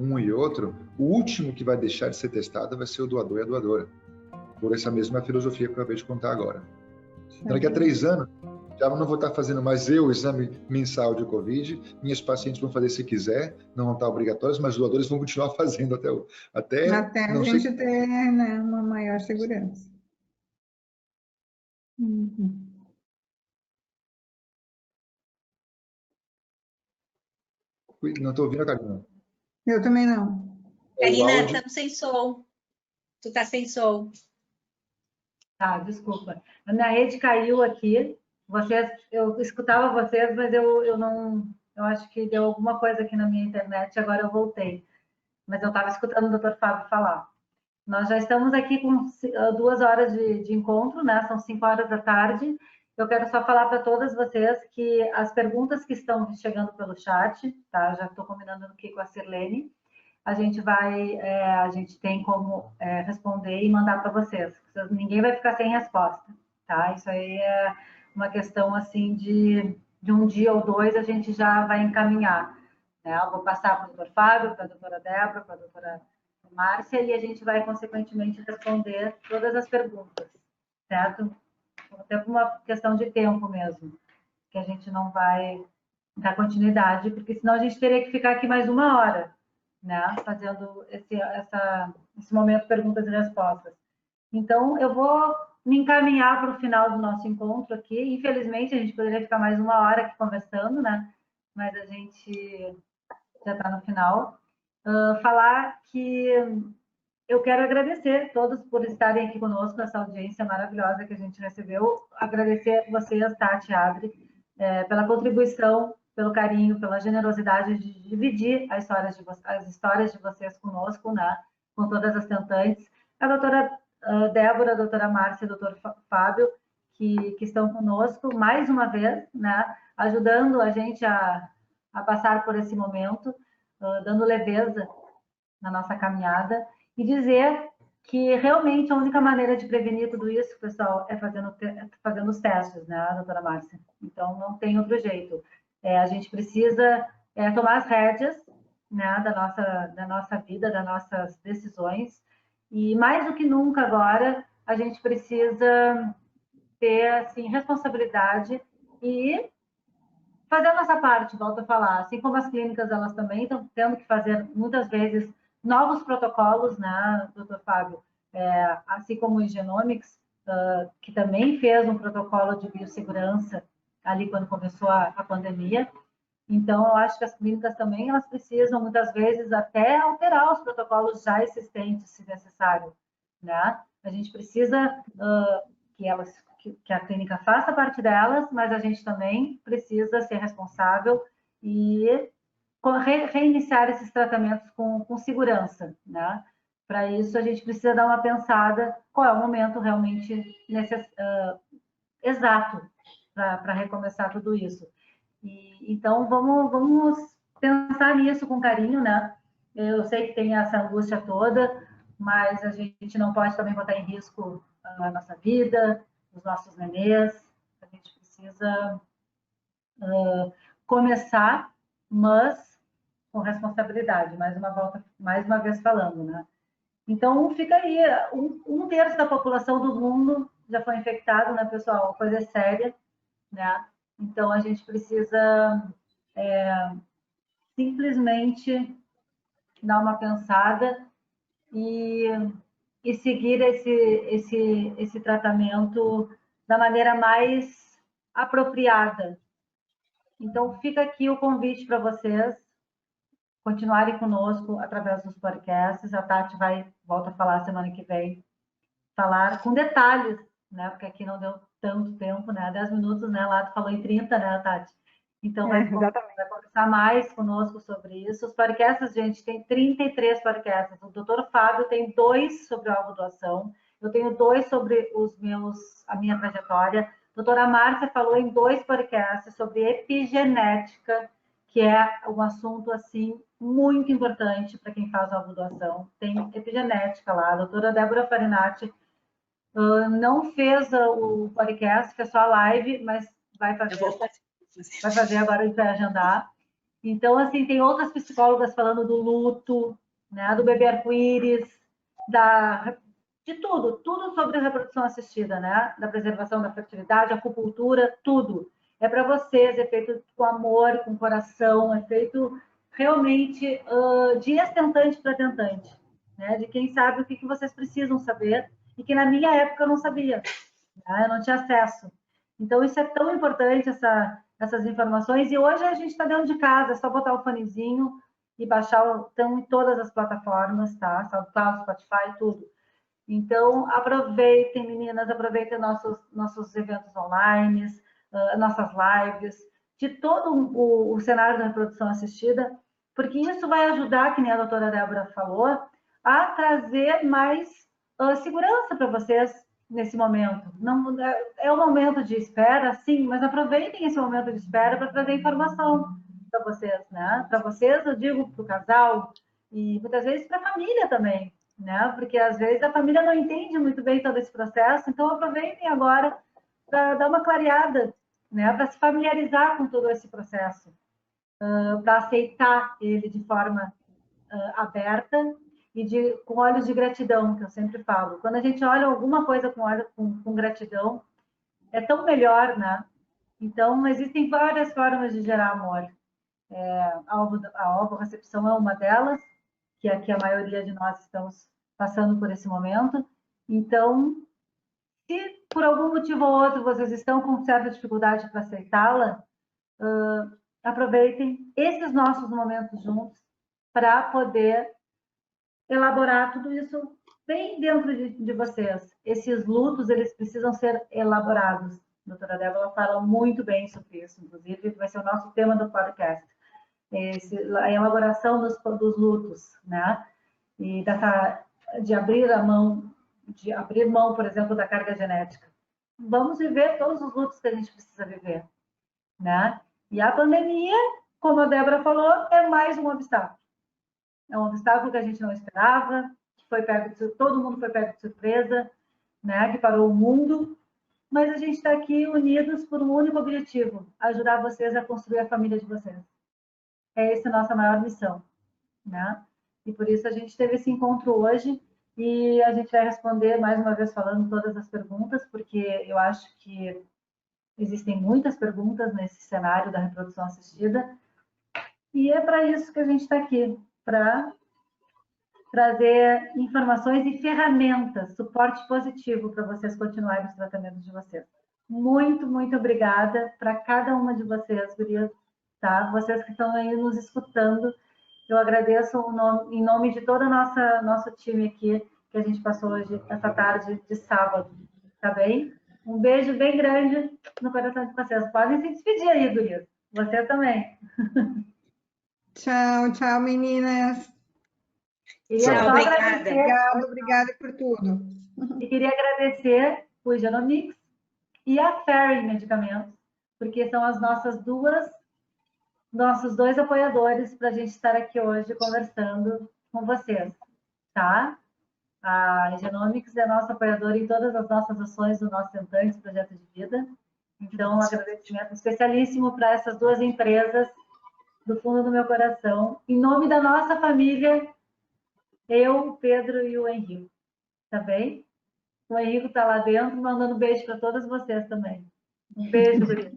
um e outro, o último que vai deixar de ser testado vai ser o doador e a doadora, por essa mesma filosofia que eu acabei de contar agora. Daqui a 3 anos, já não vou estar fazendo mais o exame mensal de Covid, minhas pacientes vão fazer se quiser, não vão estar obrigatórios, mas os doadores vão continuar fazendo até a gente ter, né, uma maior segurança. Uhum. Não estou ouvindo a Karina. Eu também não. Karina, estamos sem som. Tu tá sem som. Tá, desculpa. A minha rede caiu aqui. Eu escutava vocês, mas eu não... Eu acho que deu alguma coisa aqui na minha internet, agora eu voltei. Mas eu estava escutando o Dr. Fábio falar. Nós já estamos aqui com 2 horas de encontro, né? São 5 horas da tarde. Eu quero só falar para todas vocês que as perguntas que estão chegando pelo chat, tá? Já estou combinando aqui com a Sirlene. A gente tem como responder e mandar para vocês. Ninguém vai ficar sem resposta, tá? Isso aí é uma questão, assim, de um dia ou 2 a gente já vai encaminhar, né? Eu vou passar para o Dr. Fábio, para a doutora Débora, para a doutora Márcia, e a gente vai, consequentemente, responder todas as perguntas, certo? Até por uma questão de tempo mesmo, que a gente não vai dar continuidade, porque senão a gente teria que ficar aqui mais 1 hora, né, fazendo esse momento perguntas e respostas. Então, eu vou me encaminhar para o final do nosso encontro aqui. Infelizmente, a gente poderia ficar mais 1 hora aqui conversando, né, mas a gente já está no final. Falar que eu quero agradecer todos por estarem aqui conosco nessa audiência maravilhosa que a gente recebeu. Agradecer vocês, Tati e Adri, pela contribuição, pelo carinho, pela generosidade de dividir as histórias de vocês conosco, né? Com todas as tentantes. A doutora Débora, a doutora Márcia e o doutor Fábio, que estão conosco mais uma vez, né? Ajudando a gente a passar por esse momento, dando leveza na nossa caminhada, e dizer que realmente a única maneira de prevenir tudo isso, pessoal, é fazendo os testes, né, doutora Márcia? Então, não tem outro jeito. A gente precisa tomar as rédeas, né, da nossa vida, das nossas decisões, e mais do que nunca agora, a gente precisa ter, assim, responsabilidade e fazer a nossa parte, volto a falar, assim como as clínicas, elas também estão tendo que fazer, muitas vezes, novos protocolos, né, doutor Fábio? Assim como o Genomics, que também fez um protocolo de biossegurança ali quando começou a pandemia. Então, eu acho que as clínicas também, elas precisam, muitas vezes, até alterar os protocolos já existentes, se necessário, né? A gente precisa que a clínica faça parte delas, mas a gente também precisa ser responsável e reiniciar esses tratamentos com segurança, né? Para isso, a gente precisa dar uma pensada qual é o momento realmente exato para recomeçar tudo isso. Então, vamos pensar nisso com carinho, né? Eu sei que tem essa angústia toda, mas a gente não pode também botar em risco a nossa vida, os nossos nenês. A gente precisa começar, mas com responsabilidade. Mais uma vez falando, né? Então, fica aí, um terço da população do mundo já foi infectado, né, pessoal? A coisa é séria, né? Então, a gente precisa simplesmente dar uma pensada e seguir esse tratamento da maneira mais apropriada. Então, fica aqui o convite para vocês continuarem conosco através dos podcasts. A Tati volta a falar semana que vem, falar com detalhes, né? Porque aqui não deu tanto tempo, né? 10 minutos, né? Lá tu falou em 30, né, Tati? Então, vai conversar mais conosco sobre isso. Os podcasts, gente, tem 33 podcasts. O doutor Fábio tem 2 sobre o alvo-doação. Eu tenho 2 sobre a minha trajetória. A doutora Márcia falou em 2 podcasts sobre epigenética, que é um assunto, assim, muito importante para quem faz alvo-doação. Tem epigenética lá. A doutora Débora Farinati não fez o podcast, que é só a live, mas vai fazer. Vai fazer agora, a gente vai agendar. Então, assim, tem outras psicólogas falando do luto, né, do bebê arco-íris, de tudo sobre a reprodução assistida, né, da preservação da fertilidade, acupuntura, tudo. É para vocês, é feito com amor, com coração, é feito realmente de ex-tentante para tentante, né, de quem sabe o que vocês precisam saber e que na minha época eu não sabia, né, eu não tinha acesso. Então, isso é tão importante, essas informações. E hoje a gente está dentro de casa, é só botar o fonezinho e baixar, estão em todas as plataformas, tá? SoundCloud, Spotify, tudo. Então, aproveitem, meninas, aproveitem nossos eventos online, nossas lives, de todo o cenário da reprodução assistida, porque isso vai ajudar, que nem a doutora Débora falou, a trazer mais segurança para vocês nesse momento. Não, é um momento de espera, sim, mas aproveitem esse momento de espera para trazer informação para vocês, né? Para vocês, eu digo para o casal e muitas vezes para a família também, né? Porque às vezes a família não entende muito bem todo esse processo, então aproveitem agora para dar uma clareada, né? Para se familiarizar com todo esse processo, para aceitar ele de forma aberta e com olhos de gratidão, que eu sempre falo. Quando a gente olha alguma coisa com gratidão, é tão melhor, né? Então, existem várias formas de gerar amor. A alvo-recepção é uma delas, que aqui a maioria de nós estamos passando por esse momento. Então, se por algum motivo ou outro vocês estão com certa dificuldade para aceitá-la, aproveitem esses nossos momentos juntos para poder elaborar tudo isso bem dentro de vocês. Esses lutos, eles precisam ser elaborados. A doutora Débora fala muito bem sobre isso, inclusive vai ser o nosso tema do podcast. A elaboração dos lutos, né? E de abrir mão, por exemplo, da carga genética. Vamos viver todos os lutos que a gente precisa viver, né? E a pandemia, como a Débora falou, é mais um obstáculo. É um obstáculo que a gente não esperava, que todo mundo foi pego de surpresa, né? Que parou o mundo. Mas a gente está aqui unidos por um único objetivo: ajudar vocês a construir a família de vocês. É essa a nossa maior missão, né? E por isso a gente teve esse encontro hoje e a gente vai responder, mais uma vez falando, todas as perguntas, porque eu acho que existem muitas perguntas nesse cenário da reprodução assistida. E é para isso que a gente está aqui, para trazer informações e ferramentas, suporte positivo para vocês continuarem os tratamentos de vocês. Muito, muito obrigada para cada uma de vocês, gurias, tá? Vocês que estão aí nos escutando, eu agradeço em nome de todo o nosso time aqui, que a gente passou hoje, essa tarde de sábado, tá bem? Um beijo bem grande no coração de vocês. Podem se despedir aí, gurias. Você também. Tchau, tchau, meninas. Queria Tchau, só obrigada. agradecer, Obrigada por tudo. e queria agradecer o Genomics e a Ferry Medicamentos, porque são as nossos dois apoiadores para a gente estar aqui hoje conversando com vocês, tá? A Genomics é nossa apoiadora em todas as nossas ações do nosso Tentantes Projeto de Vida. Então, um agradecimento especialíssimo para essas duas empresas, do fundo do meu coração, em nome da nossa família, eu, o Pedro e o Henrique, tá bem? O Henrique está lá dentro, mandando beijo para todas vocês também. Um beijo, Brito.